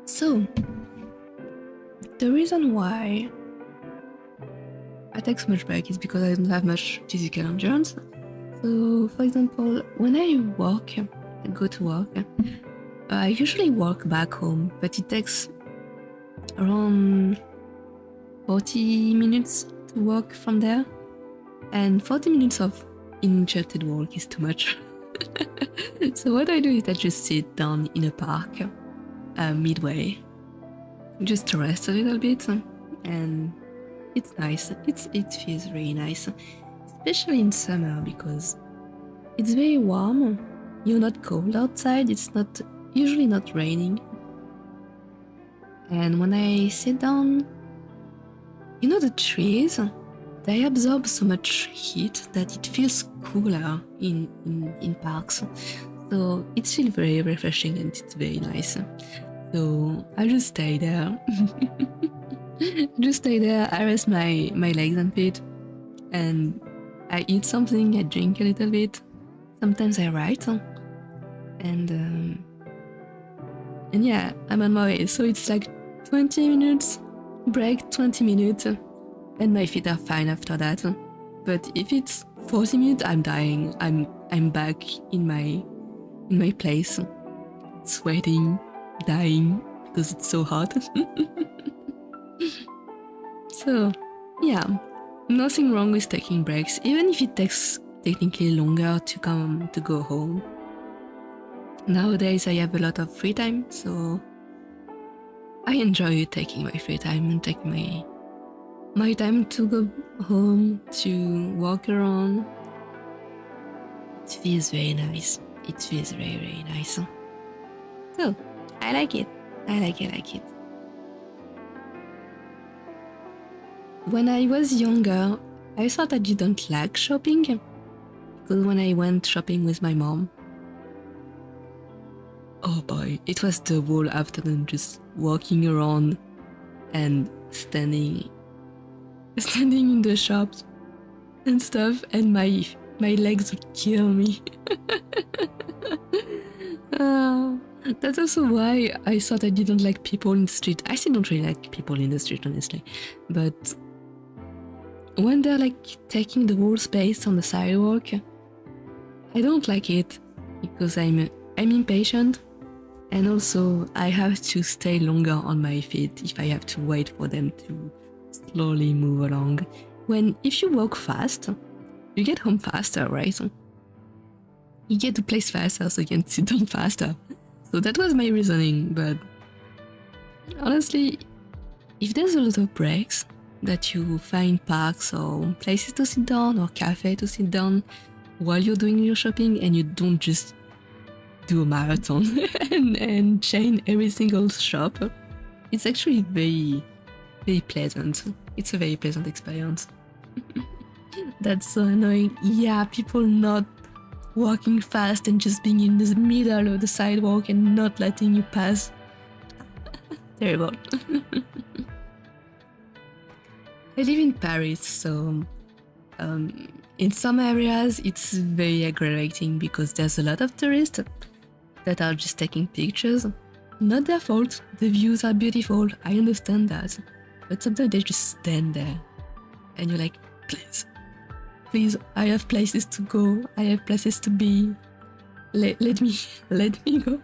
So, the reason why I take so much break is because I don't have much physical endurance. So, for example, when I walk, I go to work, I usually walk back home, but it takes around 40 minutes to walk from there, and 40 minutes of uninterrupted walk is too much. So what I do is I just sit down in a park midway, just to rest a little bit, and it's nice. It feels really nice, especially in summer because it's very warm. You're not cold outside. It's usually not raining. And when I sit down, you know, the trees, they absorb so much heat that it feels cooler in parks. So it feels very refreshing and it's very nice. So I just stay there. I rest my legs and feet, and I eat something, I drink a little bit. Sometimes I write, and yeah, I'm on my way. So it's like 20 minutes break, 20 minutes, and my feet are fine after that. But if it's 40 minutes, I'm dying. I'm back in my place, sweating, dying because it's so hot. So yeah, nothing wrong with taking breaks, even if it takes technically longer to go home. Nowadays I have a lot of free time, so I enjoy taking my free time and taking my time to go home, to walk around. It feels very nice. It feels very, very nice. So I like it. I like it. When I was younger, I thought I didn't like shopping, because when I went shopping with my mom, oh boy, it was the whole afternoon just walking around and standing in the shops and stuff, and my legs would kill me. That's also why I thought I didn't like people in the street. I still don't really like people in the street, honestly, but when they're like taking the whole space on the sidewalk, I don't like it because I'm impatient, and also I have to stay longer on my feet if I have to wait for them to slowly move along. If you walk fast, you get home faster, right? You get to place faster, so you can sit down faster. So that was my reasoning, but honestly, if there's a lot of breaks that you find parks or places to sit down or cafe to sit down while you're doing your shopping and you don't just do a marathon and chain every single shop, it's actually very, very pleasant. It's a very pleasant experience. That's so annoying. Yeah, people not walking fast and just being in the middle of the sidewalk and not letting you pass. Terrible. I live in Paris, so in some areas it's very aggravating because there's a lot of tourists that are just taking pictures. Not their fault, the views are beautiful, I understand that. But sometimes they just stand there and you're like, please, I have places to go, I have places to be. Let me go.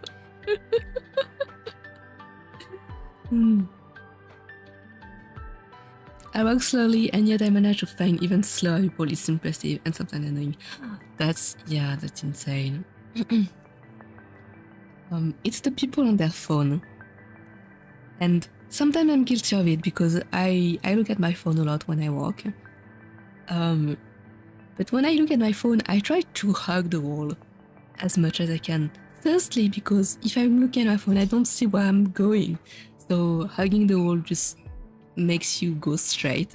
I walk slowly and yet I manage to find even slower people. It's impressive and sometimes annoying. That's insane. It's the people on their phone. And sometimes I'm guilty of it because I look at my phone a lot when I walk. But when I look at my phone, I try to hug the wall as much as I can. Firstly, because if I'm looking at my phone, I don't see where I'm going. So hugging the wall just makes you go straight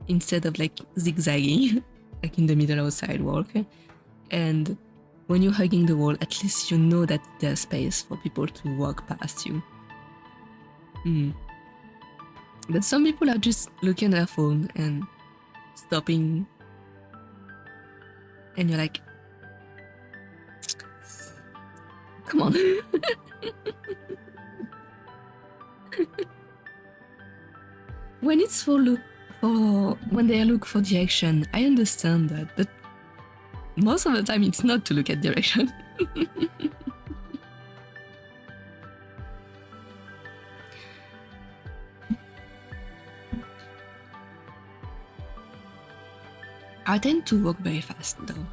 instead of like zigzagging like in the middle of a sidewalk. And when you're hugging the wall, at least you know that there's space for people to walk past you. But some people are just looking at their phone and stopping, and you're like, come on. When it's when they look for direction, I understand that, but most of the time it's not to look at direction. I tend to walk very fast though.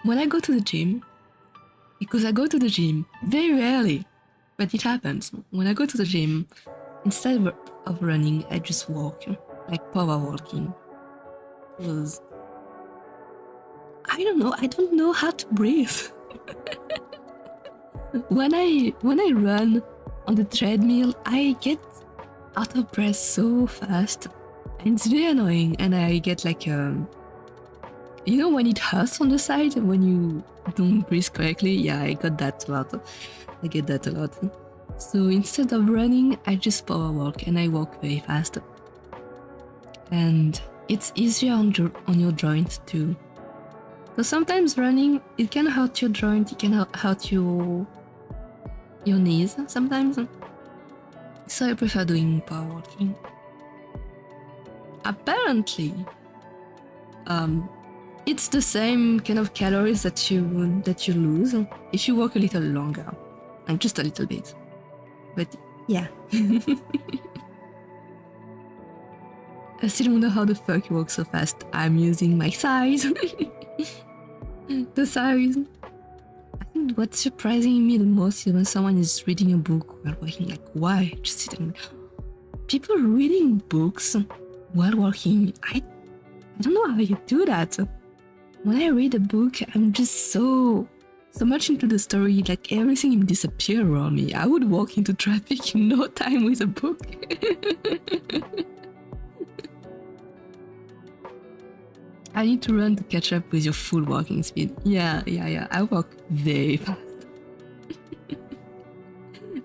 When I go to the gym, because I go to the gym very rarely, but it happens. When I go to the gym, instead of running, I just walk, like power walking. Because I don't know how to breathe. When I run on the treadmill, I get out of breath so fast, and it's very annoying. And I get like when it hurts on the side when you don't breathe correctly. Yeah, I get that a lot. So instead of running, I just power walk, and I walk very fast. And it's easier on your joints too. Because sometimes running, it can hurt your joint, it can hurt your knees sometimes. So I prefer doing power walking. Apparently, it's the same kind of calories that you lose if you walk a little longer, and just a little bit. But yeah. I still wonder how the fuck you walk so fast. I'm using my thighs. The thighs. I think what's surprising me the most is when someone is reading a book while walking. Like, why? Just sitting. People reading books while walking. I don't know how you do that. When I read a book, I'm just so much into the story, like everything disappears around me. I would walk into traffic in no time with a book. I need to run to catch up with your full walking speed. Yeah. I walk very fast.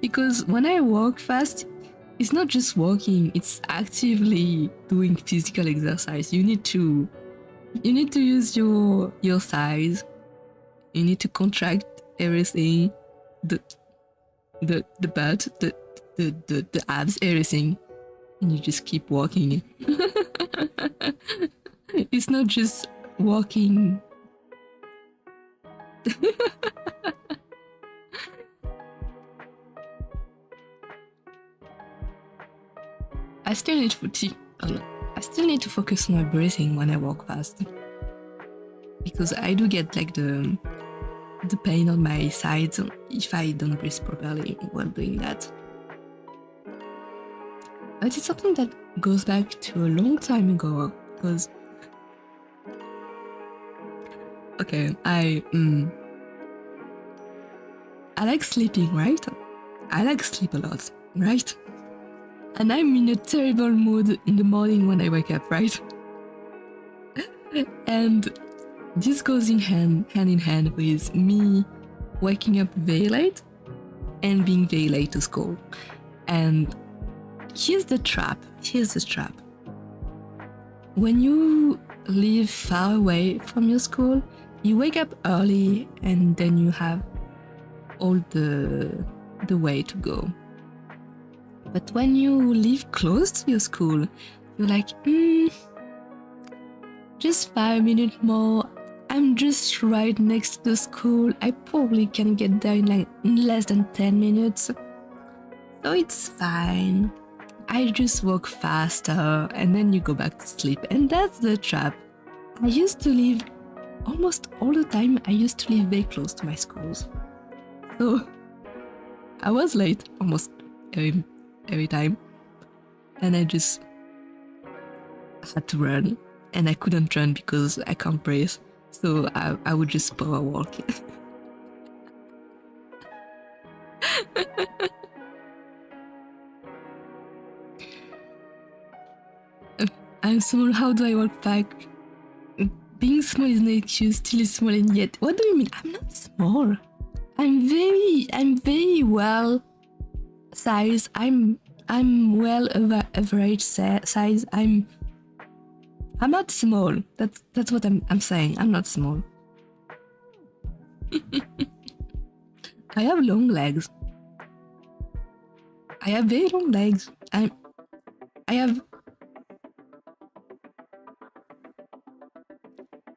Because when I walk fast, it's not just walking, it's actively doing physical exercise. You need to use your thighs. You need to contract everything, the butt, the abs, everything, and you just keep walking. It's not just walking. I still need footy. I still need to focus on my breathing when I walk fast, because I do get like the pain on my sides if I don't breathe properly while doing that. But it's something that goes back to a long time ago, because okay, I like sleeping, right? I like sleep a lot, right? And I'm in a terrible mood in the morning when I wake up, right? And this goes hand in hand with me waking up very late and being very late to school. And here's the trap. When you live far away from your school, you wake up early and then you have all the way to go. But when you live close to your school, you're like, just 5 minutes more. I'm just right next to the school. I probably can get there in less than 10 minutes. So it's fine. I just walk faster and then you go back to sleep. And that's the trap. I used to live almost all the time. I used to live very close to my schools. So I was late almost every time. And I just had to run. And I couldn't run because I can't breathe. So I would just power walk. I'm small, how do I walk back? Being small is not excuse, still small and yet. What do you mean? I'm not small. I'm very well sized. I'm well average size. I'm not small. That's what I'm saying. I'm not small. I have long legs. I have very long legs. I have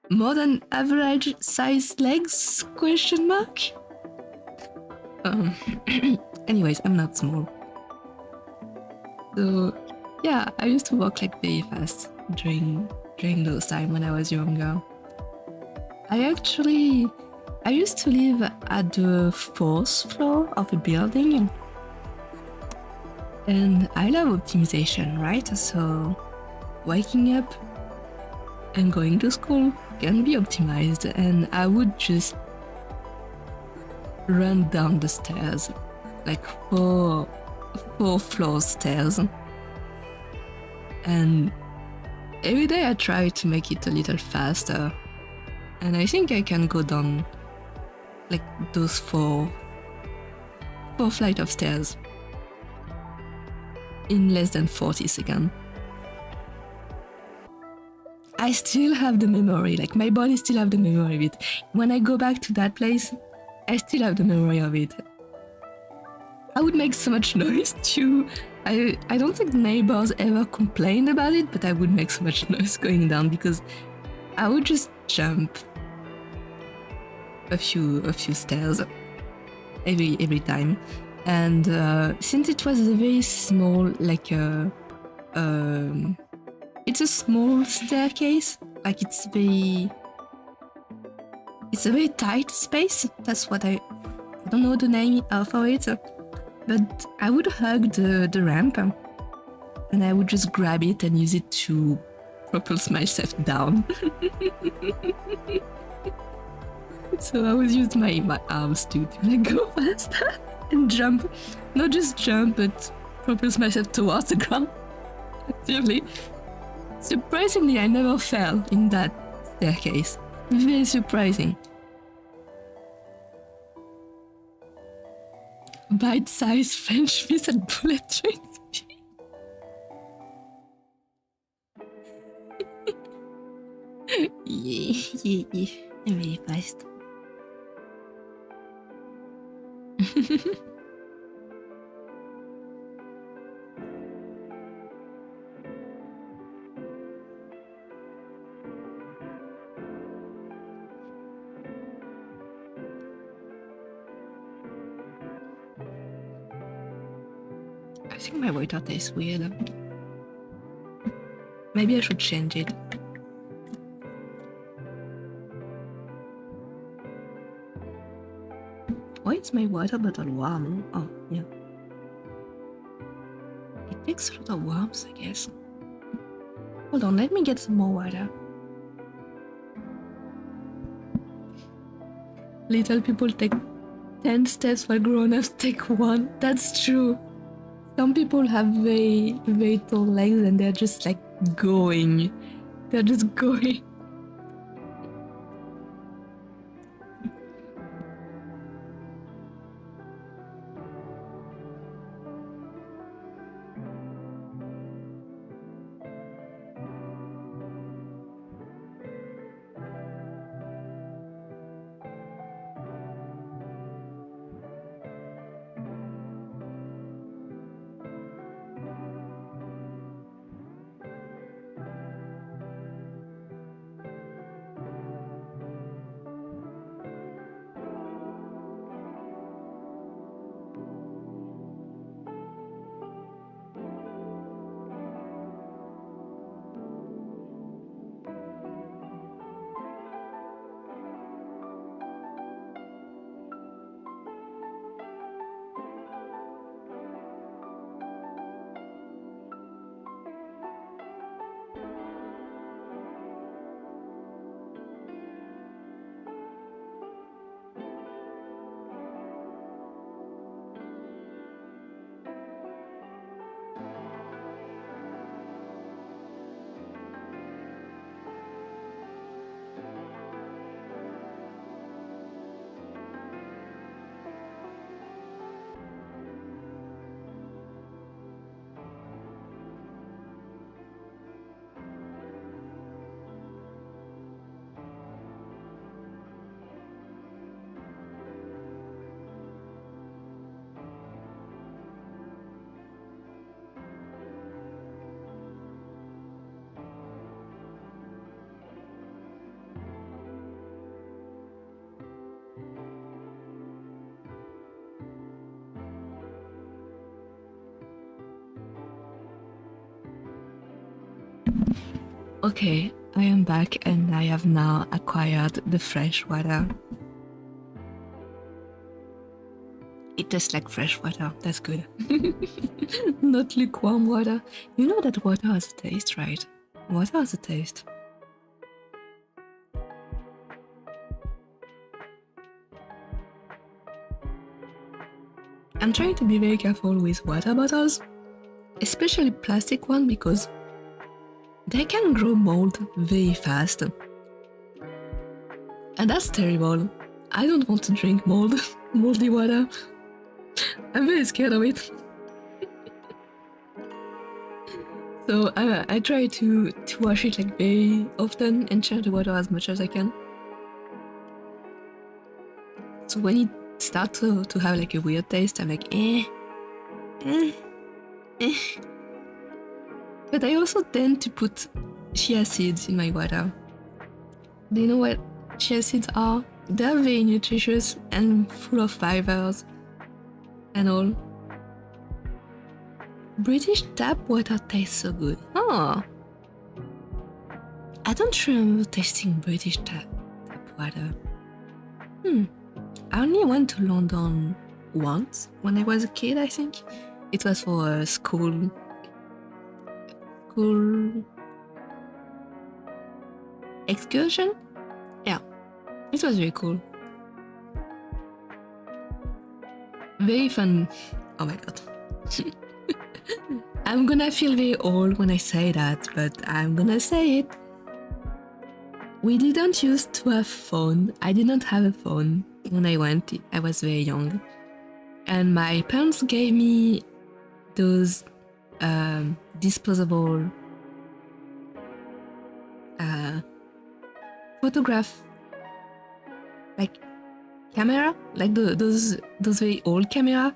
more than average size legs? Question mark. Anyways, I'm not small. So yeah, I used to walk like very fast during those time when I was younger. I used to live at the 4th floor of a building, and I love optimization, right? So waking up and going to school can be optimized, and I would just run down the stairs, like four floor stairs, and every day I try to make it a little faster, and I think I can go down like those four flights of stairs in less than 40 seconds. I still have the memory, like my body still have the memory of it. When I go back to that place, I still have the memory of it. I would make so much noise too. I don't think neighbors ever complained about it, but I would make so much noise going down because I would just jump a few stairs every time. And since it was a very small, like it's a small staircase, like it's a very tight space. That's what I don't know the name for it, but I would hug the ramp and I would just grab it and use it to propulse myself down. So I would use my arms to like go faster and jump, not just jump, but propulse myself towards the ground. Actively. Surprisingly, I never fell in that staircase. Very surprising. Bite-sized French fish at bullet train speed. Yeah. I'm very fast. I think my water tastes weird. Maybe I should change it. Why is my water bottle warm? Oh, yeah. It takes a lot of warmth, I guess. Hold on, let me get some more water. Little people take 10 steps while grown-ups take one. That's true. Some people have very, very tall legs and they're just like going. They're just going. Okay, I am back and I have now acquired the fresh water. It tastes like fresh water, that's good. Not lukewarm water. You know that water has a taste, right? Water has a taste. I'm trying to be very careful with water bottles, especially plastic one, because they can grow mold very fast. And that's terrible. I don't want to drink moldy water. I'm very scared of it. So I try to wash it like very often and change the water as much as I can. So when it starts to have like a weird taste, I'm like, eh. But I also tend to put chia seeds in my water. Do you know what chia seeds are? They're very nutritious and full of fibers and all. British tap water tastes so good. Oh, I don't remember tasting British tap water. I only went to London once when I was a kid, I think. It was for a school excursion. Yeah, it was very cool. Very fun. Oh my god. I'm gonna feel very old when I say that, but I'm gonna say it. We didn't used to have phone. I didn't have a phone when I went. I was very young. And my parents gave me those disposable photograph like camera, like those very old camera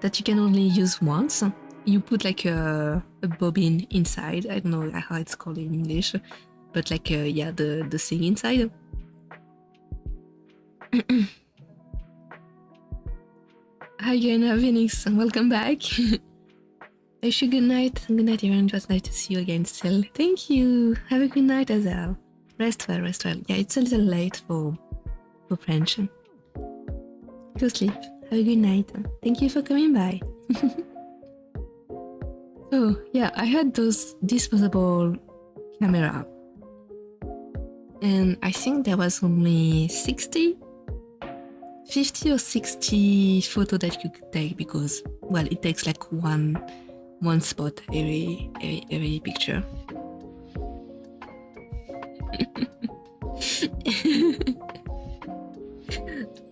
that you can only use once. You put like a bobbin inside. I don't know how it's called in English, but like yeah, the thing inside. Hi Gena Phoenix, welcome back. wish you good night. Good night, everyone. It was nice to see you again still. Thank you. Have a good night as well. Rest well, rest well. Yeah, it's a little late for French. Go sleep. Have a good night. Thank you for coming by. So, yeah, I had those disposable camera. And I think there was only 50 or 60 photos that you could take because, well, it takes like one spot every picture.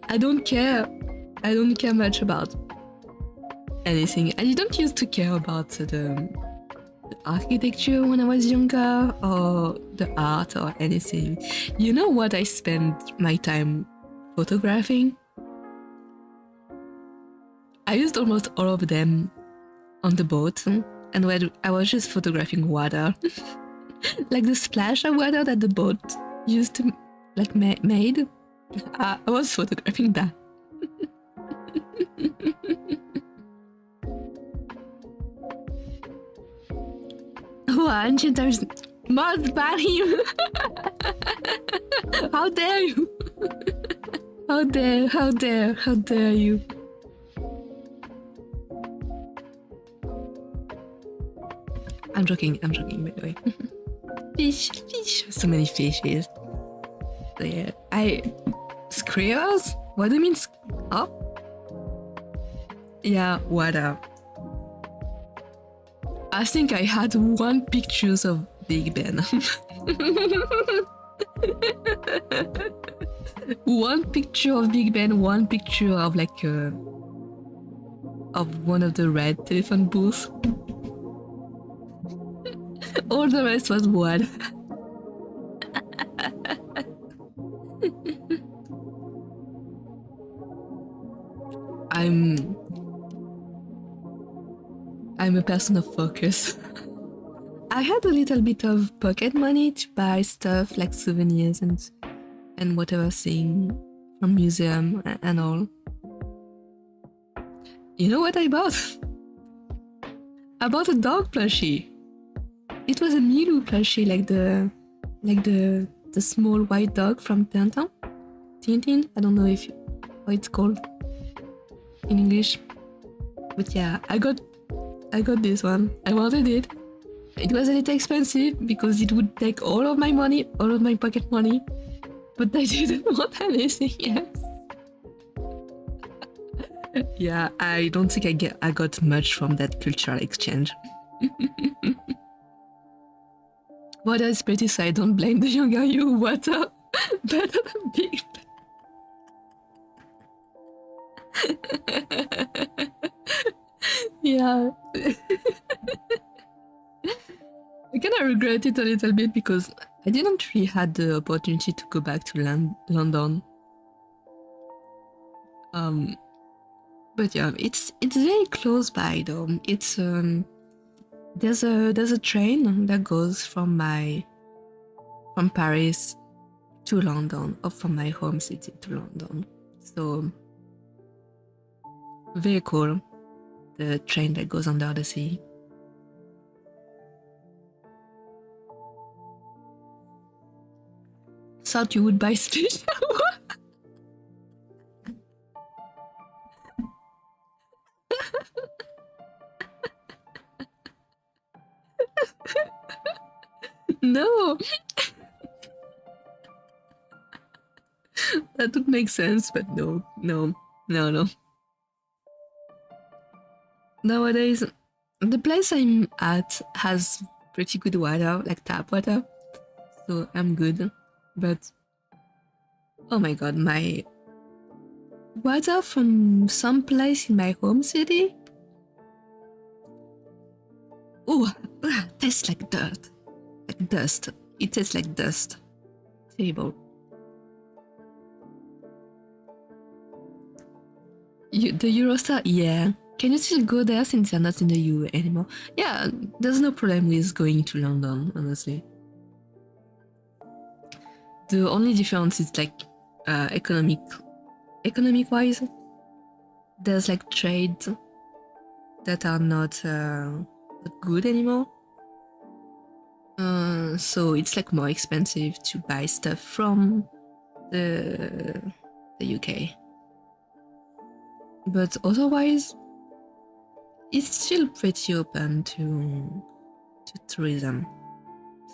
I don't care much about anything. I didn't used to care about the architecture when I was younger or the art or anything. You know what I spent my time photographing? I used almost all of them on the boat, and when I was just photographing water. Like the splash of water that the boat used to like made. I was photographing that. One times must ban him. How dare you? How dare you? I'm joking, by the way. Fish, so many fishes. So yeah, Screamers? What do you mean? Oh? Yeah, water. I think I had one pictures of Big Ben. One picture of Big Ben, one picture of like of one of the red telephone booths. All the rest was water. I'm a person of focus. I had a little bit of pocket money to buy stuff like souvenirs and whatever thing from museum and all. You know what I bought? I bought a dog plushie. It was a Milou plushie, like the small white dog from Tintin. I don't know how it's called in English, but yeah, I got this one. I wanted it. It was a little expensive because it would take all of my money, all of my pocket money, but I didn't want anything else. Yeah, I don't think I got much from that cultural exchange. Water is pretty, so I don't blame the younger you. Water better than Big Ben. Yeah. I kind of regret it a little bit because I didn't really had the opportunity to go back to London. But yeah, it's very close by though. It's there's a train that goes from Paris to London, or from my home city to London. So very cool. The train that goes under the sea. Thought you would buy special. No. That would make sense, but no. Nowadays, the place I'm at has pretty good water, like tap water, so I'm good. But oh my god, my water from some place in my home city, tastes like dirt, like dust. It tastes like dust. Terrible. The Eurostar, yeah. Can you still go there since you're not in the EU anymore? Yeah, there's no problem with going to London, honestly. The only difference is like economic wise. There's like trades that are not good anymore. So it's like more expensive to buy stuff from the UK. But otherwise, it's still pretty open to tourism.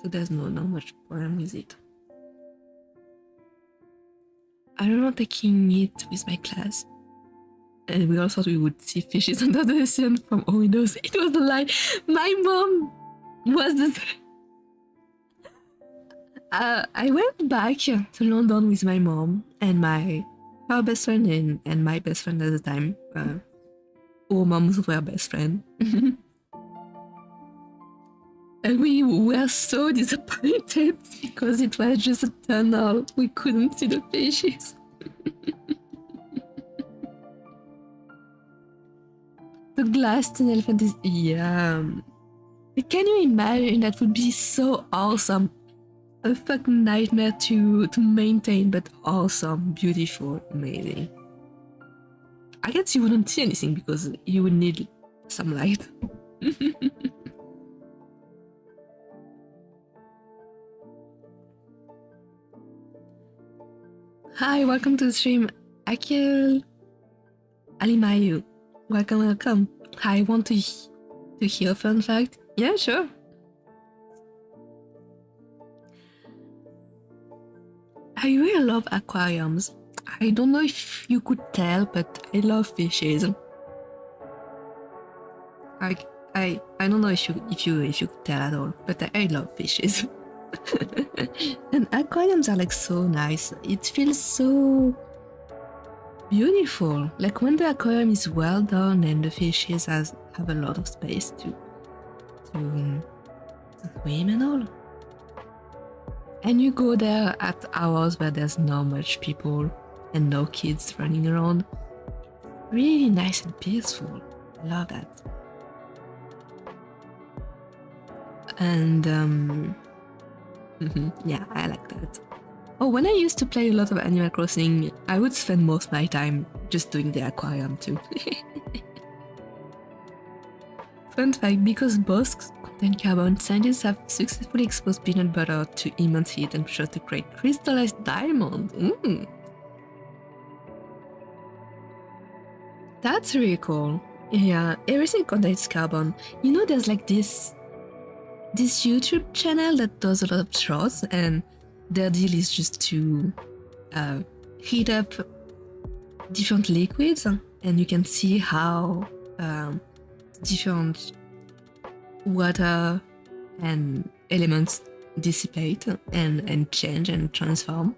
So there's not much problem with it. I remember taking it with my class. And we all thought we would see fishes under the ocean from our windows. It was a lie. My mom was the... I went back to London with my mom and her best friend and my best friend at the time. Our moms were best friends. And we were so disappointed because it was just a tunnel. We couldn't see the fishes. The glass tunnel fantasy, yeah. Can you imagine? That would be so awesome. A fucking nightmare to maintain, but awesome, beautiful, amazing. I guess you wouldn't see anything because you would need some light. Hi, welcome to the stream, Akil Alimayu. Welcome. I want to hear a fun fact. Yeah, sure. I really love aquariums. I don't know if you could tell, but I love fishes. I don't know if you could tell at all, but I love fishes. And aquariums are like so nice. It feels so beautiful. Like when the aquarium is well done and the fishes have a lot of space to swim and all. And you go there at hours where there's not much people and no kids running around. Really nice and peaceful. I love that. And yeah, I like that. Oh, when I used to play a lot of Animal Crossing, I would spend most of my time just doing the aquarium too. Fun fact, because both contain carbon, scientists have successfully exposed peanut butter to immense heat and pressure to create crystallized diamond. That's really cool. Yeah, everything contains carbon. You know, there's like this YouTube channel that does a lot of shorts, and their deal is just to heat up different liquids, and you can see how different water and elements dissipate and change and transform,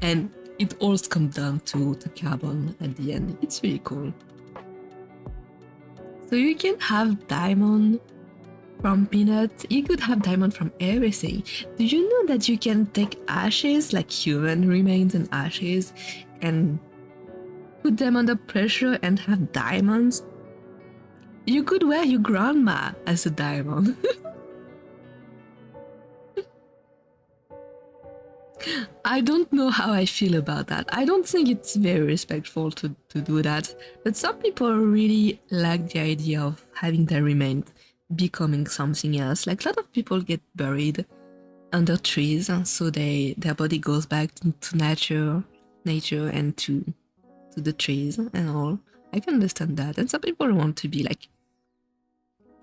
and it all comes down to the carbon at the end. It's really cool. So you can have diamond from peanuts, you could have diamond from everything. Do you know that you can take ashes, like human remains and ashes, and put them under pressure and have diamonds? You could wear your grandma as a diamond. I don't know how I feel about that. I don't think it's very respectful to do that, but some people really like the idea of having their remains becoming something else. Like a lot of people get buried under trees, so their body goes back to nature and to the trees and all. I can understand that. And some people want to be like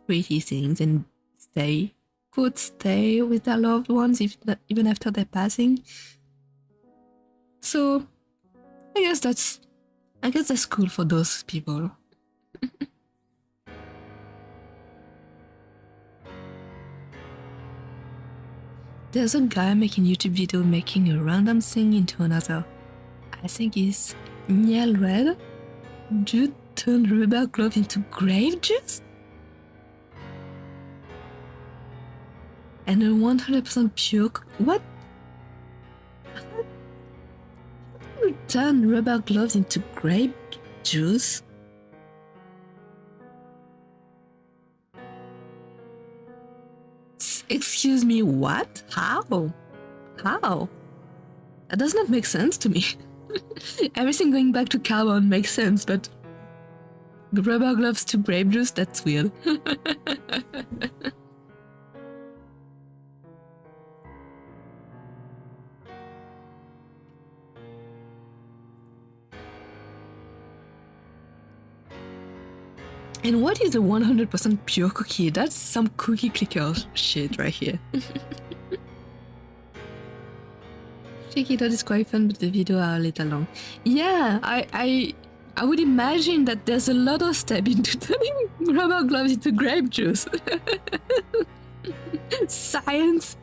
pretty things and stay with their loved ones even after their passing. So I guess that's cool for those people. There's a guy making YouTube video making a random thing into another. I think it's Niel Red. Dude turned rubber glove into grape juice? And a 100% pure... What? How do you turn rubber gloves into grape juice? Excuse me, what? How? That does not make sense to me. Everything going back to carbon makes sense, but Rubber gloves to grape juice? That's weird. And what is a 100% pure cookie? That's some cookie clicker shit right here. Check it out, it's quite fun, but the video are a little long. Yeah, I would imagine that there's a lot of step into turning rubber gloves into grape juice. Science!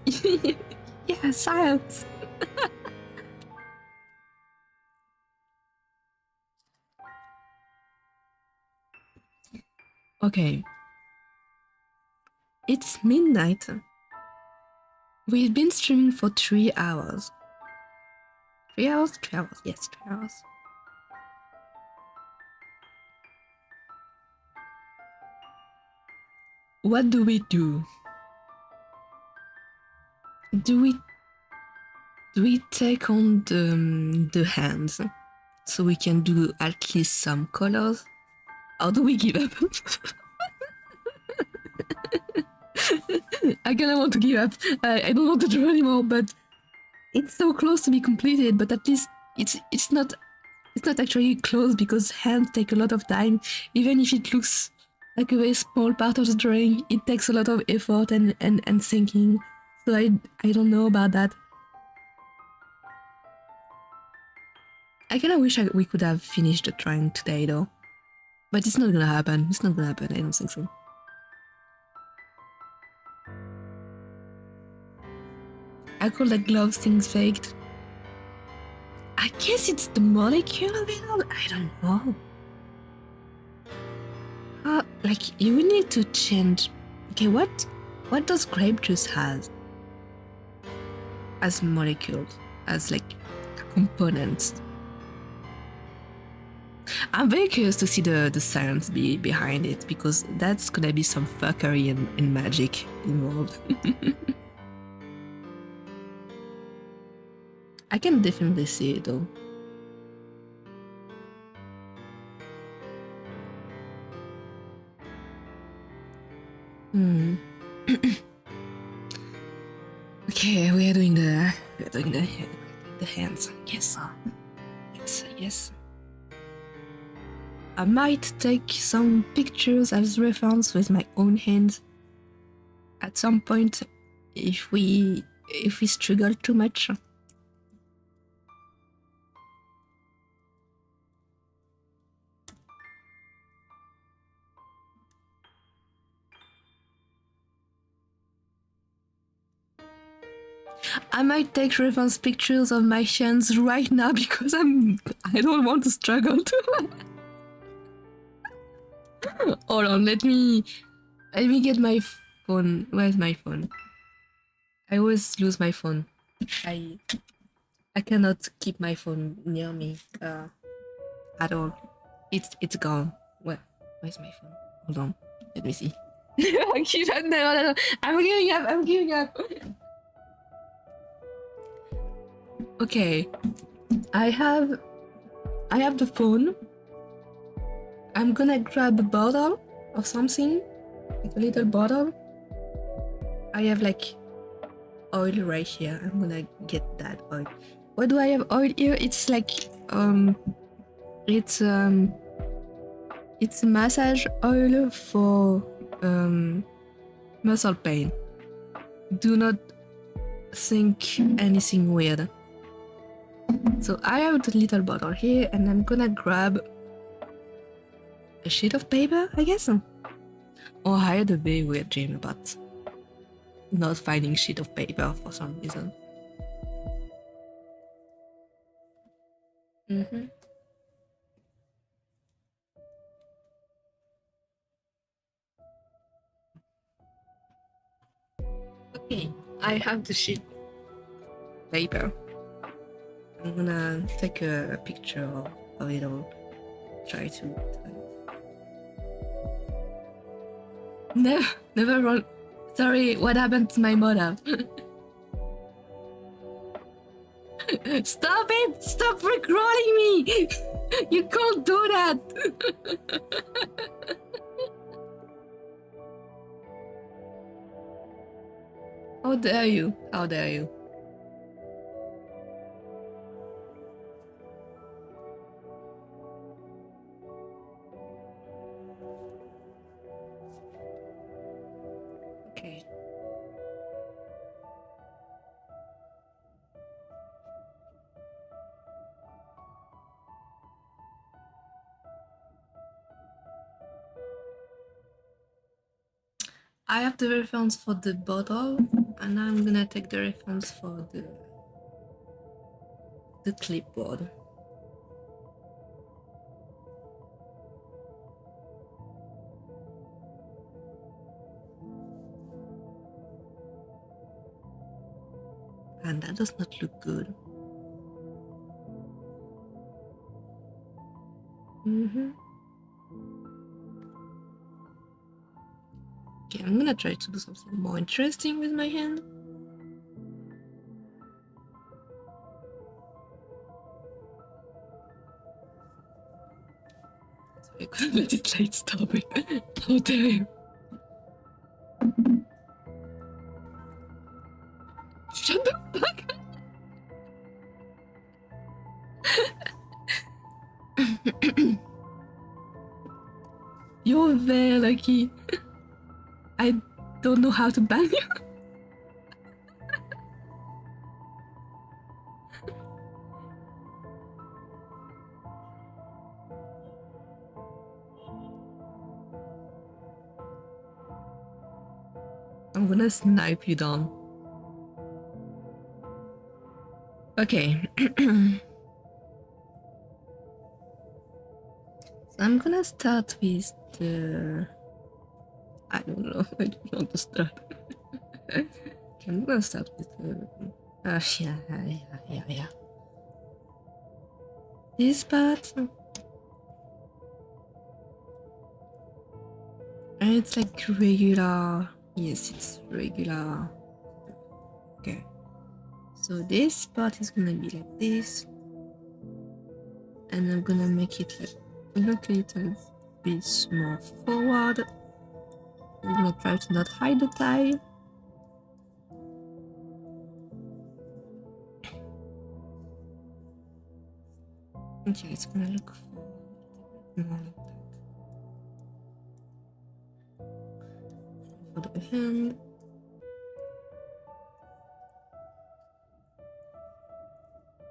Yeah, science! Okay. It's midnight. We've been streaming for 3 hours. 3 hours? 3 hours, yes, 3 hours. What do we do? Do we take on the hands so we can do at least some colors? Or do we give up? I kinda want to give up. I don't want to draw anymore, but it's so close to be completed, but at least it's not actually close because hands take a lot of time. Even if it looks like a very small part of the drawing, it takes a lot of effort and thinking. So I don't know about that. I kinda wish we could have finished the drawing today though. But it's not gonna happen. It's not gonna happen, I don't think so. I call that glove things faked. I guess it's the molecule of it all. I don't know. Like you would need to change. Okay, what does grape juice has as molecules, as like components? I'm very curious to see the science behind it, because that's gonna be some fuckery and magic involved. I can definitely see it though. Okay, we are doing the hands. Yes. Yes. I might take some pictures as reference with my own hands at some point if we struggle too much. I might take reference pictures of my hands right now because I don't want to struggle too much. Hold on, let me get my phone. Where's my phone? I always lose my phone. I cannot keep my phone near me at all. It's gone. Where's my phone? Hold on, let me see. I'm giving up. Okay, I have the phone. I'm gonna grab a bottle of something, like a little bottle. I have like oil right here. I'm gonna get that oil. Why do I have oil here? It's like it's massage oil for muscle pain. Do not think anything weird. So I have the little bottle here, and I'm gonna grab a sheet of paper, I guess. Or I had a very weird dream about not finding sheet of paper for some reason. Okay, I have the sheet paper. I'm gonna take a picture of it all. Try to. Never run. Sorry, what happened to my model? Stop it! Stop recording me! You can't do that! How dare you? How dare you? Okay. I have the reference for the bottle, and I'm gonna take the reference for the clipboard. And that does not look good. Okay, I'm gonna try to do something more interesting with my hand. Sorry, I couldn't let it light stop it. How dare you? Shut the fuck up! You're very lucky. I don't know how to ban you. I'm gonna snipe you down. Okay. So I'm gonna start with the... I don't know, I don't know to start. Okay, I'm gonna start with the... yeah. This part... And it's like regular... Yes, it's regular. Okay. So this part is gonna be like this. And I'm gonna make it like a little bit more forward. I'm gonna try to not hide the tie. Okay, it's gonna look more like that. For the hand.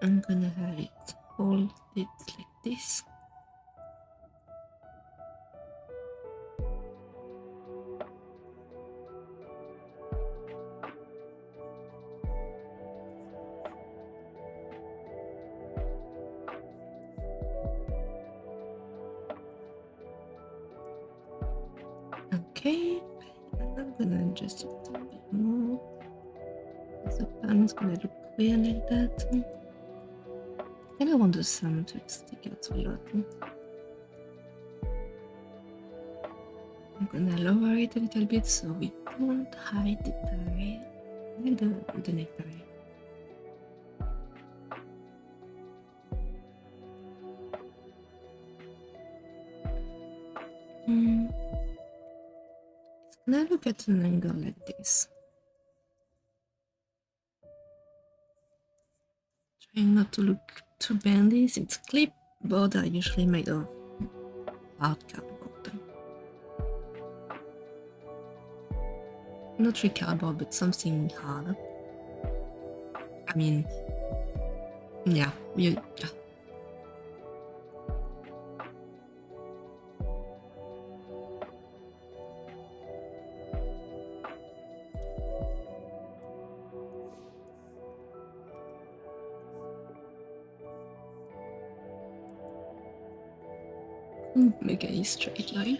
I'm gonna have it hold it like this. Okay, and I'm gonna adjust it a bit more. The pan is gonna look weird like that. And I want the sun to stick out a lot. I'm gonna lower it a little bit so we don't hide the tie, like the necktie. It's gonna look at an angle like this. Trying not to look too bendy since clipboards are usually made of hard cardboard. Not really cardboard, but something hard. I mean, yeah. Couldn't make any straight line.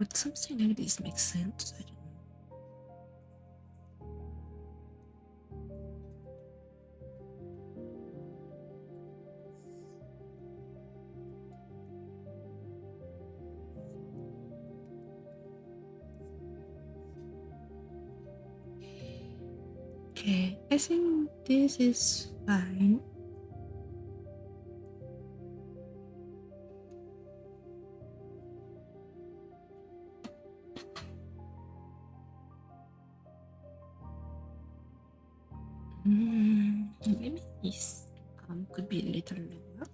Would something like this make sense? I don't know. Okay, I think this is fine. Maybe this could be a little lower.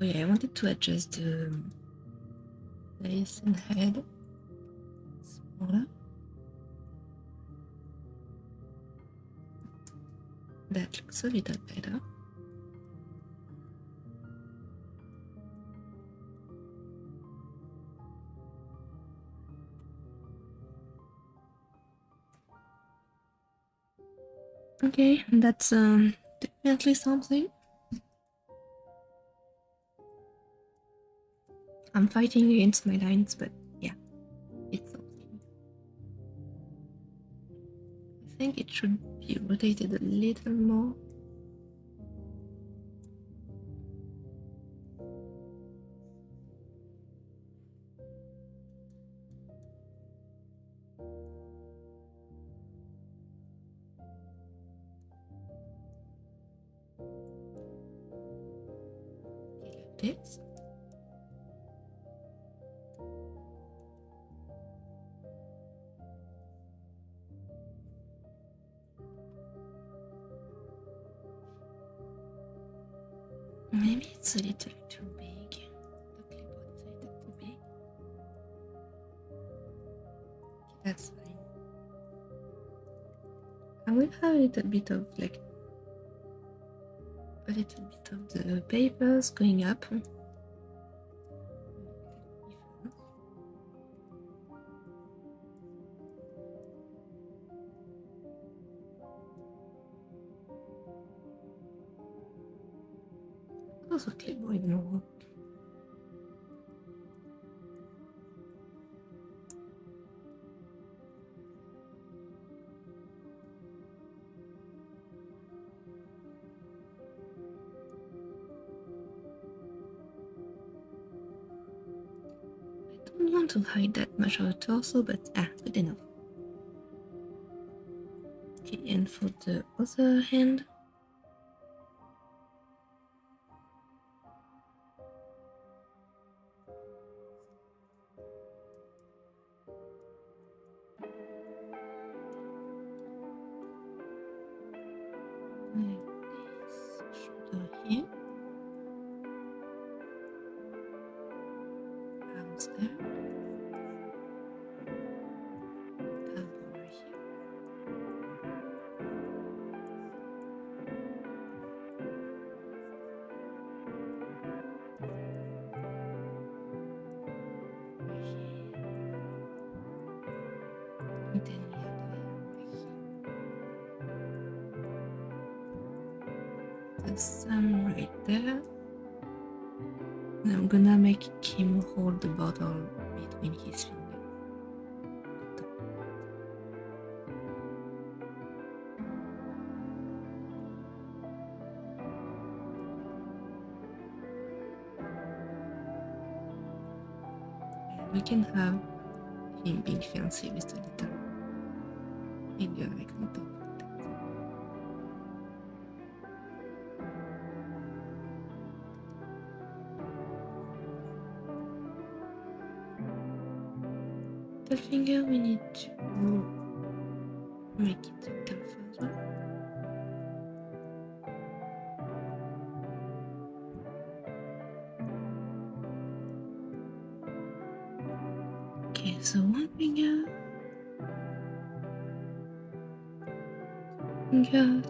Oh yeah, I wanted to adjust the face and head smaller. That looks a little better. Okay, that's definitely something. I'm fighting against my lines, but yeah, it's something. I think it should be rotated a little more. Like this. Maybe it's a little too big. The clipboard is a little too big. Okay, that's fine. I will have a little bit of like a little bit of the papers going up. Also clipboard no. I don't want to hide that much of the torso, but good enough. Okay, and for the other hand. Like this, shoulder here. Arms there. Elbow right here. And then we have the hand right here. The thumb right there. And I'm gonna make him hold the bottle between his fingers. And we can have him being fancy with a little finger like on top of that. The finger we need to make it a little further. Okay, so one finger,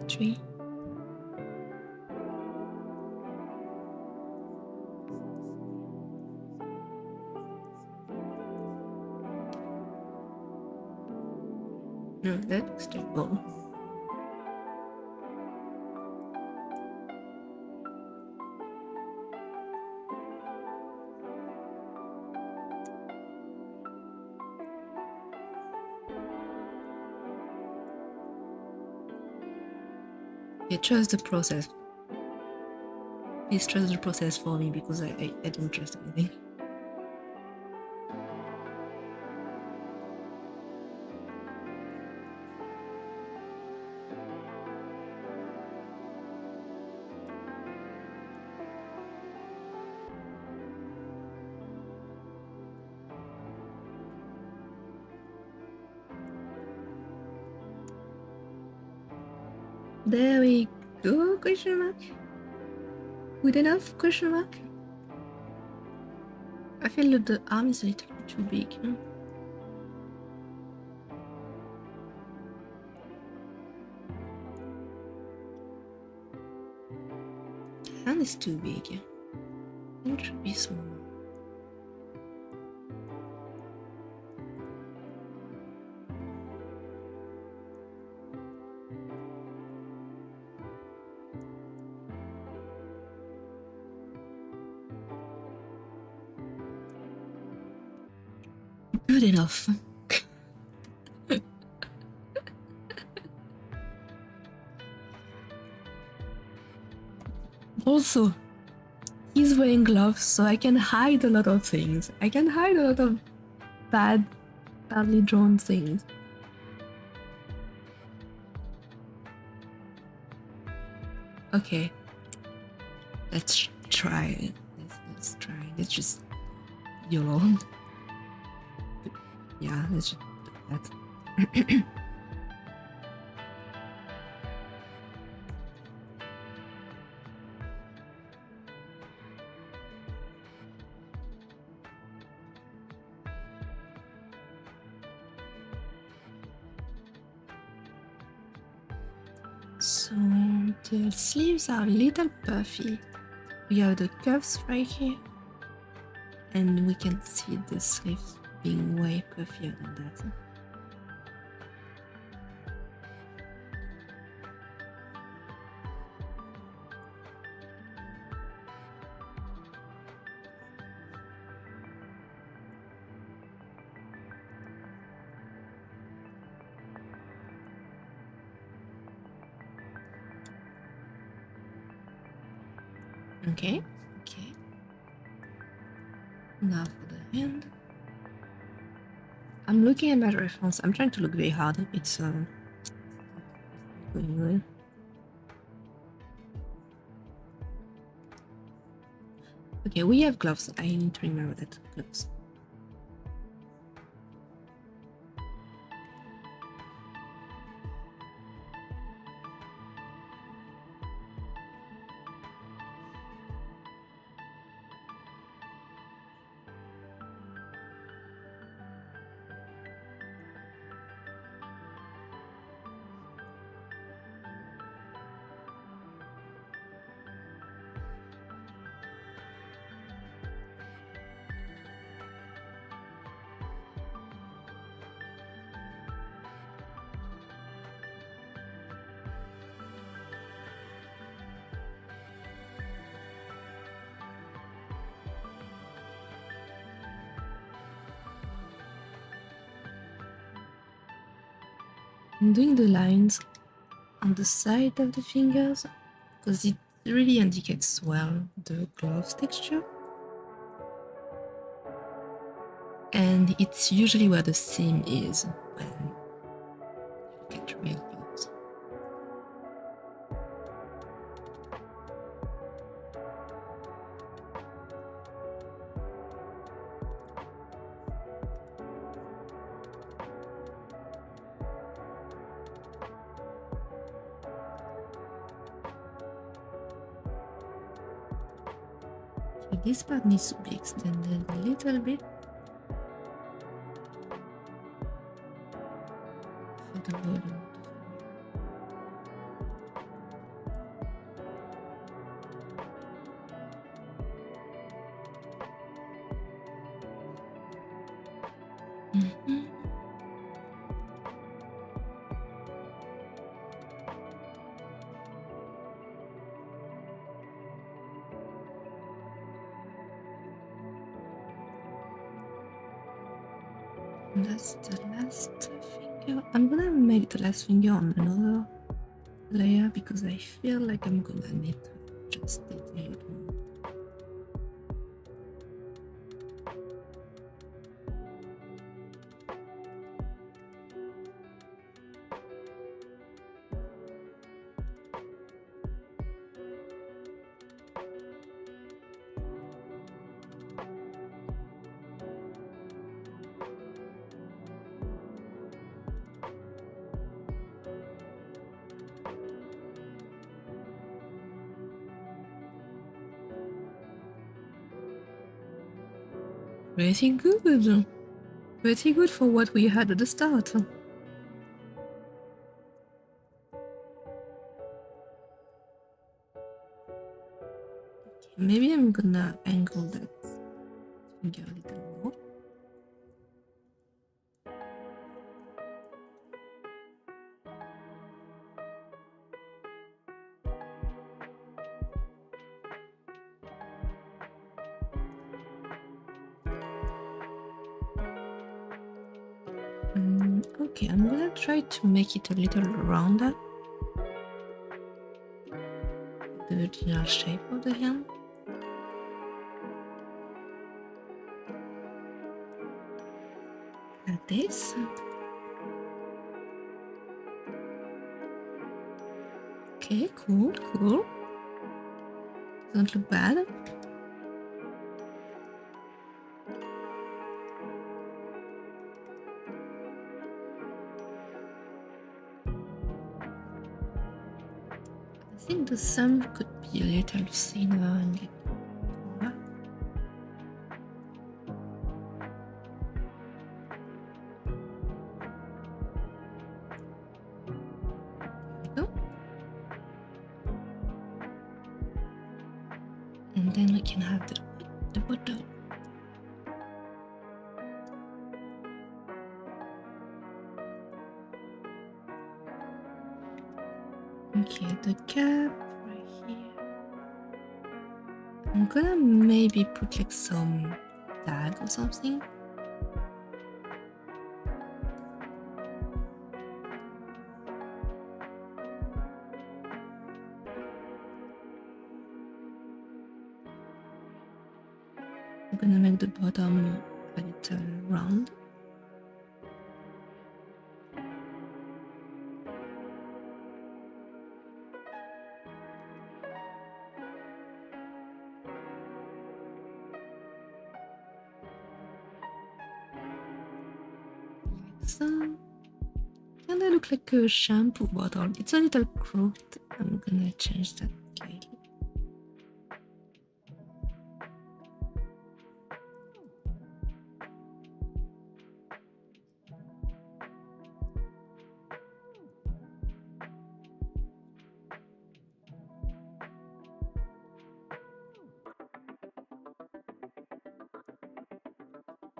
three. No, that looks terrible. Yeah, trust the process. Please trust the process for me because I don't trust anything. There we go, question mark. Good enough, question mark. I feel that the arm is a little bit too big. Huh? The hand is too big. It should be small. Good enough. Also, he's wearing gloves, so I can hide a lot of things. I can hide a lot of badly drawn things. Okay, let's try. Let's try. Let's just YOLO. Yeah, let's just do that. So the sleeves are a little puffy. We have the cuffs right here, and we can see the sleeves being way puffier than that. Okay, okay. Now for the hand. I'm looking at my reference. I'm trying to look very hard. It's going well. Okay, we have gloves. I need to remember that gloves. I'm doing the lines on the side of the fingers because it really indicates well the gloves texture. And it's usually where the seam is when you get real gloves. Okay, this part needs to be extended a little bit for the bottom. That's the last finger. I'm gonna make the last finger on another layer because I feel like I'm gonna need to adjust it a little more. Pretty good. Pretty good for what we had at the start. Okay, maybe I'm gonna angle that finger a little more. Okay, I'm gonna try to make it a little rounder. The general shape of the hand. Like this. Okay, cool, cool. Doesn't look bad. I think the thumb could be a little thinner and get taller. There we go. And then we can have the bottom. Okay, the cap right here. I'm gonna maybe put like some tag or something. I'm gonna make the bottom a little round. So, kind of look like a shampoo bottle. It's a little crooked. I'm gonna change that slightly.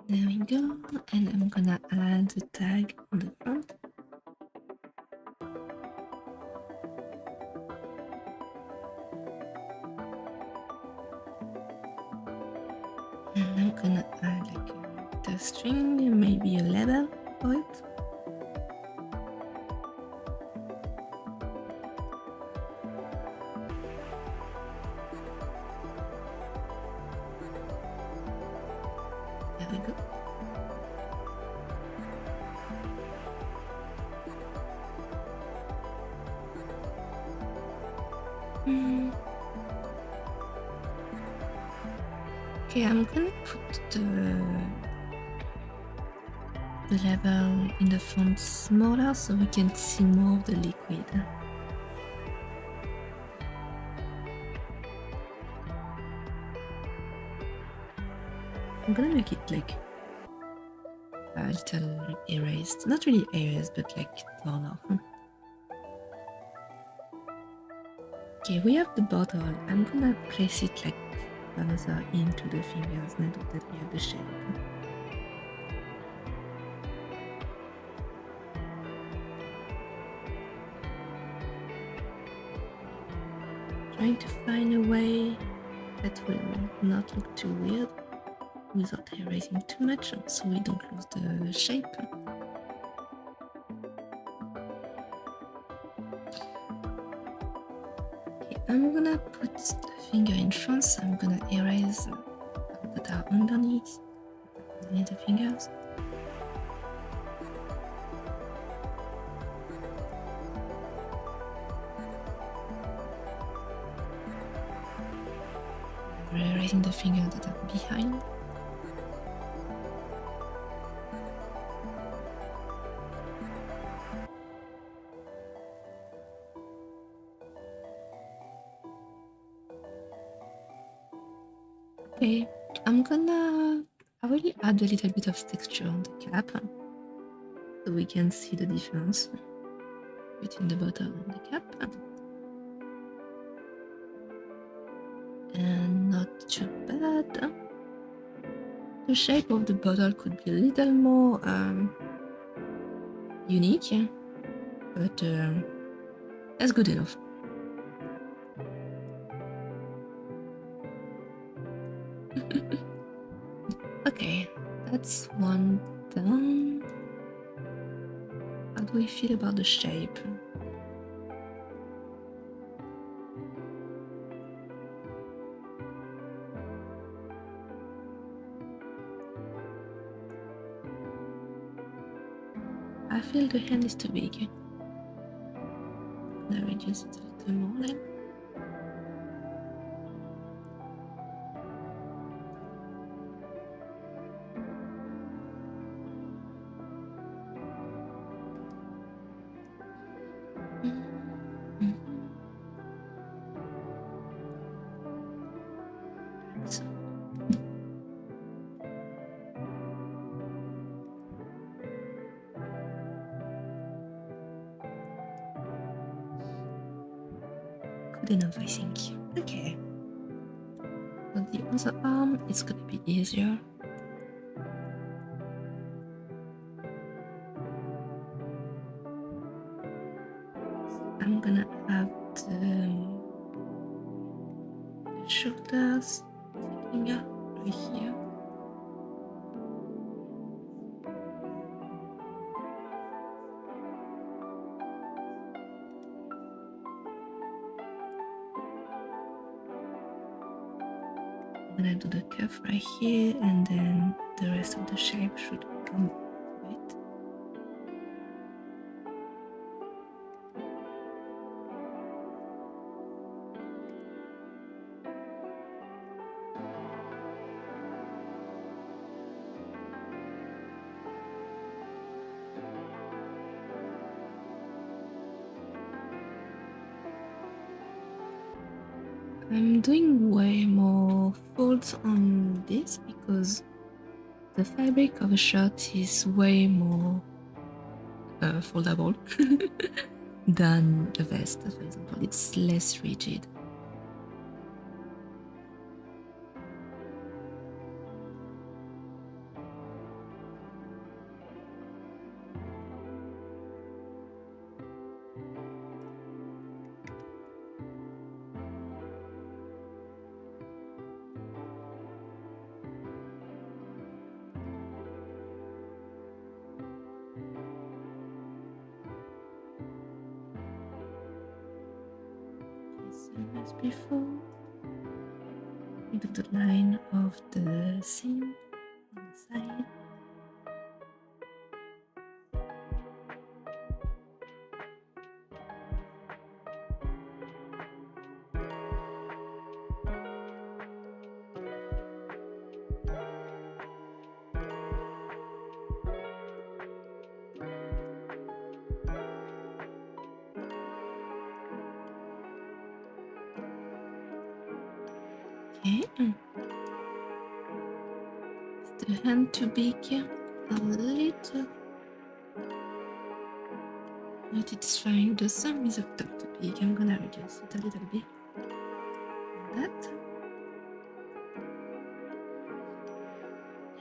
There we go, and I'm gonna add the tag on the front. And I'm gonna add like a string, maybe a label for it. There we go. Okay, I'm gonna put the label in the font smaller so we can see more of the liquid. I'm gonna make it like a little erased, not really erased, but like torn off. Okay, we have the bottle. I'm gonna place it like further into the fingers now that we have the shape. Trying to find a way that will not look too weird without erasing too much so we don't lose the shape. I'm gonna put the finger in front, so I'm gonna erase that are underneath the fingers. We're erasing the fingers that are behind. Okay, I will add a little bit of texture on the cap so we can see the difference between the bottle and the cap. And not too bad. The shape of the bottle could be a little more unique, but that's good enough. Okay, that's one done. How do we feel about the shape? I feel the hand is too big. I'll reduce it a little more then. So. Good enough, I think. Okay. For the other arm, it's gonna be easier. I'm gonna have the shoulders taking up right here. I'm gonna do the cuff right here, and then the rest of the shape should come with it. I'm doing way more folds on this because the fabric of a shirt is way more foldable than a vest, for example. It's less rigid. Same as before. We do the line of the seam on the side. Okay. Is the hand too big? A little. But it's fine. The thumb is a bit too big. I'm gonna reduce it a little bit. Like that.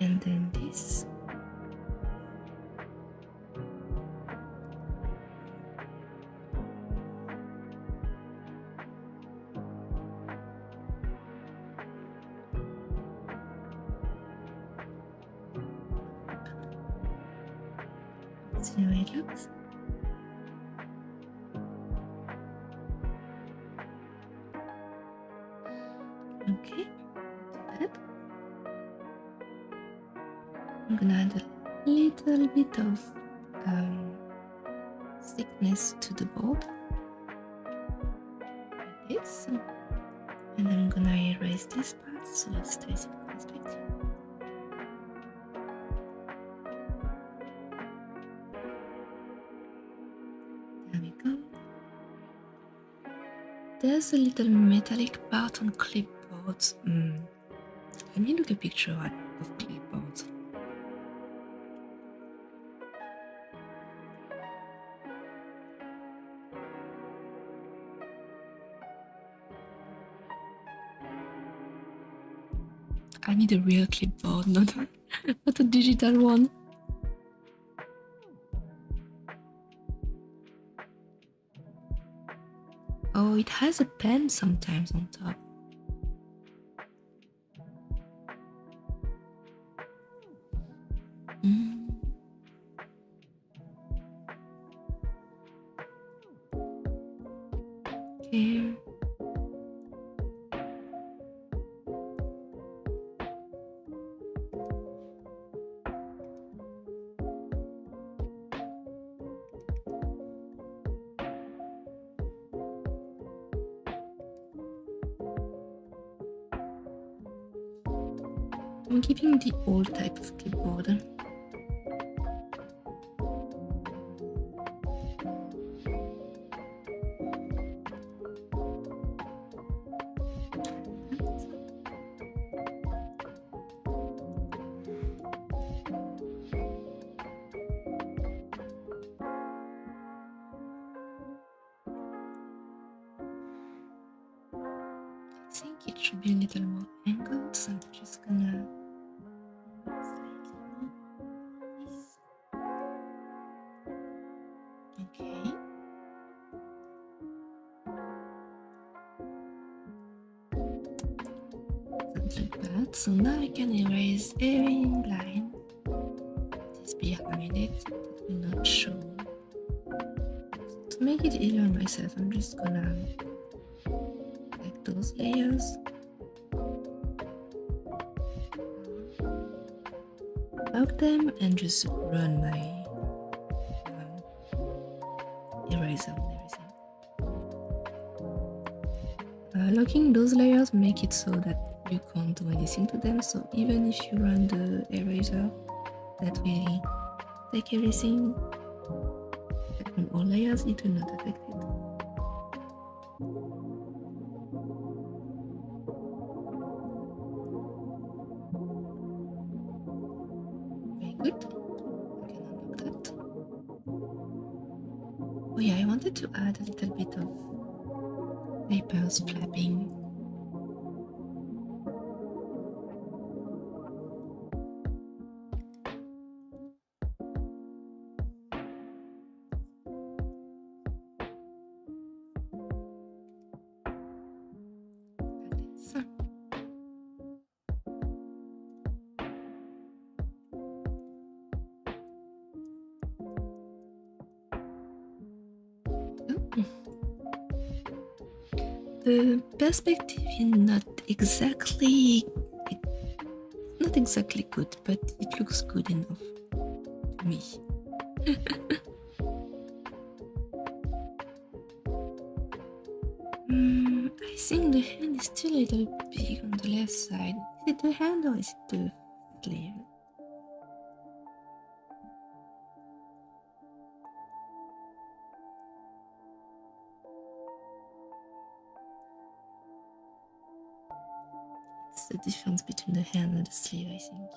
And then this. See how it looks. Okay, that. I'm gonna add a little bit of thickness to the board, like this. And I'm gonna erase this part so it stays in perspective. There we go. There's a little metallic part on clipboards. Let me look a picture of clipboards. I need a real clipboard, not a digital one. Oh, it has a pen sometimes on top. Okay. I'm keeping the old type of clipboard. I think it should be a little more angled, so I'm just gonna slightly move this. Okay. Something like that. So now I can erase every line that is behind it that will not show. So to make it easier on myself, I'm just gonna take those layers, lock them, and just run my eraser on everything. Locking those layers make it so that you can't do anything to them, so even if you run the eraser, that will take everything, like on all layers, it will not affect it. Very good. I can unlock that. Oh yeah, I wanted to add a little bit of papers flapping. The perspective is not exactly good, but it looks good enough to me. I think the hand is still a little big on the left side. Is it the hand or is it the sleeve? It's the difference between the hand and the sleeve, I think.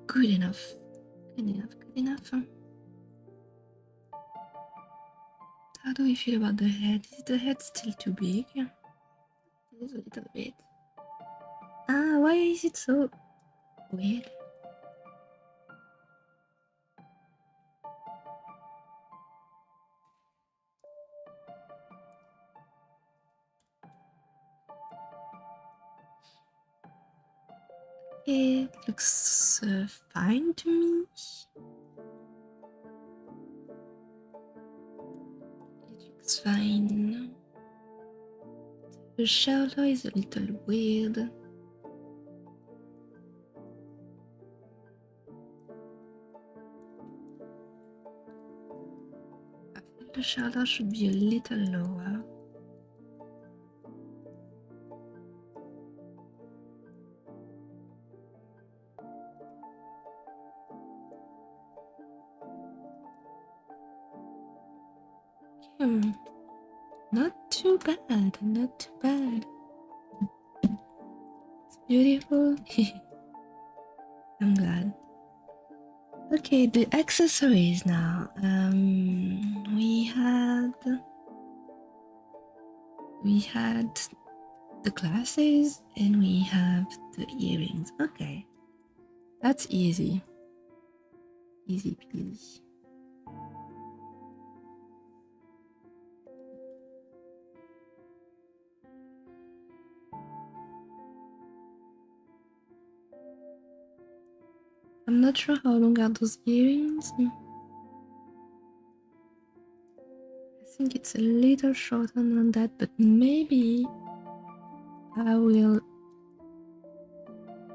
Good enough. Good enough. How do we feel about the head? Is the head still too big? It is a little bit. Ah, why is it so weird? It looks fine to me. It looks fine. The shoulder is a little weird. I feel the shoulder should be a little lower. Not too bad, not too bad. It's beautiful. I'm glad. Okay, the accessories now. We had the glasses and we have the earrings. Okay, that's easy. Easy peasy. I'm not sure how long are those earrings. I think it's a little shorter than that, but maybe I will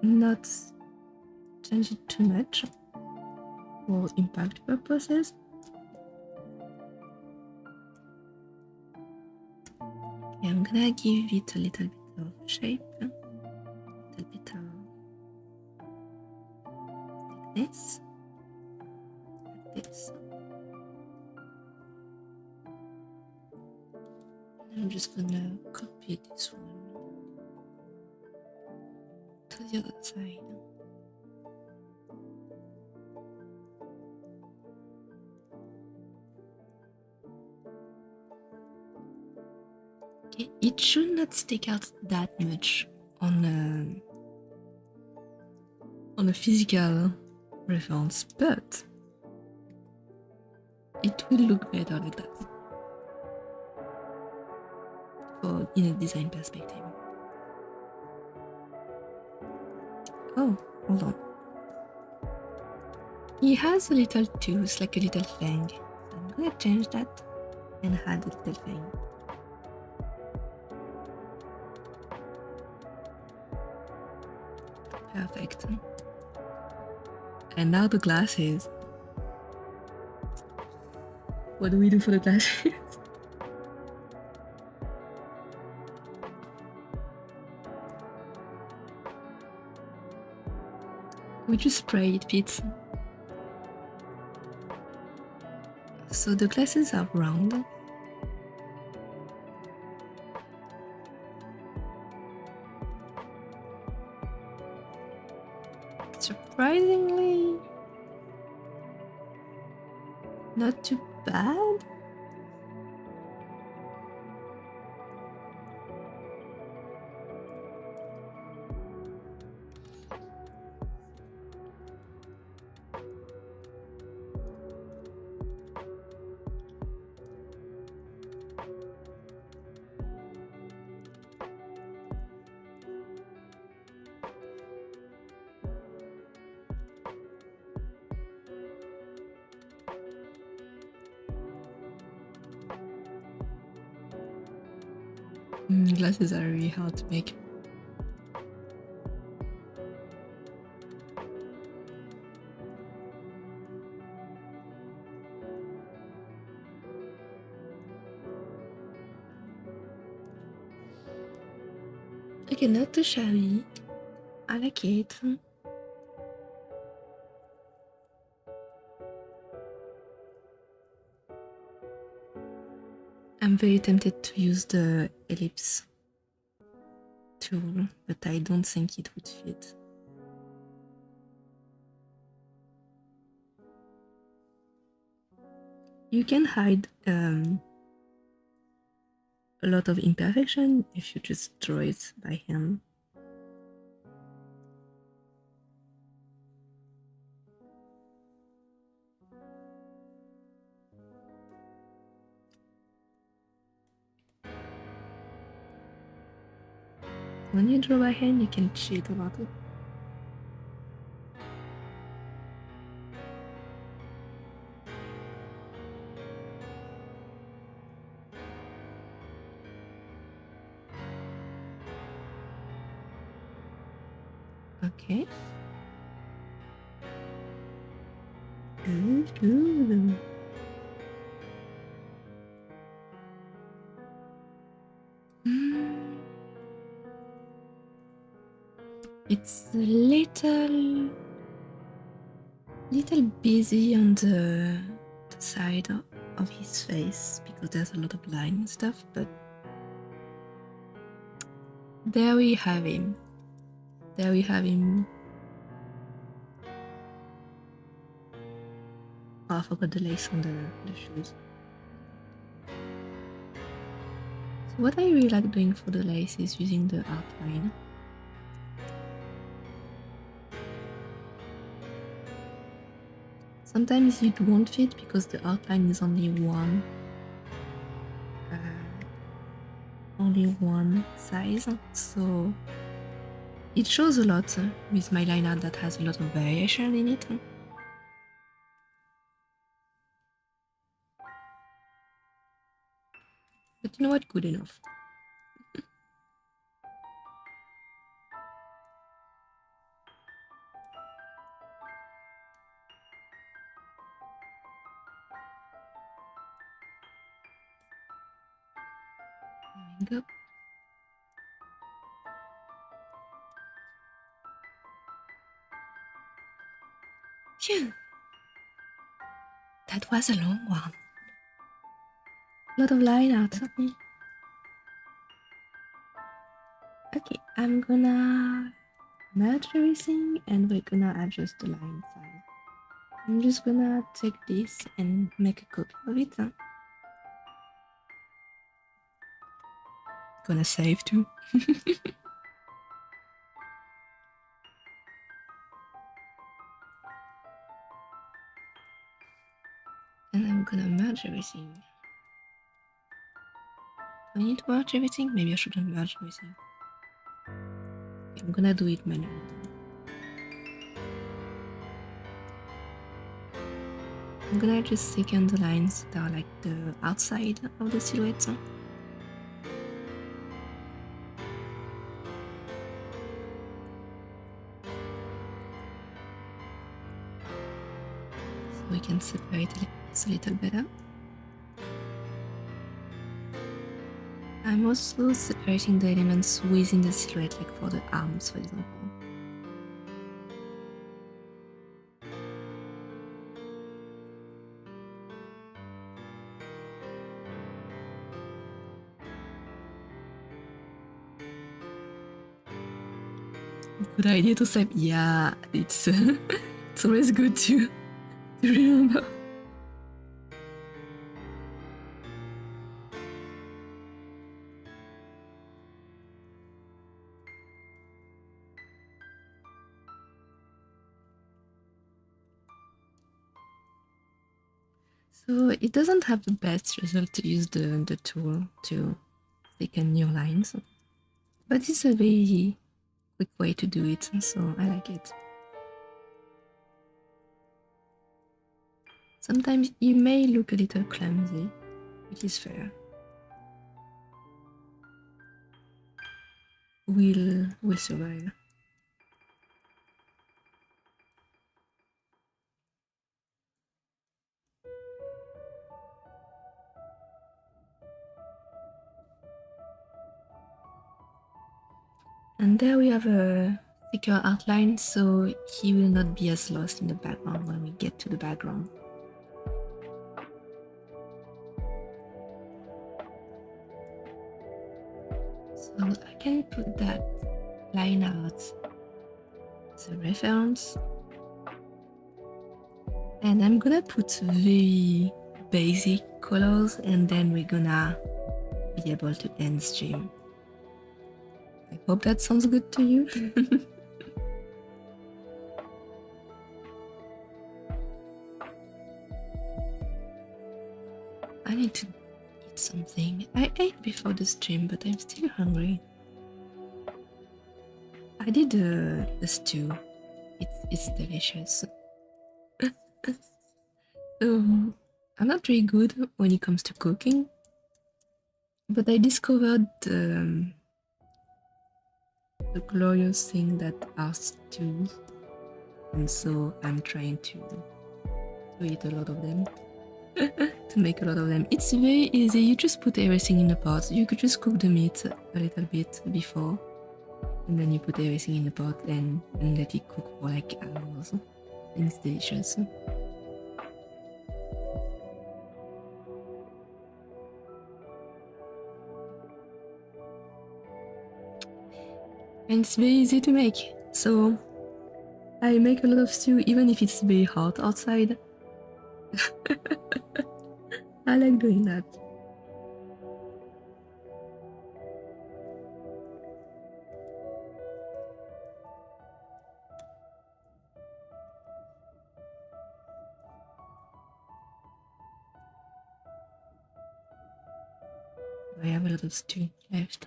not change it too much for impact purposes. Okay, I'm gonna give it a little bit of shape, a little bit of this, like this. I'm just gonna copy this one to the other side. Okay, it should not stick out that much on a physical reference, but it will look better like that. For in a design perspective. Oh, hold on. He has a little tooth, like a little fang. So I'm gonna change that and add a little fang. Perfect. And now the glasses. What do we do for the glasses? We just spray it fits. So the glasses are round. Surprisingly, not too bad. Glasses are really hard to make. Okay, not too shabby. I like it. I'm very tempted to use the ellipse tool, but I don't think it would fit. You can hide a lot of imperfection if you just draw it by hand. When you draw by hand, you can cheat about it. Okay. Good. It's a little busy on the side of his face because there's a lot of line and stuff, but there we have him. There we have him. Oh, I forgot the lace on the shoes. So what I really like doing for the lace is using the outline. Sometimes it won't fit because the outline is only one size, so it shows a lot with my line art that has a lot of variation in it. But you know what? Good enough. There we go. Phew! That was a long one. A lot of line art. Okay, I'm gonna merge everything and we're gonna adjust the line size. I'm just gonna take this and make a copy of it. Gonna save too. And I'm gonna merge everything. Do I need to merge everything? Maybe I shouldn't merge everything. Okay, I'm gonna do it manually. I'm gonna just second the lines that are like the outside of the silhouette. So we can separate it a little better. I'm also separating the elements within the silhouette, like for the arms, for example. Good idea to save. Yeah, it's it's always good to remember. So it doesn't have the best result to use the tool to thicken your lines, but it's a very quick way to do it, so I like it. Sometimes it may look a little clumsy, which is fair. We'll survive. And there we have a thicker outline, so he will not be as lost in the background when we get to the background. So I can put that line art as a reference. And I'm gonna put very basic colors, and then we're gonna be able to end stream. I hope that sounds good to you. I need to eat something. I ate before the stream, but I'm still hungry. I did a stew. It's delicious. I'm not very good when it comes to cooking, but I discovered the glorious thing that are stews, and so I'm trying to eat a lot of them. To make a lot of them. It's very easy, you just put everything in a pot. You could just cook the meat a little bit before, and then you put everything in the pot and let it cook for like hours, and it's delicious. And it's very easy to make, so I make a lot of stew even if it's very hot outside. I like doing that. I have a lot of stew left.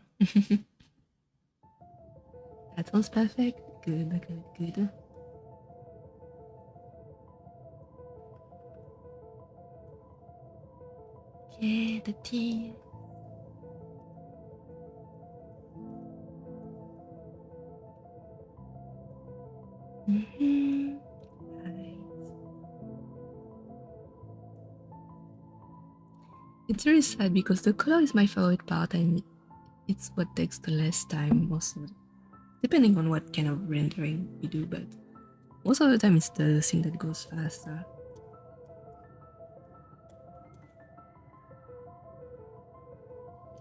That sounds perfect. Good. Okay, the tea. Nice. It's very sad because the color is my favorite part and it's what takes the less time most of the, depending on what kind of rendering we do, but most of the time it's the thing that goes faster.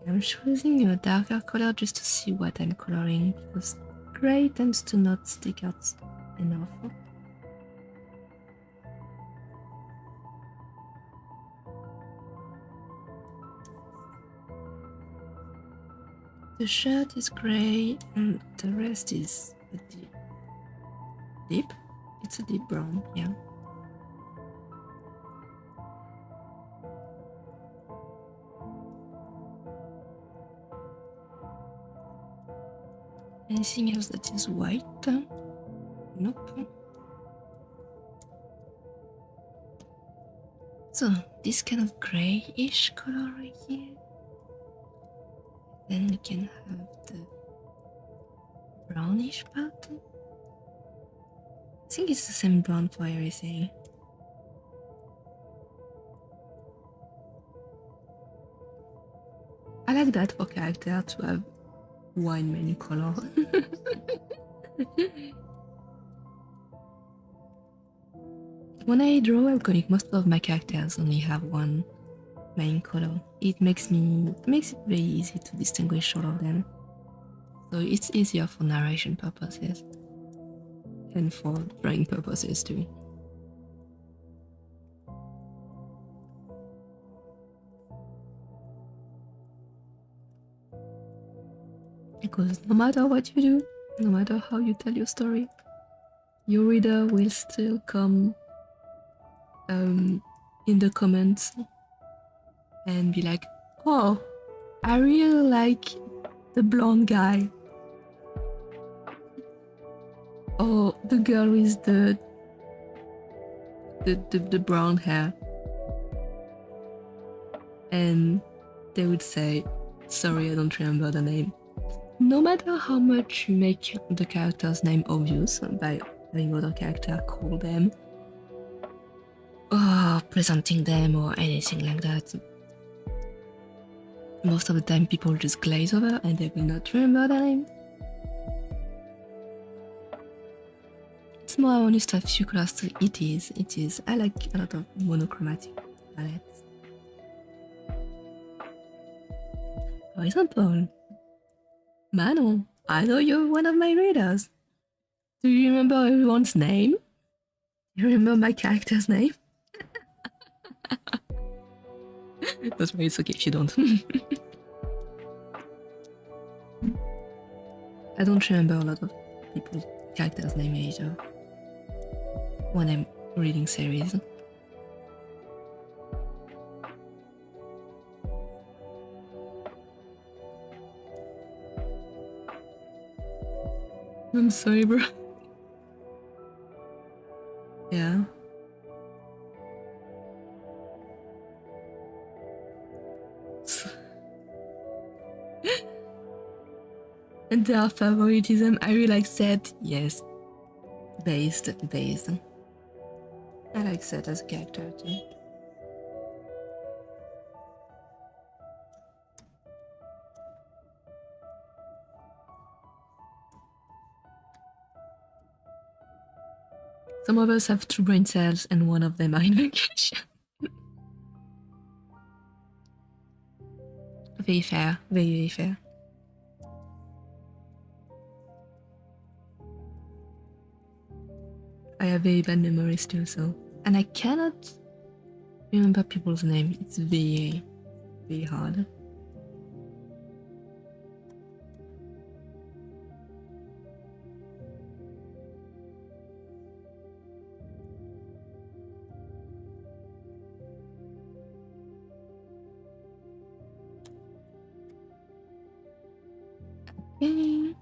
I'm choosing a darker color just to see what I'm coloring because gray tends to not stick out enough. The shirt is gray and the rest is a deep? It's a deep brown, yeah. Anything else that is white? Nope. So, this kind of grayish color right here. Then we can have the brownish part. I think it's the same brown for everything. I like that for character to have one main color. When I draw webcomic, most of my characters only have one main color. It makes it very easy to distinguish all of them. So it's easier for narration purposes and for drawing purposes too. Because no matter what you do, no matter how you tell your story, your reader will still come in the comments and be like, oh, I really like the blonde guy. Or the girl with the brown hair. And they would say, sorry, I don't remember the name. No matter how much you make the character's name obvious by having other character call them, or presenting them or anything like that, most of the time people just glaze over and they will not remember the name. It's more honest to have few colors, so it is. I like a lot of monochromatic palettes. For example, Manon, I know you're one of my readers. Do you remember everyone's name? Do you remember my character's name? That's why it's okay if you don't. I don't remember a lot of people's characters' name either when I'm reading series. I'm sorry, bro. Yeah. And their favoritism, I really like Seth. Yes. Based. I like Seth as a character too. Some of us have 2 brain cells and one of them are in vacation. Very fair, very fair. I have very bad memories too, so. And I cannot remember people's name. It's very hard. Okay.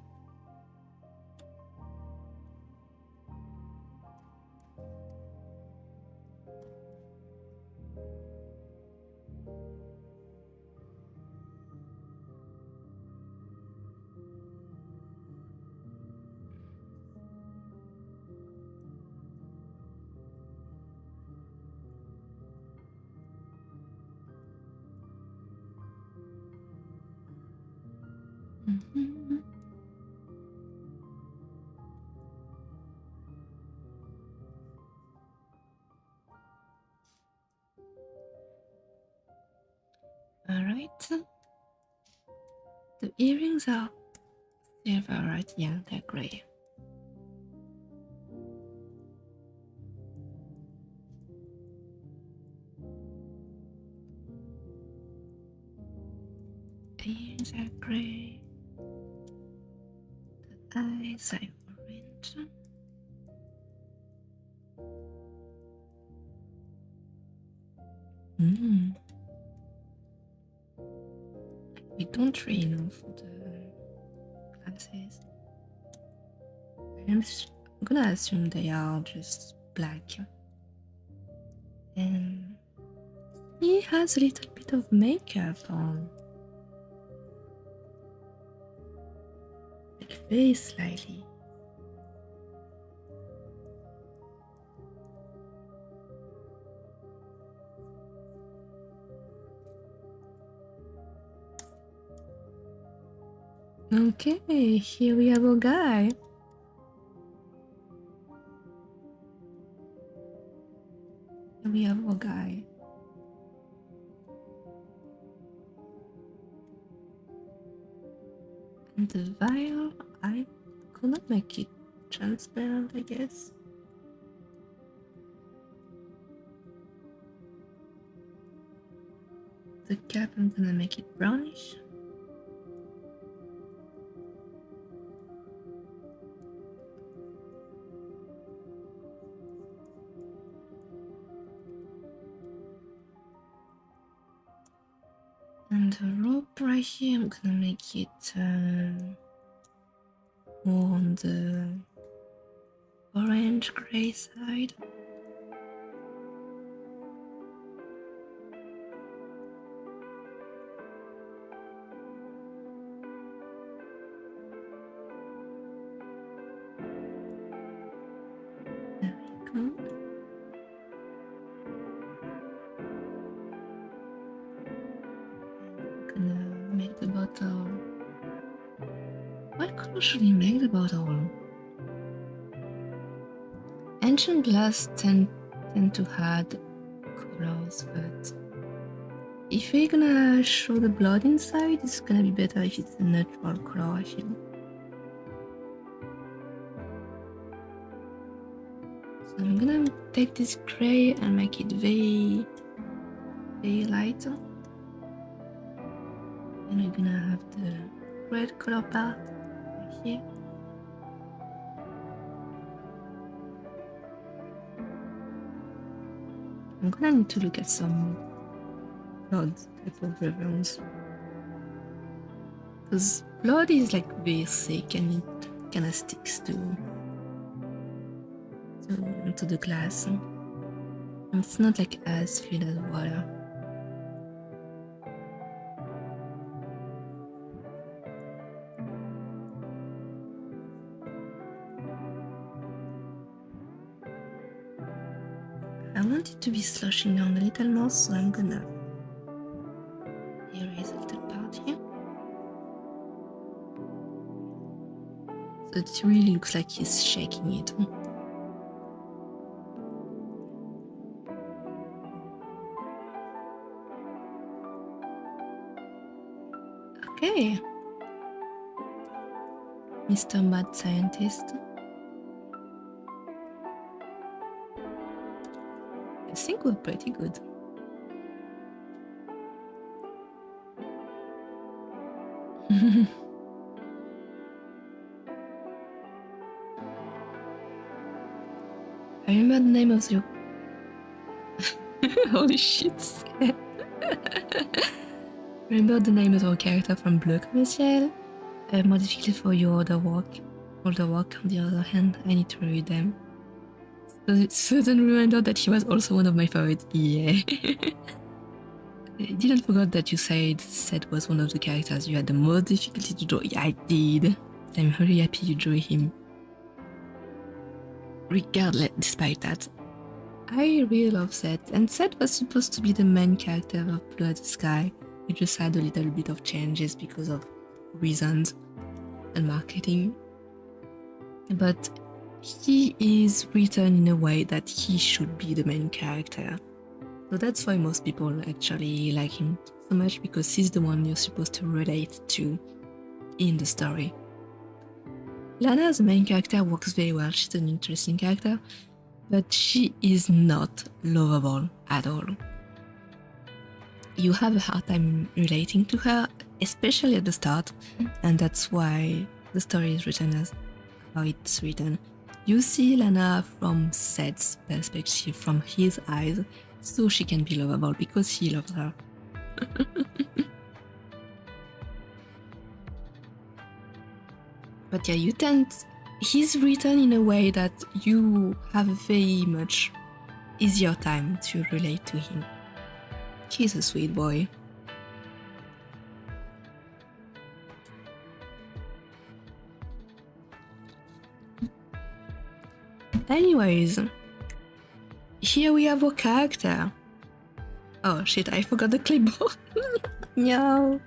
Mm-hmm. All right. The earrings are silver, right? Yeah, they're gray. The earrings are gray. The eyes are orange. We don't really know for the glasses. I'm gonna assume they are just black. And he has a little bit of makeup on. But very slightly. Okay, here we have a guy. Here we have a guy. And the vial, I could not make it transparent, I guess. The cap, I'm gonna make it brownish. And the rope right here, I'm gonna make it more on the orange gray side. There we go. Gonna make the bottle. What color should we make the bottle? Ancient glass tend to add colors, but if we're gonna show the blood inside, it's gonna be better if it's a natural color, I feel. So I'm gonna take this gray and make it very light. And we're gonna have the red color part right here. I'm gonna need to look at some blood type of reference. Because blood is like very thick and it kind of sticks to the glass. And it's not like as fluid as water. I want it to be sloshing down a little more, so I'm gonna erase a little part here. So it really looks like he's shaking it. Okay. Mr. Mad Scientist. I think we're pretty good. I remember the name of your... Holy shit. Remember the name of our character from Bleu Commercial? I have more difficulty for your other work. On the other hand, I need to read them. Sudden reminder that he was also one of my favorites. Yeah. I didn't forget that you said Seth was one of the characters you had the most difficulty to draw. Yeah, I did. I'm very happy you drew him. Regardless, despite that, I really love Seth, and Seth was supposed to be the main character of Blue at the Sky. We just had a little bit of changes because of reasons and marketing. But he is written in a way that he should be the main character. So that's why most people actually like him so much, because he's the one you're supposed to relate to in the story. Lana as the main character works very well. She's an interesting character, but she is not lovable at all. You have a hard time relating to her, especially at the start, and that's why the story is written as how it's written. You see Lana from Seth's perspective, from his eyes, so she can be lovable because he loves her. But yeah, he's written in a way that you have a very much easier time to relate to him. He's a sweet boy. Anyways, here we have our character. Oh shit, I forgot the clipboard. No.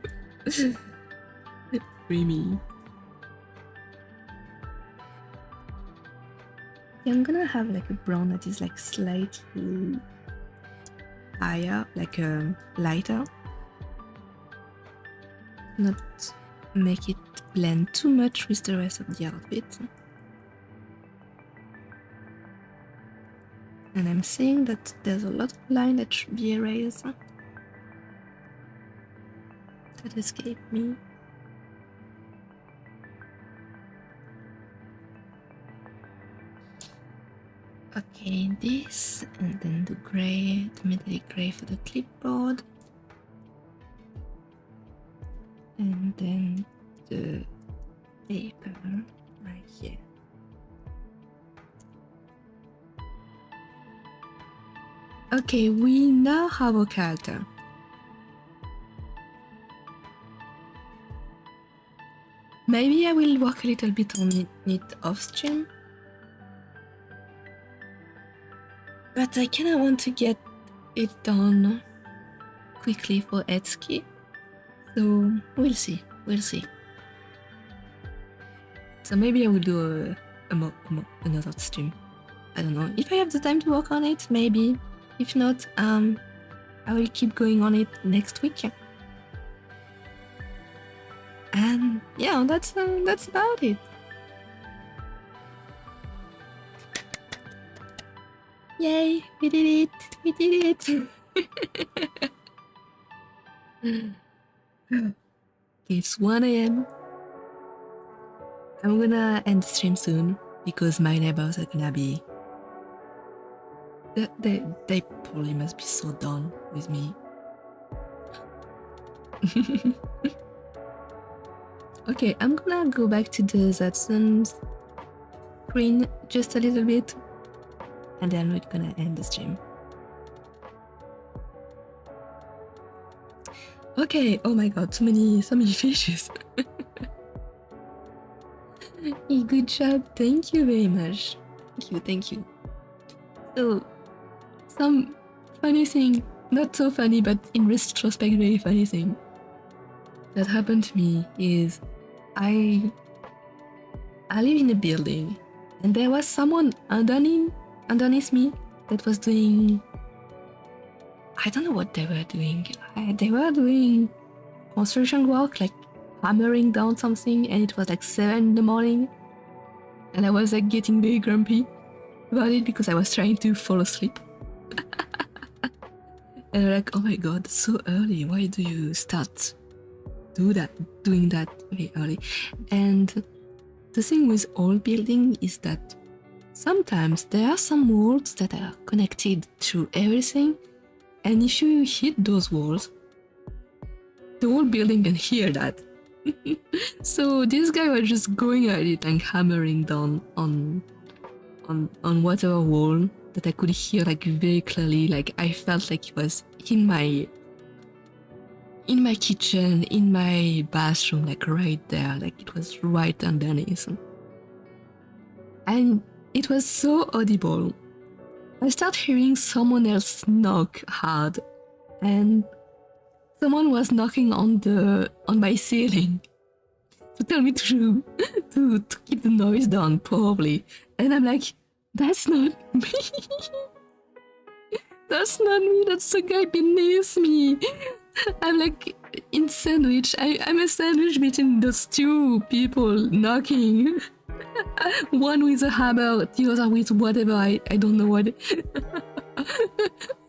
Dreamy. I'm gonna have like a brown that is like slightly higher, like lighter. Not make it blend too much with the rest of the outfit. And I'm seeing that there's a lot of line that should be erased. That escaped me. Okay, this, and then the grey, the metallic grey for the clipboard. And then the paper right here. Okay, we now have a character. Maybe I will work a little bit on it off stream. But I kinda want to get it done quickly for Etsuki. So we'll see. So maybe I will do another stream. I don't know. If I have the time to work on it, maybe. If not, I will keep going on it next week. And yeah, that's about it. Yay, we did it! It's 1 AM. I'm gonna end the stream soon because my neighbors are gonna be They probably must be so done with me. Okay, I'm gonna go back to the Zatsun screen just a little bit, and then we're gonna end the stream. Okay, oh my god, so many fishes. Good job, thank you very much. Thank you. So, some funny thing, not so funny, but in retrospect, very funny thing that happened to me is I live in a building, and there was someone underneath me that was doing, I don't know what they were doing. They were doing construction work, like hammering down something, and it was like 7 in the morning, and I was like getting very grumpy about it because I was trying to fall asleep. And they're like, oh my god, it's so early, why do you start doing that very early? And the thing with all building is that sometimes there are some walls that are connected to everything, and if you hit those walls, the whole building can hear that. So this guy was just going at it and hammering down on whatever wall that I could hear like very clearly. Like I felt like he was in my kitchen, in my bathroom, like right there, like it was right underneath. And it was so audible. I started hearing someone else knock hard, and someone was knocking on my ceiling to tell me to keep the noise down, probably. And I'm like, that's not me. That's not me. That's the guy beneath me. I'm like in sandwich. I'm a sandwich between those two people knocking. One with a hammer, the other with whatever. I don't know what.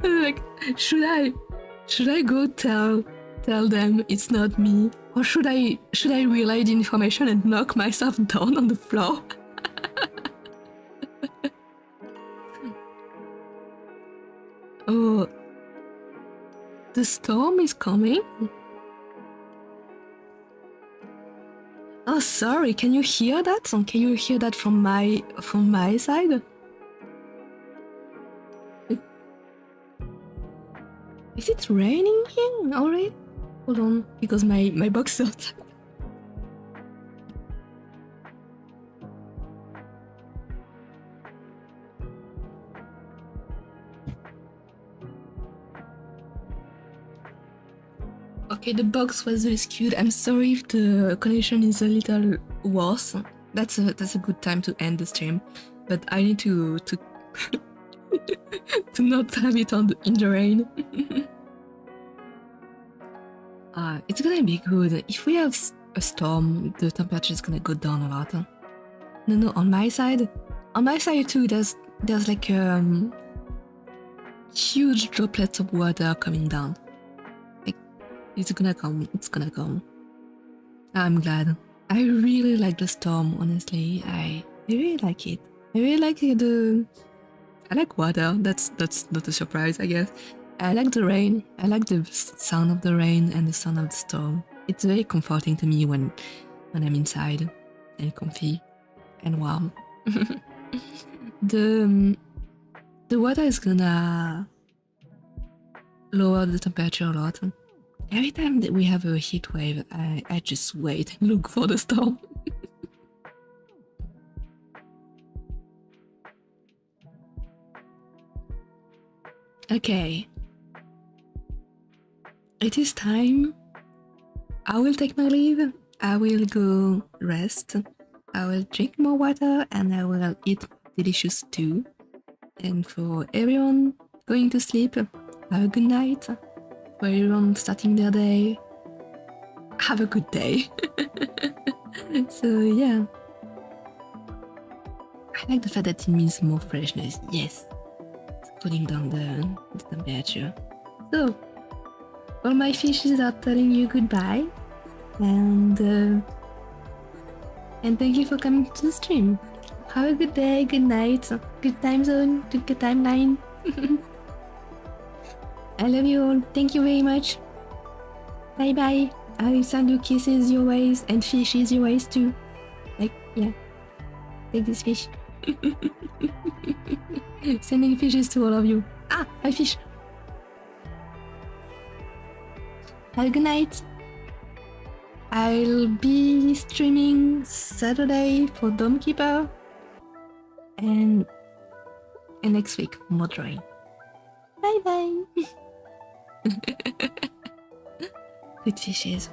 Like, should I go tell them it's not me, or should I relay the information and knock myself down on the floor? Oh, the storm is coming. Oh, sorry. Can you hear that? Can you hear that from my side? Is it raining here already? Hold on, because my box is outside. Okay, the box was rescued. I'm sorry if the connection is a little worse. That's a good time to end the stream, but I need to to not have it in the rain. It's gonna be good. If we have a storm, the temperature is gonna go down a lot. No, on my side too, there's like huge droplets of water coming down. Like, it's gonna come. I'm glad. I really like the storm, honestly. I really like it. I really like I like water. That's not a surprise, I guess. I like the rain. I like the sound of the rain and the sound of the storm. It's very comforting to me when I'm inside and comfy and warm. The water is gonna lower the temperature a lot. Every time that we have a heat wave, I just wait and look for the storm. Okay. It is time. I will take my leave. I will go rest. I will drink more water and I will eat delicious stew. And for everyone going to sleep, have a good night. For everyone starting their day, have a good day. So yeah. I like the fact that it means more freshness. Yes. It's cooling down the temperature. So, all my fishes are telling you goodbye, and thank you for coming to the stream. Have a good day, good night, good time zone, good timeline. I love you all. Thank you very much. Bye bye. I will send you kisses your ways and fishes your ways too. Like, yeah. Take this fish. Sending fishes to all of you. Ah, I fish. Have a good night. I'll be streaming Saturday for Domekeeper. And next week, more drawing. Bye bye. Good fishes.